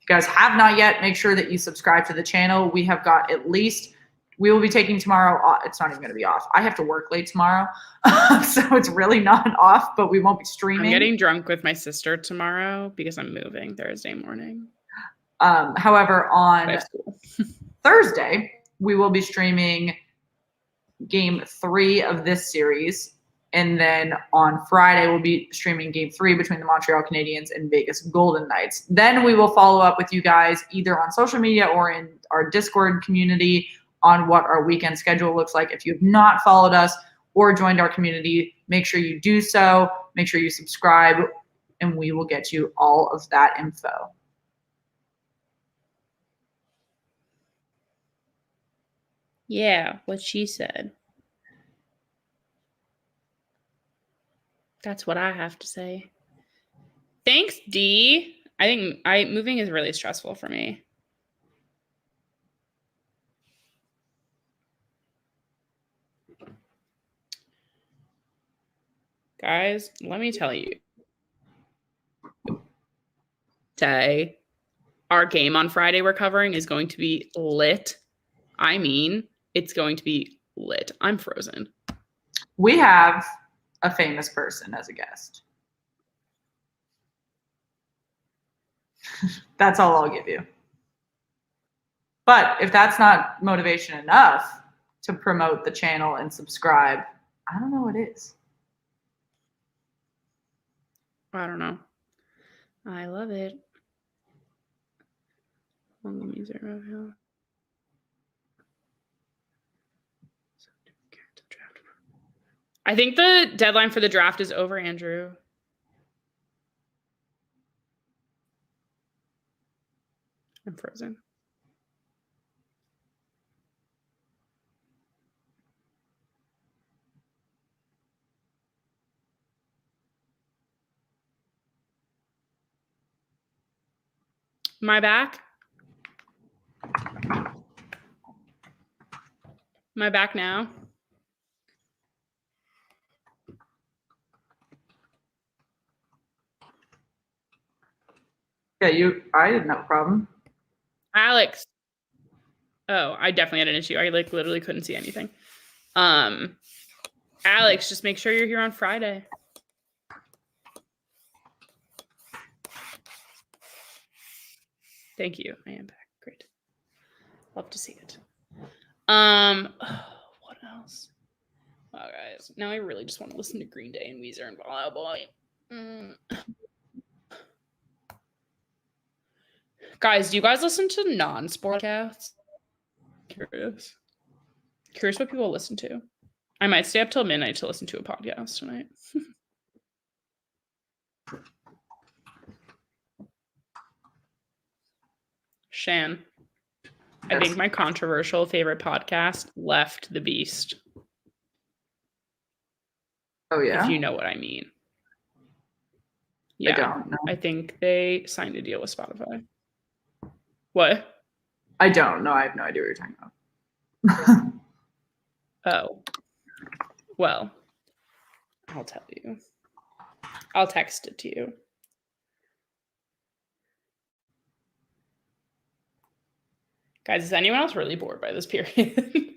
you guys have not yet, make sure that you subscribe to the channel. We have got we will be taking tomorrow off. It's not even going to be off. I have to work late tomorrow, so it's really not off, but we won't be streaming. I'm getting drunk with my sister tomorrow because I'm moving Thursday morning. However, on Thursday, we will be streaming game 3 of this series. And then on Friday, we'll be streaming game 3 between the Montreal Canadiens and Vegas Golden Knights. Then we will follow up with you guys either on social media or in our Discord community on what our weekend schedule looks like. If you have not followed us or joined our community, make sure you do so. Make sure you subscribe, and we will get you all of that info. Yeah, what she said. That's what I have to say. Thanks, D. I think moving is really stressful for me. Guys, let me tell you. Say, our game on Friday we're covering is going to be lit. I mean, it's going to be lit. I'm frozen. We have a famous person as a guest. That's all I'll give you. But if that's not motivation enough to promote the channel and subscribe, I don't know what is. I don't know. I love it. I think the deadline for the draft is over, Andrew. I'm frozen. Am I back? Am I back now? Yeah, I didn't have a problem. Alex. Oh, I definitely had an issue. I literally couldn't see anything. Alex, just make sure you're here on Friday. Thank you. I am back. Great. Love to see it. What else? Oh, guys. Now I really just want to listen to Green Day and Weezer and Fall Out Boy. Guys, do you guys listen to non-sport podcasts? Curious what people listen to. I might stay up till midnight to listen to a podcast tonight. Shan, I think my controversial favorite podcast, Left the Beast. Oh, yeah? If you know what I mean. Yeah, I don't know. I think they signed a deal with Spotify. What? I don't know. I have no idea what you're talking about. Oh. Well, I'll tell you. I'll text it to you. Guys, is anyone else really bored by this period?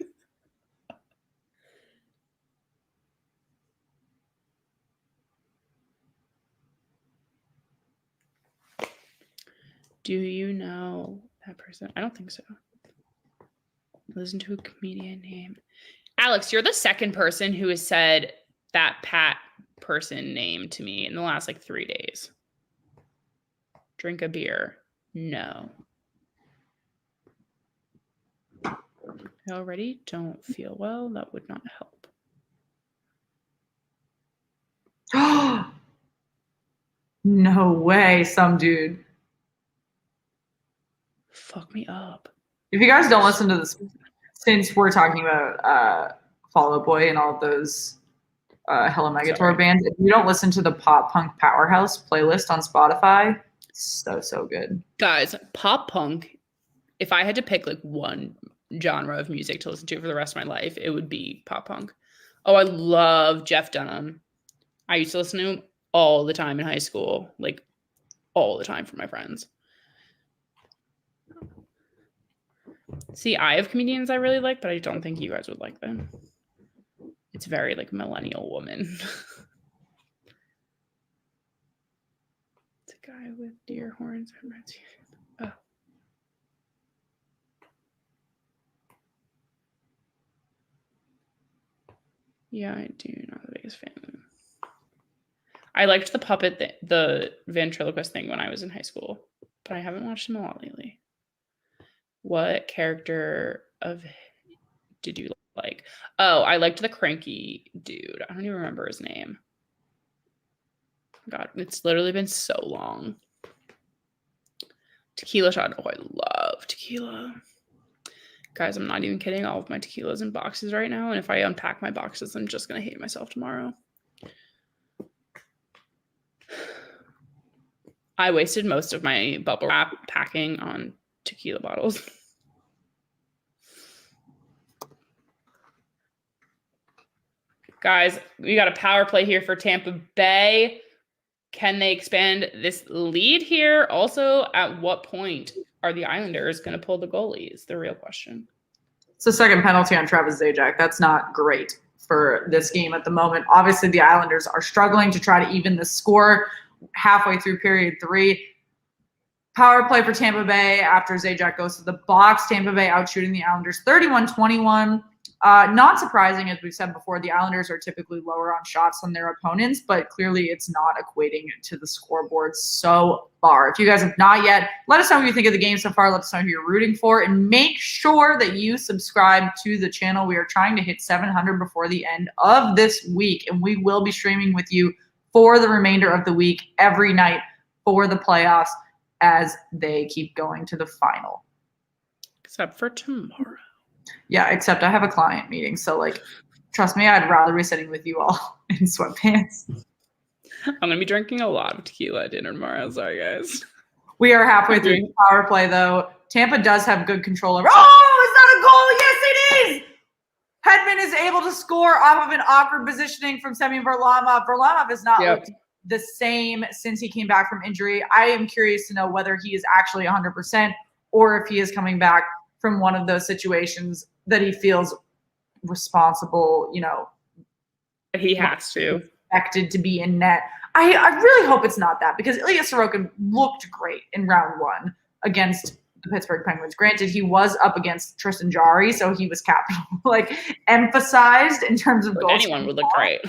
Do you know that person? I don't think so. Listen to a comedian name. Alex, you're the second person who has said that Pat person name to me in the last 3 days. Drink a beer. No. I already don't feel well. That would not help. No way, some dude. Fuck me up. If you guys don't listen to this, since we're talking about Fall Out Boy and all of those Hello Megator bands, if you don't listen to the Pop Punk Powerhouse playlist on Spotify, so good. Guys, pop punk, if I had to pick one genre of music to listen to for the rest of my life, it would be pop punk. Oh, I love Jeff Dunham. I used to listen to him all the time in high school, all the time for my friends. See, I have comedians I really like, but I don't think you guys would like them. It's very millennial woman. It's a guy with deer horns and red skin. Oh. Yeah, I do not the biggest fan. I liked the puppet, the ventriloquist thing when I was in high school, but I haven't watched them a lot lately. What character did you like? Oh, I liked the cranky dude. I don't even remember his name. God, it's literally been so long. Tequila shot. Oh, I love tequila. Guys, I'm not even kidding. All of my tequila's in boxes right now, and if I unpack my boxes, I'm just going to hate myself tomorrow. I wasted most of my bubble wrap packing on tequila bottles. Guys, we got a power play here for Tampa Bay. Can they expand this lead here? Also, at what point are the Islanders going to pull the goalie is the real question. It's the second penalty on Travis Zajac. That's not great for this game at the moment. Obviously, the Islanders are struggling to try to even the score halfway through period 3. Power play for Tampa Bay after Zajac goes to the box. Tampa Bay out shooting the Islanders 31-21. Not surprising, as we've said before, the Islanders are typically lower on shots than their opponents, but clearly it's not equating to the scoreboard so far. If you guys have not yet, let us know what you think of the game so far. Let us know who you're rooting for, and make sure that you subscribe to the channel. We are trying to hit 700 before the end of this week, and we will be streaming with you for the remainder of the week every night for the playoffs as they keep going to the final. Except for tomorrow. Yeah, except I have a client meeting. So, like, trust me, I'd rather be sitting with you all in sweatpants. I'm going to be drinking a lot of tequila at dinner tomorrow. Sorry, guys. We are halfway through the power play, though. Tampa does have good control over. Oh, is that a goal? Yes, it is! Hedman is able to score off of an awkward positioning from Semyon Varlamov. Varlamov has not looked the same since he came back from injury. I am curious to know whether he is actually 100% or if he is coming back from one of those situations that he feels responsible, He has to. Expected to be in net. I really hope it's not that, because Ilya Sorokin looked great in round 1 against the Pittsburgh Penguins. Granted, he was up against Tristan Jarry, so he was emphasized in terms of goals. Anyone would look great.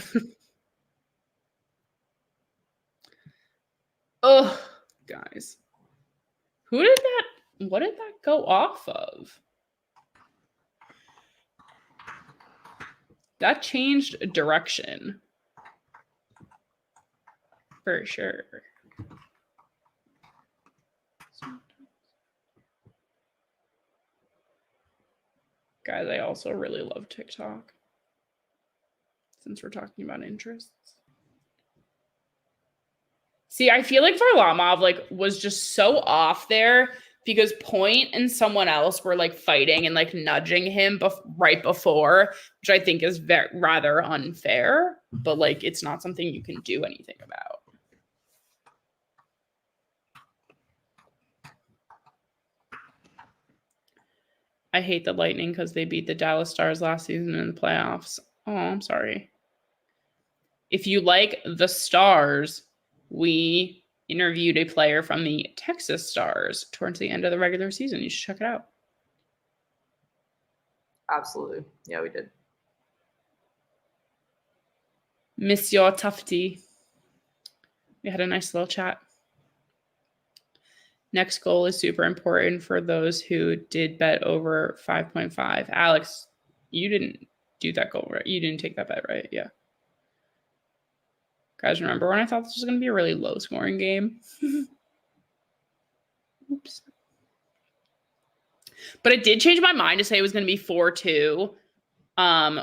Oh, guys. What did that go off of? That changed direction. For sure. Guys, I also really love TikTok. Since we're talking about interests. See, I feel like Varlamov was just so off there because Point and someone else were fighting and nudging him right before, which I think is rather unfair, but it's not something you can do anything about. I hate the Lightning because they beat the Dallas Stars last season in the playoffs. Oh, I'm sorry. If you like the Stars, we interviewed a player from the Texas Stars towards the end of the regular season. You should check it out. Absolutely. Yeah, we did. Monsieur Tufty. We had a nice little chat. Next goal is super important for those who did bet over 5.5. Alex, you didn't do that goal, right? You didn't take that bet, right? Yeah. Guys, remember when I thought this was going to be a really low-scoring game? Oops. But it did change my mind to say it was going to be 4-2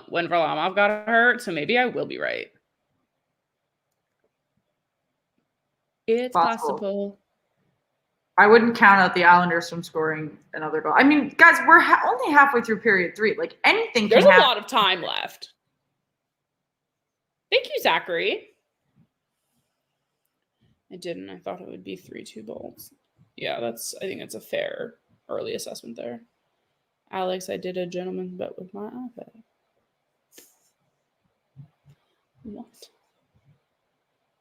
when Varlamov got hurt, so maybe I will be right. It's possible. I wouldn't count out the Islanders from scoring another goal. I mean, guys, we're only halfway through period 3. Anything can happen. There's a lot of time left. Thank you, Zachary. I didn't. I thought it would be 3-2 Bolts. Yeah, I think that's a fair early assessment there. Alex, I did a gentleman's bet with my iPad. What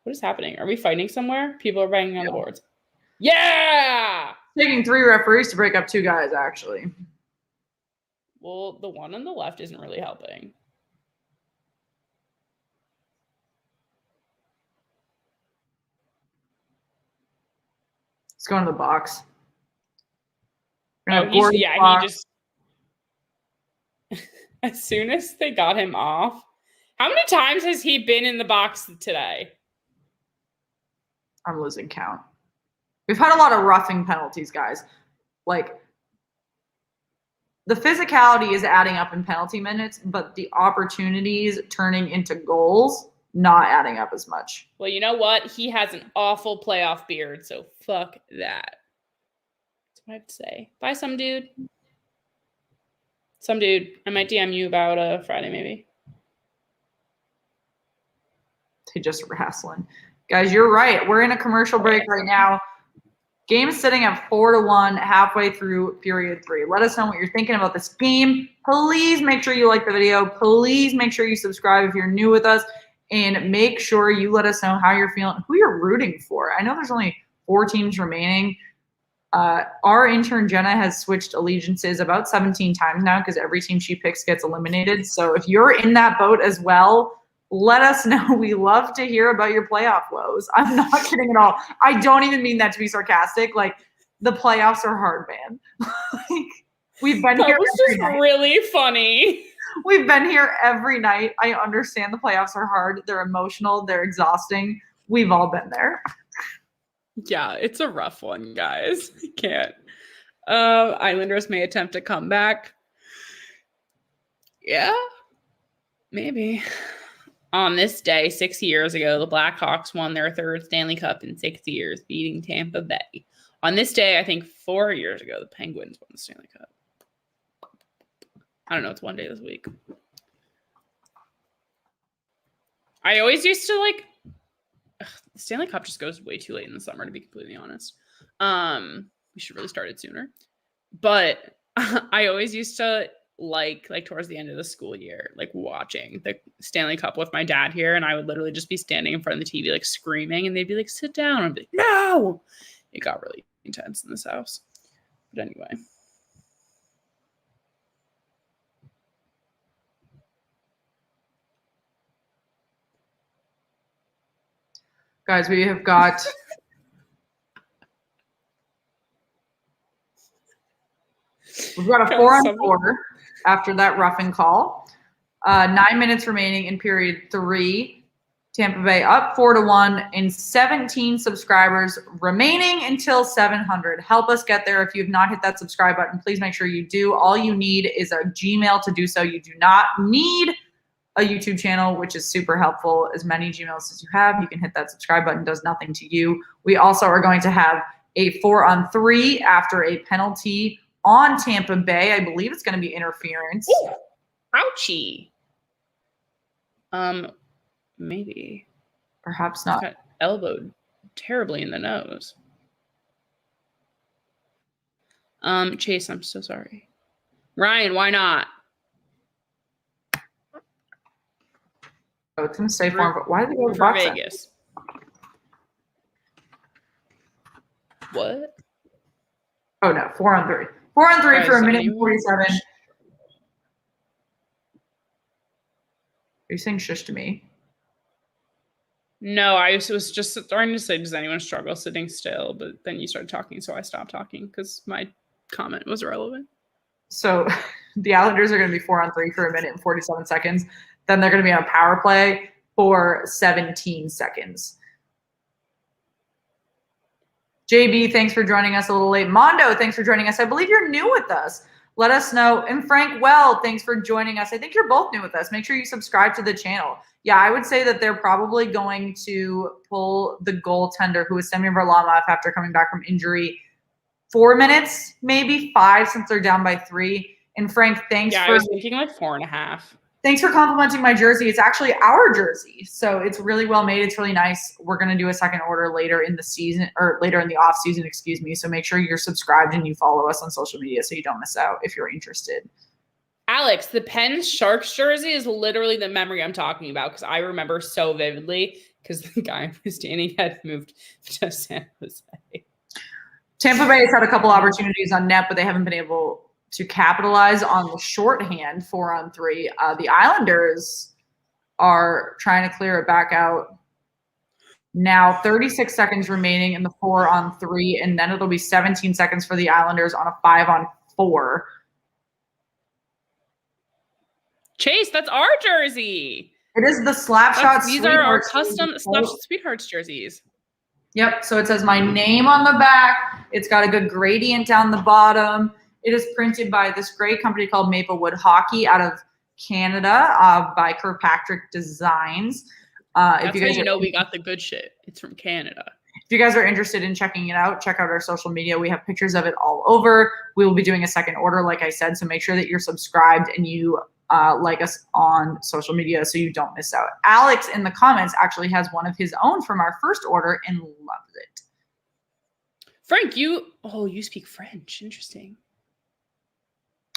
is happening? Are we fighting somewhere? People are banging on the boards. Yeah! Taking 3 referees to break up 2 guys, actually. Well, the one on the left isn't really helping. He's going to the box. He just... As soon as they got him off... How many times has he been in the box today? I'm losing count. We've had a lot of roughing penalties, guys. The physicality is adding up in penalty minutes, but the opportunities turning into goals not adding up as much. Well, you know what? He has an awful playoff beard, so fuck that. That's what I have to say. Bye, some dude. Some dude. I might DM you about Friday, maybe. They just wrestling. Guys, you're right. We're in a commercial break right now. Game sitting at 4-1 halfway through period 3. Let us know what you're thinking about this game. Please make sure you like the video. Please make sure you subscribe if you're new with us. And make sure you let us know how you're feeling, who you're rooting for. I know there's only 4 teams remaining. Our intern Jenna has switched allegiances about 17 times now because every team she picks gets eliminated. So if you're in that boat as well, let us know. We love to hear about your playoff woes. I'm not kidding at all. I don't even mean that to be sarcastic. Like, the playoffs are hard, man. Like, we've been here. That was just really funny. We've been here every night. I understand the playoffs are hard. They're emotional. They're exhausting. We've all been there. Yeah, it's a rough one, guys. I can't. Islanders may attempt a comeback. Yeah, maybe. On this day, 6 years ago, the Blackhawks won their 3rd Stanley Cup in 6 years, beating Tampa Bay. On this day, I think 4 years ago, the Penguins won the Stanley Cup. I don't know. It's one day this week. I always used to like the Stanley Cup just goes way too late in the summer, to be completely honest. We should really start it sooner. But I always used to like towards the end of the school year, like watching the Stanley Cup with my dad here, and I would literally just be standing in front of the TV like screaming, and they'd be like, "Sit down." I'd be like, "No!" It got really intense in this house. But anyway. Guys, we have got we've got a 4-on-4 after that roughing call. 9 minutes remaining in period 3. Tampa Bay up 4-1 and 17 subscribers remaining until 700. Help us get there. If you have not hit that subscribe button, please make sure you do. All you need is a Gmail to do so. You do not need a YouTube channel, which is super helpful. As many Gmails as you have, you can hit that subscribe button. Does nothing to you. We also are going to have a 4-on-3 after a penalty on Tampa Bay. I believe it's going to be interference. Ooh, ouchie. Maybe. Perhaps not. Got elbowed terribly in the nose. Chase, I'm so sorry. Ryan, why not? Oh, it's going to stay for him, but why did they go to For box Vegas. What? Oh, no, 4-on-3. 4-on-3 for a minute and 47. Are you saying shush to me? No, I was just starting to say, does anyone struggle sitting still? But then you started talking, so I stopped talking because my comment was irrelevant. So the Islanders are going to be 4-on-3 for a minute and 47 seconds. Then they're going to be on a power play for 17 seconds. JB, thanks for joining us a little late. Mondo, thanks for joining us. I believe you're new with us. Let us know. And Frank, thanks for joining us. I think you're both new with us. Make sure you subscribe to the channel. Yeah, I would say that they're probably going to pull the goaltender, who is Semyon Varlamov, after coming back from injury. 4 minutes, maybe 5, since they're down by 3. And Frank, thanks I was thinking like 4.5. Thanks for complimenting my jersey. It's actually our jersey. So it's really well made. It's really nice. We're going to do a second order later in the season, or later in the off season, excuse me. So make sure you're subscribed and you follow us on social media so you don't miss out if you're interested. Alex, the Pens Sharks jersey is literally the memory I'm talking about because I remember so vividly because the guy who's standing had moved to San Jose. Tampa Bay has had a couple opportunities on net, but they haven't been able to capitalize on the shorthand 4-on-3. The Islanders are trying to clear it back out. Now 36 seconds remaining in the 4-on-3, and then it'll be 17 seconds for the Islanders on a 5-on-4. Chase, that's our jersey. It is the Slapshot. These are our custom Slapshot Sweethearts jerseys. Yep. So it says my name on the back. It's got a good gradient down the bottom. It is printed by this great company called Maplewood Hockey out of Canada by Kirkpatrick Designs. That's If how you guys we got the good shit. It's from Canada. If you guys are interested in checking it out, check out our social media. We have pictures of it all over. We will be doing a second order, like I said, so make sure that you're subscribed and you like us on social media so you don't miss out. Alex in the comments actually has one of his own from our first order and loves it. Frank, you speak French. Interesting.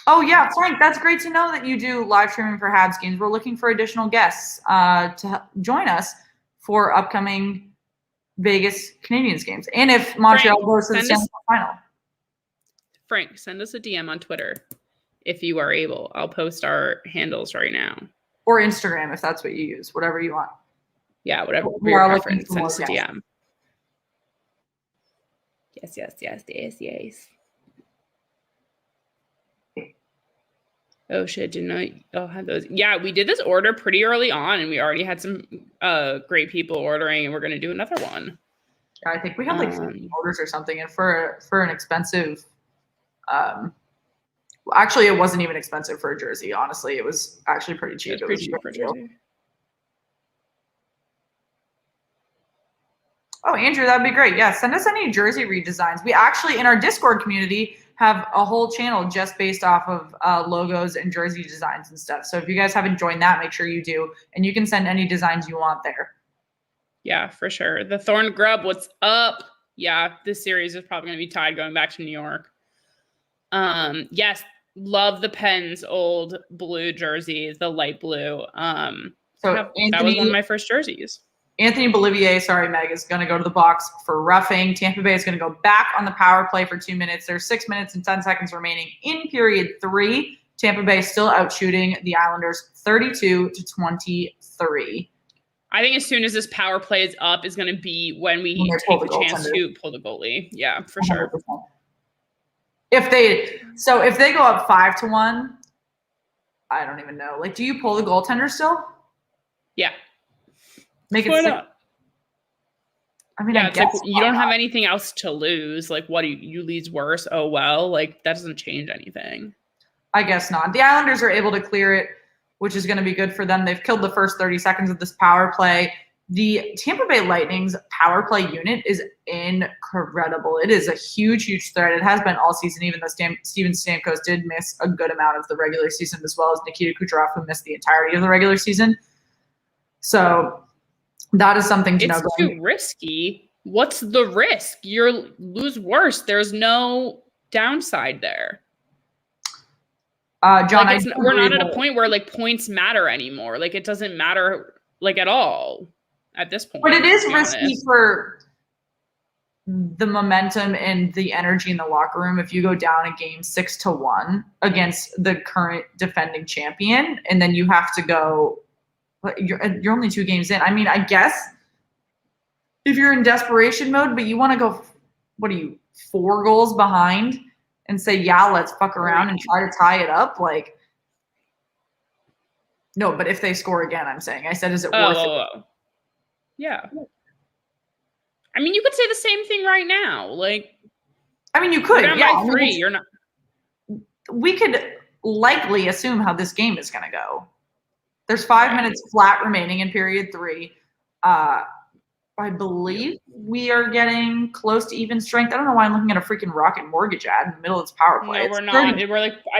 Oh, yeah, Frank, that's great to know that you do live streaming for Habs games. We're looking for additional guests to join us for upcoming Vegas Canadiens games. And if Montreal goes to the Stanley Cup Final. Frank, send us a DM on Twitter if you are able. I'll post our handles right now. Or Instagram if that's what you use, whatever you want. Yeah, whatever We your are preference. looking for Send us a more DM. Yes. Oh shit, didn't I have those? Yeah, we did this order pretty early on and we already had some great people ordering and we're gonna do another one. Yeah, I think we had like 50 orders or something, and for an expensive actually it wasn't even expensive for a jersey, honestly. It was actually pretty cheap. It was pretty cheap for a jersey. Oh, Andrew, that'd be great. Yeah, send us any jersey redesigns. We actually, in our Discord community, have a whole channel just based off of logos and jersey designs and stuff. So if you guys haven't joined that, make sure you do. And you can send any designs you want there. Yeah, for sure. The Thorn Grub, what's up? Yeah, this series is probably going to be tied going back to New York. Yes, love the Pens old blue jerseys, the light blue. That was one of my first jerseys. Anthony Bolivier, sorry, Meg, is going to go to the box for roughing. Tampa Bay is going to go back on the power play for 2 minutes. There's 6 minutes and 10 seconds remaining in period 3. Tampa Bay still out shooting the Islanders 32-23. I think as soon as this power play is up is going to be when we take the chance to pull the goalie. Yeah, for 100%. Sure. If they go up 5-1, I don't even know. Like, do you pull the goaltender still? Yeah. Make it 6. I mean, yeah, it's like you don't have anything else to lose. Like, what do you lose worse? Oh, well, like that doesn't change anything. I guess not. The Islanders are able to clear it, which is going to be good for them. They've killed the first 30 seconds of this power play. The Tampa Bay Lightning's power play unit is incredible. It is a huge, huge threat. It has been all season, even though Steven Stamkos did miss a good amount of the regular season, as well as Nikita Kucherov, who missed the entirety of the regular season. So that is something to know. It's too risky. What's the risk? You lose worse. There's no downside there. John, like we're not at a point where like points matter anymore. Like it doesn't matter like at all at this point. But it is risky for the momentum and the energy in the locker room if you go down a game 6-1 against the current defending champion, and then you have to go. You're only 2 games in. I mean, I guess if you're in desperation mode, but you want to go, 4 goals behind and say, yeah, let's fuck around and try to tie it up? Like, no, but if they score again, I'm saying. I said, is it worth it? Yeah. I mean, you could say the same thing right now. Like, I mean, you could. Yeah. 3, you're not. We could likely assume how this game is going to go. There's 5 minutes flat remaining in period 3. I believe we are getting close to even strength. I don't know why I'm looking at a freaking Rocket Mortgage ad in the middle of this power play. No, we're not. I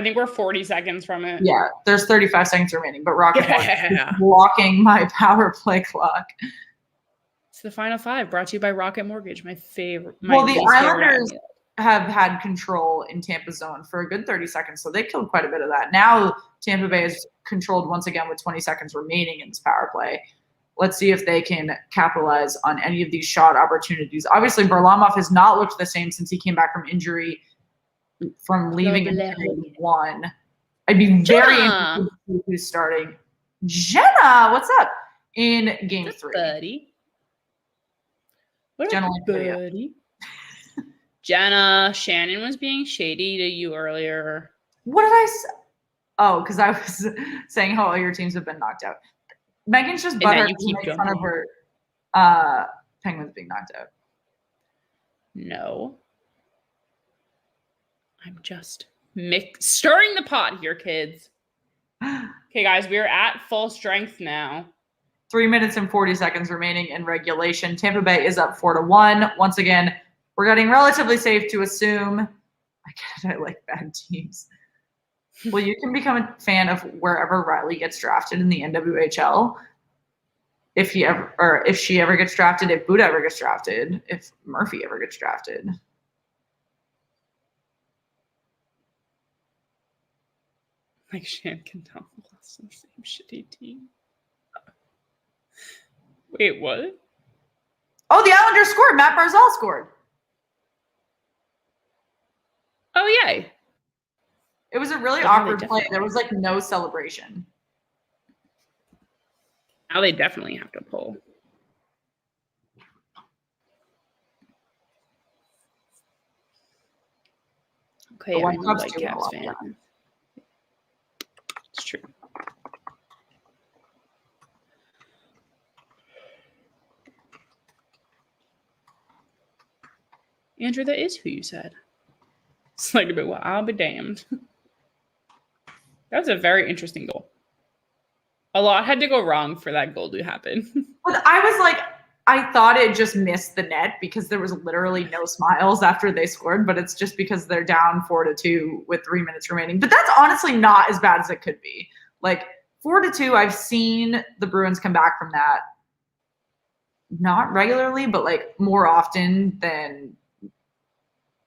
think we're 40 seconds from it. Yeah, there's 35 seconds remaining, but Rocket Mortgage is blocking my power play clock. It's the final 5 brought to you by Rocket Mortgage, my favorite. Well, the Islanders have had control in Tampa zone for a good 30 seconds, so they killed quite a bit of that. Now Tampa Bay is controlled once again with 20 seconds remaining in this power play. Let's see if they can capitalize on any of these shot opportunities. Obviously, Varlamov has not looked the same since he came back from injury, from leaving in period 1. I'd be very interested to see who's starting. Jenna, what's up? In game 3. Buddy. What Jenna, buddy? Jenna, Shannon was being shady to you earlier. What did I say? Oh, because I was saying how all your teams have been knocked out. Megan's just butthurt to make fun of her Penguins being knocked out. No. I'm just stirring the pot here, kids. Okay, guys, we are at full strength now. 3 minutes and 40 seconds remaining in regulation. Tampa Bay is up 4-1. Once again, we're getting relatively safe to assume. I like bad teams. Well, you can become a fan of wherever Riley gets drafted in the NWHL. If she ever gets drafted, if Buda ever gets drafted, if Murphy ever gets drafted. Like Shan Kendall lost on the same shitty team. Wait, what? Oh, the Islanders scored. Matt Barzal scored. Oh, yay. It was a really But awkward they play. definitely- There was like no celebration. Now they definitely have to pull. Okay, The I'm White a Sox White do well Caps off fan. that. It's true. Andrew, that is who you said. It's like, but well, I'll be damned. That was a very interesting goal. A lot had to go wrong for that goal to happen. But I was like, I thought it just missed the net because there was literally no smiles after they scored, but it's just because they're down 4-2 with 3 minutes remaining. But that's honestly not as bad as it could be. Like 4-2, I've seen the Bruins come back from that. Not regularly, but like more often than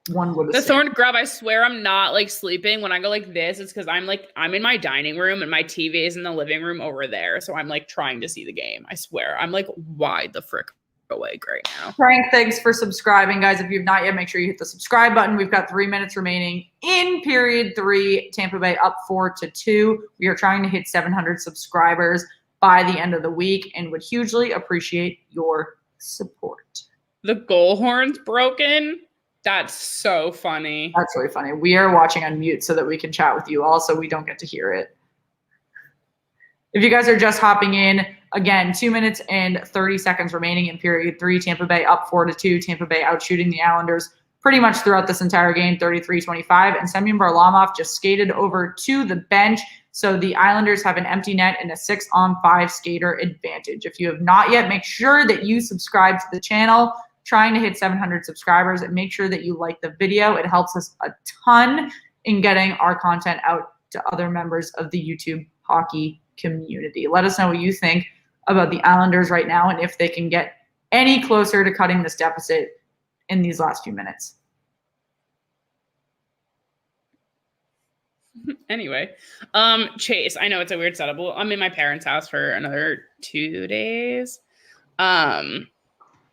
one would The assume. thorn grub, I swear I'm not like sleeping. When I go like this, it's because I'm in my dining room and my TV is in the living room over there. So I'm like trying to see the game. I swear. I'm like wide the frick awake right now. Frank, thanks for subscribing, guys. If you've not yet, make sure you hit the subscribe button. We've got 3 minutes remaining in period 3. Tampa Bay up 4-2. We are trying to hit 700 subscribers by the end of the week and would hugely appreciate your support. The goal horn's broken. That's so funny. That's really funny. We are watching on mute so that we can chat with you all so we don't get to hear it. If you guys are just hopping in, again, 2 minutes and 30 seconds remaining in period 3. Tampa Bay up 4-2. Tampa Bay out shooting the Islanders pretty much throughout this entire game, 33-25. And Semyon Varlamov just skated over to the bench. So the Islanders have an empty net and a 6-on-5 skater advantage. If you have not yet, make sure that you subscribe to the channel. Trying to hit 700 subscribers, and make sure that you like the video. It helps us a ton in getting our content out to other members of the YouTube hockey community. Let us know what you think about the Islanders right now and if they can get any closer to cutting this deficit in these last few minutes. Anyway, Chase, I know it's a weird setup. Well, I'm in my parents' house for another 2 days.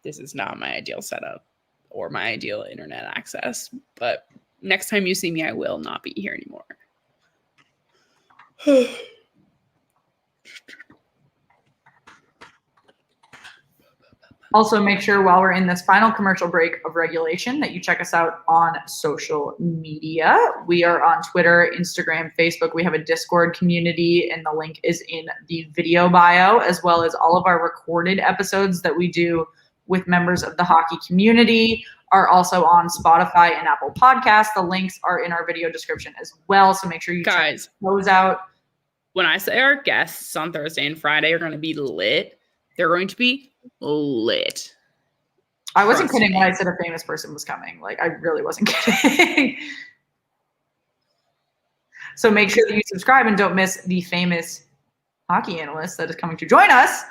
This is not my ideal setup or my ideal internet access, but next time you see me, I will not be here anymore. Also, make sure while we're in this final commercial break of regulation that you check us out on social media. We are on Twitter, Instagram, Facebook. We have a Discord community, and the link is in the video bio, as well as all of our recorded episodes that we do with members of the hockey community are also on Spotify and Apple Podcasts. The links are in our video description as well, so make sure you check those out. When I say our guests on Thursday and Friday are going to be lit, they're going to be lit. I wasn't kidding when I said a famous person was coming. Like, I really wasn't kidding. So make sure that you subscribe and don't miss the famous hockey analyst that is coming to join us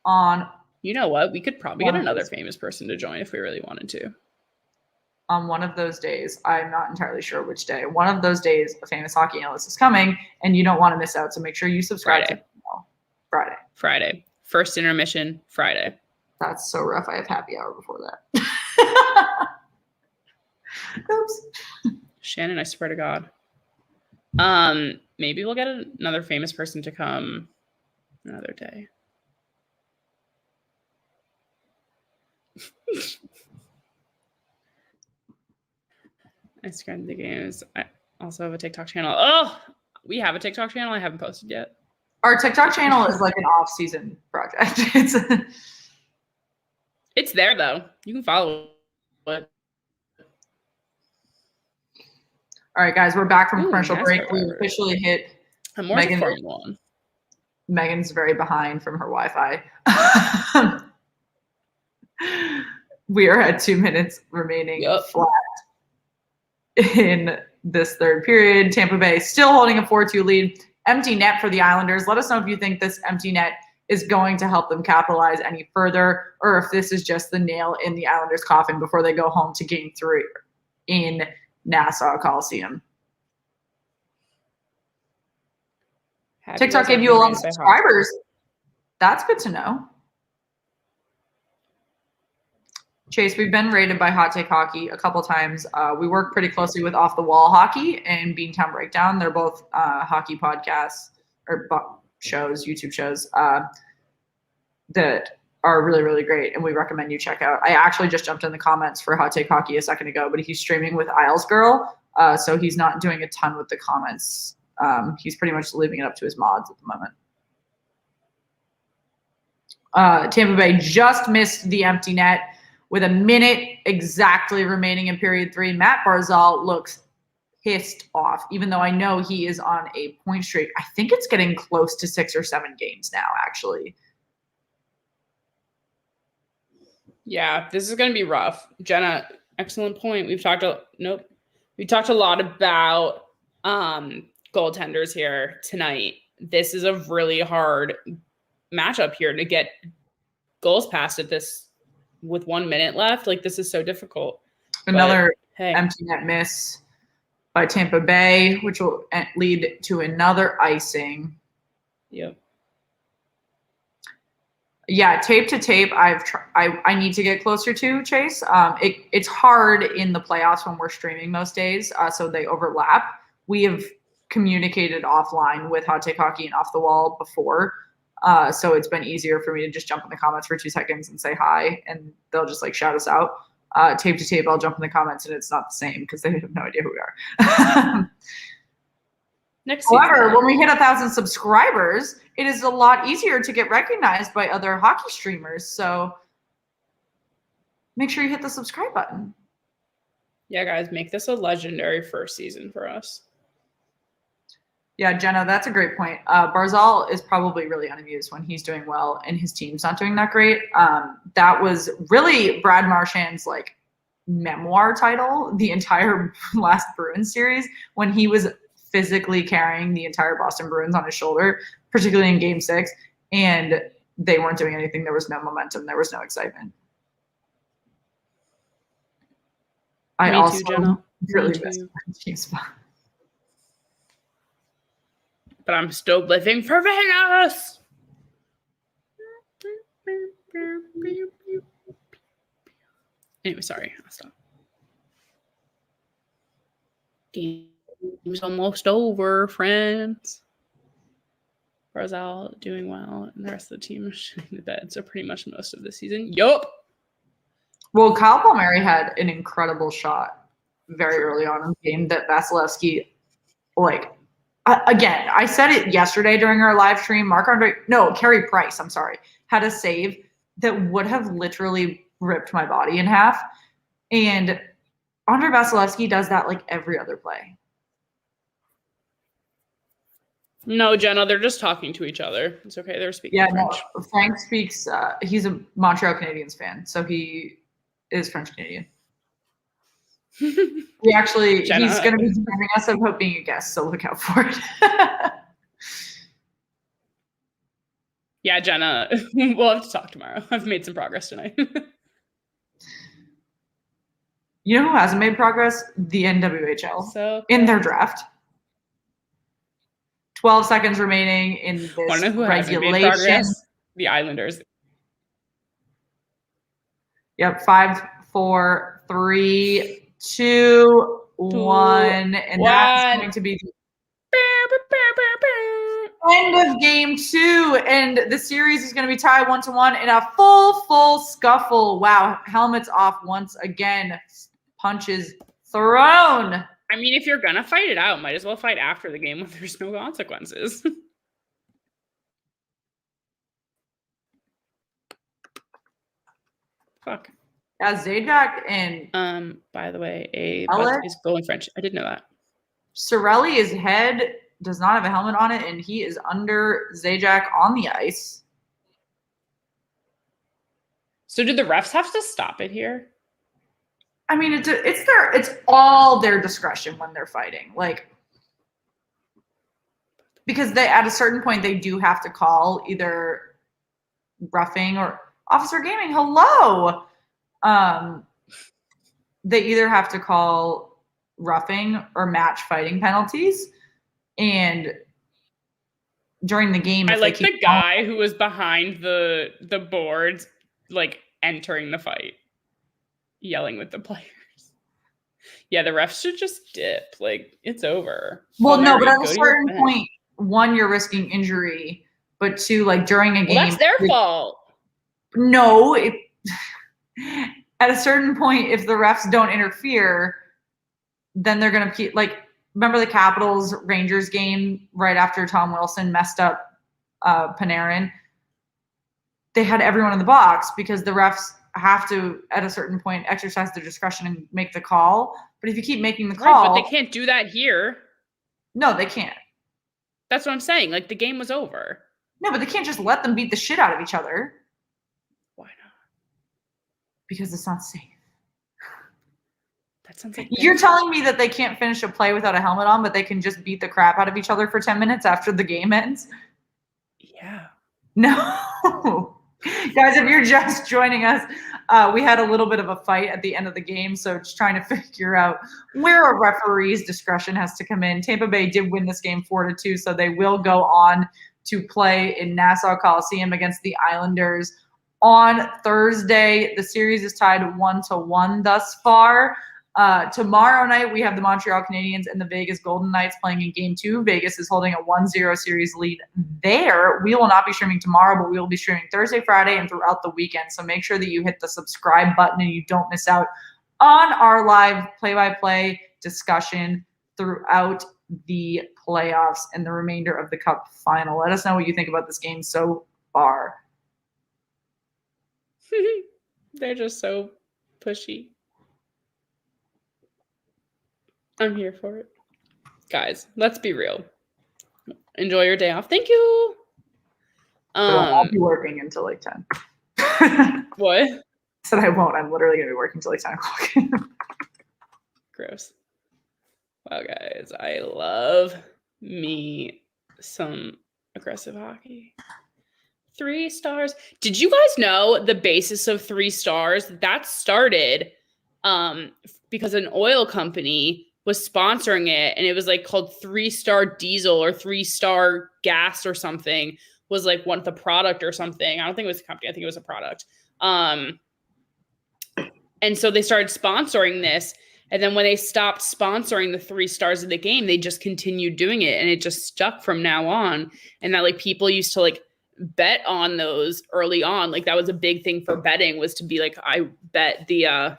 on. You know what? We could probably get another famous person to join if we really wanted to. On one of those days, I'm not entirely sure which day. One of those days, a famous hockey analyst is coming, and you don't want to miss out. So make sure you subscribe. Friday. First intermission, Friday. That's so rough. I have happy hour before that. Oops. Shannon, I swear to God. Maybe we'll get another famous person to come another day. I subscribe to the games. I also have a TikTok channel. Oh, we have a TikTok channel I haven't posted yet. Our TikTok channel is like an off-season project. It's there though. You can follow it. All right, guys, we're back from commercial break. We officially hit I'm more Formula One. Megan's very behind from her Wi-Fi. We are at 2 minutes remaining flat in this third period. Tampa Bay still holding a 4-2 lead. Empty net for the Islanders. Let us know if you think this empty net is going to help them capitalize any further, or if this is just the nail in the Islanders' coffin before they go home to Game 3 in Nassau Coliseum. TikTok gave you a lot of subscribers. That's good to know. Chase, we've been rated by Hot Take Hockey a couple times. We work pretty closely with Off the Wall Hockey and Beantown Breakdown. They're both hockey podcasts or shows, YouTube shows that are really, really great, and we recommend you check out. I actually just jumped in the comments for Hot Take Hockey a second ago, but he's streaming with Isles Girl, so he's not doing a ton with the comments. He's pretty much leaving it up to his mods at the moment. Tampa Bay just missed the empty net with a minute exactly remaining in period 3. Matt Barzal looks pissed off, even though I know he is on a point streak. I think it's getting close to 6 or 7 games now, actually. Yeah, this is going to be rough. Jenna, excellent point. We talked a lot about goaltenders here tonight. This is a really hard matchup here to get goals past at this with 1 minute left. Like, this is so difficult. Another empty net miss by Tampa Bay, which will lead to another icing. Yep. Yeah, tape to tape, I need to get closer to, Chase. It's hard in the playoffs when we're streaming most days, so they overlap. We have communicated offline with Hot Take Hockey and Off the Wall before, so it's been easier for me to just jump in the comments for 2 seconds and say hi, and they'll just like shout us out. Tape to tape, I'll jump in the comments and it's not the same because they have no idea who we are. However, when we hit 1,000 subscribers, it is a lot easier to get recognized by other hockey streamers. So make sure you hit the subscribe button. Yeah, guys, make this a legendary first season for us. Yeah, Jenna, that's a great point. Barzal is probably really unamused when he's doing well and his team's not doing that great. That was really Brad Marchand's like memoir title, the entire last Bruins series, when he was physically carrying the entire Boston Bruins on his shoulder, particularly in Game 6, and they weren't doing anything. There was no momentum. There was no excitement. I also really miss my team spot. But I'm still living for Vegas. Anyway, sorry. I'll stop. Game's almost over, friends. Barzal doing well, and the rest of the team is shitting the bed. So pretty much most of the season. Yup. Well, Kyle Palmieri had an incredible shot very early on in the game that Vasilevsky, again, I said it yesterday during our live stream. Carey Price, I'm sorry, had a save that would have literally ripped my body in half. And Andre Vasilevsky does that like every other play. No, Jenna, they're just talking to each other. It's okay. They're speaking French. No, Frank speaks, he's a Montreal Canadiens fan, so he is French Canadian. He's going to be joining us about being a guest, so look out for it. Yeah, Jenna, we'll have to talk tomorrow. I've made some progress tonight. You know who hasn't made progress? The NWHL in their draft. 12 seconds remaining in this regulation. The Islanders. Yep, 5, 4, 3, 2, 1, and that's going to be the end of Game 2, and the series is going to be tied 1-1 in a full scuffle. Wow, helmets off once again. Punches thrown. I mean, if you're going to fight it out, might as well fight after the game when there's no consequences. Fuck. Yeah, Zajac and by the way, Elliot is going French. I didn't know that. Cirelli is head does not have a helmet on it, and he is under Zajac on the ice. So did the refs have to stop it here? I mean, it's all their discretion when they're fighting. Like, because they, at a certain point, they do have to call either roughing or officer gaming. Hello. They either have to call roughing or match fighting penalties. And during the game, I like the guy who was behind the boards, like entering the fight, yelling with the players. Yeah, the refs should just dip. Like, it's over. Well, no, but at a certain point, one, you're risking injury, but two, like during a game, that's their fault. No, at a certain point, if the refs don't interfere, then they're gonna keep, like, remember the Capitals Rangers game right after Tom Wilson messed up Panarin? They had everyone in the box because the refs have to, at a certain point, exercise their discretion and make the call. But if you keep making the call, but they can't do that here. No, they can't. That's what I'm saying. Like, the game was over. No, but they can't just let them beat the shit out of each other. Why not? Because it's not safe. That sounds like you're telling me that they can't finish a play without a helmet on, but they can just beat the crap out of each other for 10 minutes after the game ends? Yeah. No. Guys, if you're just joining us, we had a little bit of a fight at the end of the game, so just trying to figure out where a referee's discretion has to come in. Tampa Bay did win this game 4-2, so they will go on to play in Nassau Coliseum against the Islanders on Thursday. The series is tied 1-1 thus far. Tomorrow night, we have the Montreal Canadiens and the Vegas Golden Knights playing in Game 2. Vegas is holding a 1-0 series lead there. We will not be streaming tomorrow, but we will be streaming Thursday, Friday, and throughout the weekend. So make sure that you hit the subscribe button and you don't miss out on our live play-by-play discussion throughout the playoffs and the remainder of the Cup Final. Let us know what you think about this game so far. They're just so pushy. I'm here for it. Guys, let's be real. Enjoy your day off. Thank you. I'll be working until like 10. What? I said I won't. I'm literally going to be working until like 10 o'clock. Gross. Wow, guys. I love me some aggressive hockey. 3 stars. Did you guys know the basis of 3 stars? That started because an oil company was sponsoring it, and it was like called 3-star diesel or 3-star gas or something, was like one the product or something. I don't think it was a company. I think it was a product. And so they started sponsoring this. And then when they stopped sponsoring the 3 stars of the game, they just continued doing it. And it just stuck from now on. And that, like, people used to like bet on those early on. Like, that was a big thing for betting, was to be like, I bet the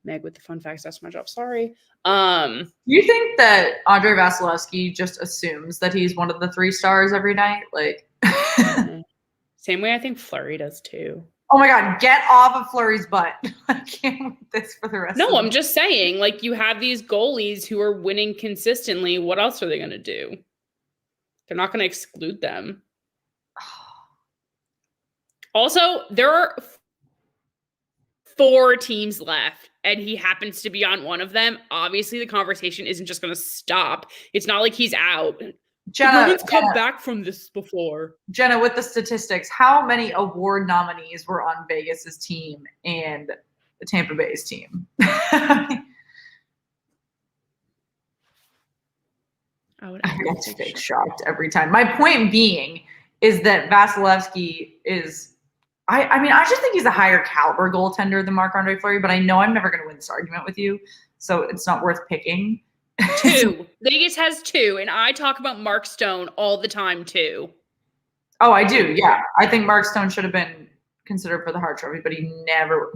Meg with the fun facts. That's my job. Sorry. You think that Andrei Vasilevsky just assumes that he's one of the 3 stars every night? Like, same way I think Fleury does too. Oh my God, get off of Fleury's butt. I can't with this for the rest of No, I'm just saying, like, you have these goalies who are winning consistently. What else are they going to do? They're not going to exclude them. Also, there are 4 teams left, and he happens to be on one of them. Obviously, the conversation isn't just going to stop. It's not like he's out. Jenna, come back from this before. Jenna, with the statistics, how many award nominees were on Vegas's team and the Tampa Bay's team? I get fake shocked every time. My point being is that Vasilevsky is, I mean, I just think he's a higher caliber goaltender than Marc-Andre Fleury, but I know I'm never going to win this argument with you, so it's not worth picking. 2. Vegas has 2, and I talk about Mark Stone all the time too. Oh, I do. Yeah. I think Mark Stone should have been considered for the Hart Trophy, but he never.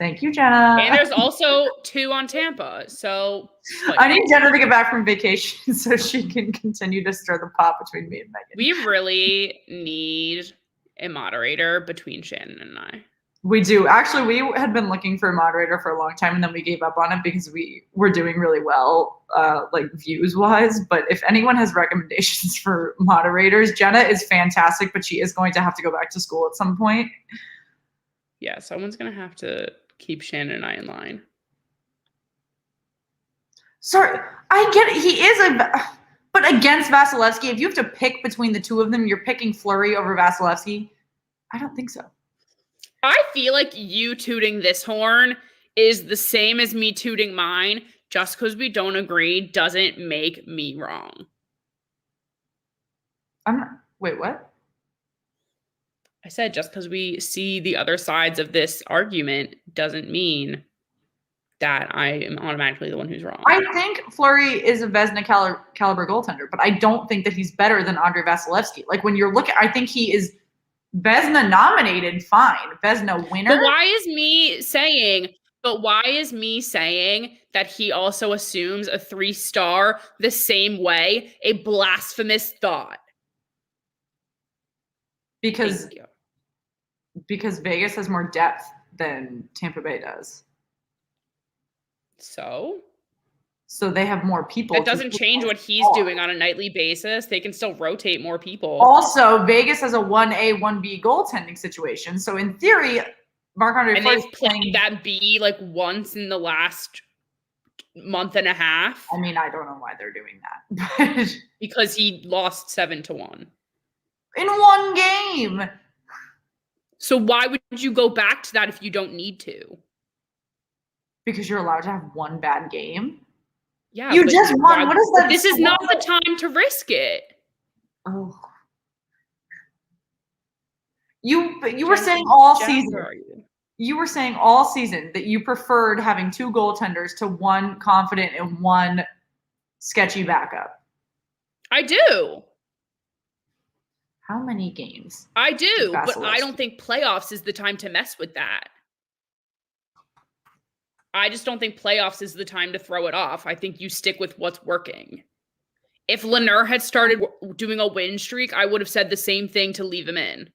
Thank you, Jenna. And there's also 2 on Tampa. So like, I need Jenna to get back from vacation so she can continue to stir the pot between me and Megan. We really need a moderator between Shannon and I. We do. Actually, we had been looking for a moderator for a long time, and then we gave up on it because we were doing really well, like views-wise. But if anyone has recommendations for moderators, Jenna is fantastic, but she is going to have to go back to school at some point. Yeah, someone's going to have to keep Shannon and I in line. Sorry, I get it. He is but against Vasilevsky, if you have to pick between the two of them, you're picking Fleury over Vasilevsky? I don't think so. I feel like you tooting this horn is the same as me tooting mine. Just because we don't agree doesn't make me wrong. Wait, what? I said just because we see the other sides of this argument doesn't mean that I am automatically the one who's wrong. I think Fleury is a Vezina caliber goaltender, but I don't think that he's better than Andrei Vasilevsky. Like when you're looking, I think he is Vezina nominated, fine. Vezina winner. But why is me saying that he also assumes a 3-star the same way? A blasphemous thought. Because Vegas has more depth than Tampa Bay does. So they have more people. That doesn't change what he's doing on a nightly basis. They can still rotate more people. Also, Vegas has a 1A, 1B goaltending situation. So in theory, Marc-Andre Fleury they've played that B like once in the last month and a half. I mean, I don't know why they're doing that. But because he lost 7-1. In one game. So why would you go back to that if you don't need to? Because you're allowed to have one bad game. Yeah, you just won. What is that? This is not the time to risk it. Oh, you were saying all season. You were saying all season that you preferred having 2 goaltenders to 1 confident and 1 sketchy backup. I do. How many games? I do, but I don't think playoffs is the time to mess with that. I just don't think playoffs is the time to throw it off. I think you stick with what's working. If Lanier had started doing a win streak, I would have said the same thing to leave him in.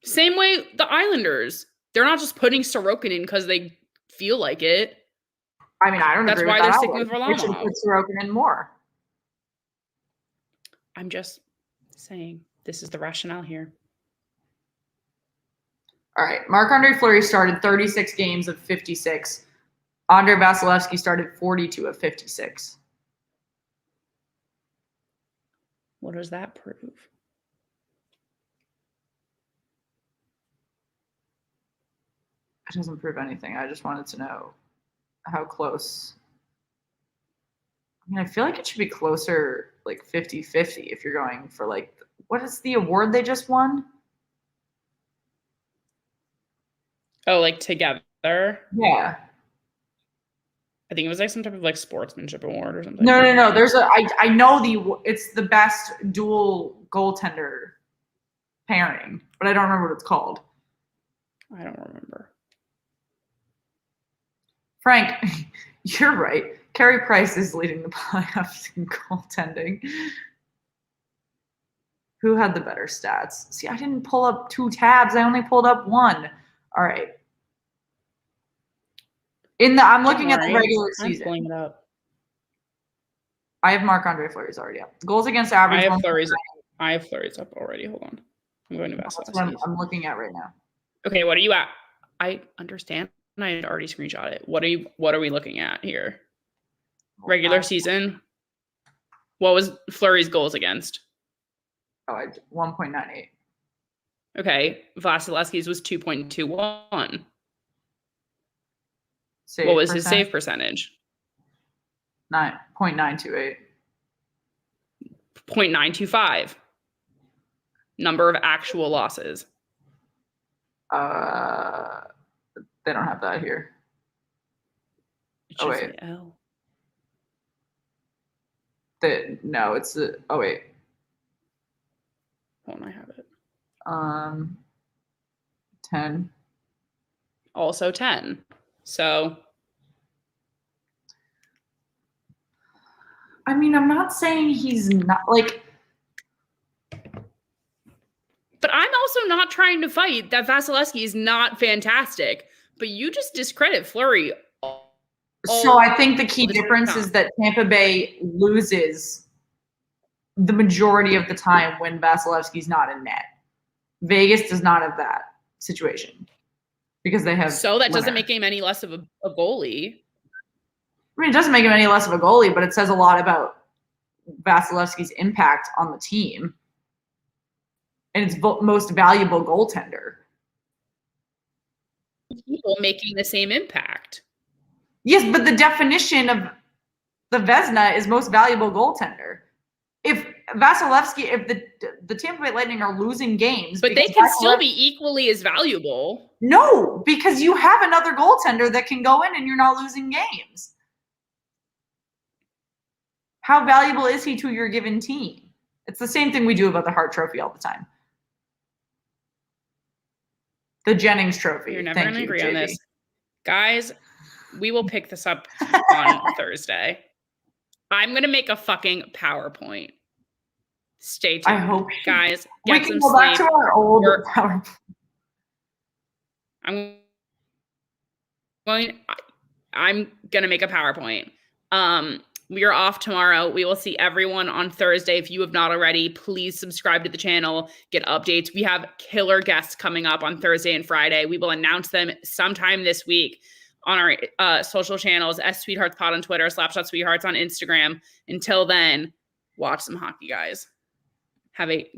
Same way the Islanders. They're not just putting Sorokin in because they feel like it. I mean, I don't That's agree why with they're that. sticking with They should Varlamov. put Sorokin in more. I'm just saying this is the rationale here. All right. Marc-Andre Fleury started 36 games of 56. Andrei Vasilevsky started 42 of 56. What does that prove? It doesn't prove anything. I just wanted to know how close. I mean, I feel like it should be closer, like 50-50 if you're going for like, what is the award they just won? Oh, like together? Yeah. I think it was like some type of like sportsmanship award or something. No. There's I know it's the best dual goaltender pairing, but I don't remember what it's called. I don't remember. Frank, you're right. Carey Price is leading the playoffs in goaltending. Who had the better stats? See, I didn't pull up 2 tabs. I only pulled up 1. All right. I'm looking at the regular season. I'm pulling it up. I have Marc-Andre Fleury's already up. Goals against average. I have Fleury's up already. Hold on. I'm going to Vasilevsky. I'm looking at right now. Okay, what are you at? I understand. I had already screenshot it. What are we looking at here? Regular season. What was Fleury's goals against? 1.98. Okay, Vasilevsky's was 2.21. What was his save percentage? 9.928. 0.925. Number of actual losses. They don't have that here. It should say L. No, it's the. Oh wait. Hold on, I have it. 10. Also 10. So. I mean, I'm not saying he's not like. not trying to fight that Vasilevsky is not fantastic, but you just discredit Fleury. So I think the key the difference time. is that Tampa Bay loses the majority of the time when Vasilevsky's not in net. Vegas does not have that situation because they have. So that doesn't Leonard. make him any less of a goalie. I mean, it doesn't make him any less of a goalie, but it says a lot about Vasilevsky's impact on the team and its most valuable goaltender. People making the same impact. Yes, but the definition of the Vezina is most valuable goaltender. If Vasilevsky, if the Tampa Bay Lightning are losing games, but they can still be equally as valuable. No, because you have another goaltender that can go in and you're not losing games. How valuable is he to your given team? It's the same thing we do about the Hart Trophy all the time. The Jennings Trophy. You're never Thank going to you, agree JB. on this. Guys, we will pick this up on Thursday. I'm going to make a fucking PowerPoint. Stay tuned. I hope guys, we get can some go back sleep. to our old PowerPoint. I'm going to make a PowerPoint. We are off tomorrow. We will see everyone on Thursday. If you have not already, please subscribe to the channel, get updates. We have killer guests coming up on Thursday and Friday. We will announce them sometime this week on our social channels, @SweetheartsPod on Twitter, /Sweethearts on Instagram. Until then, watch some hockey, guys. Have a great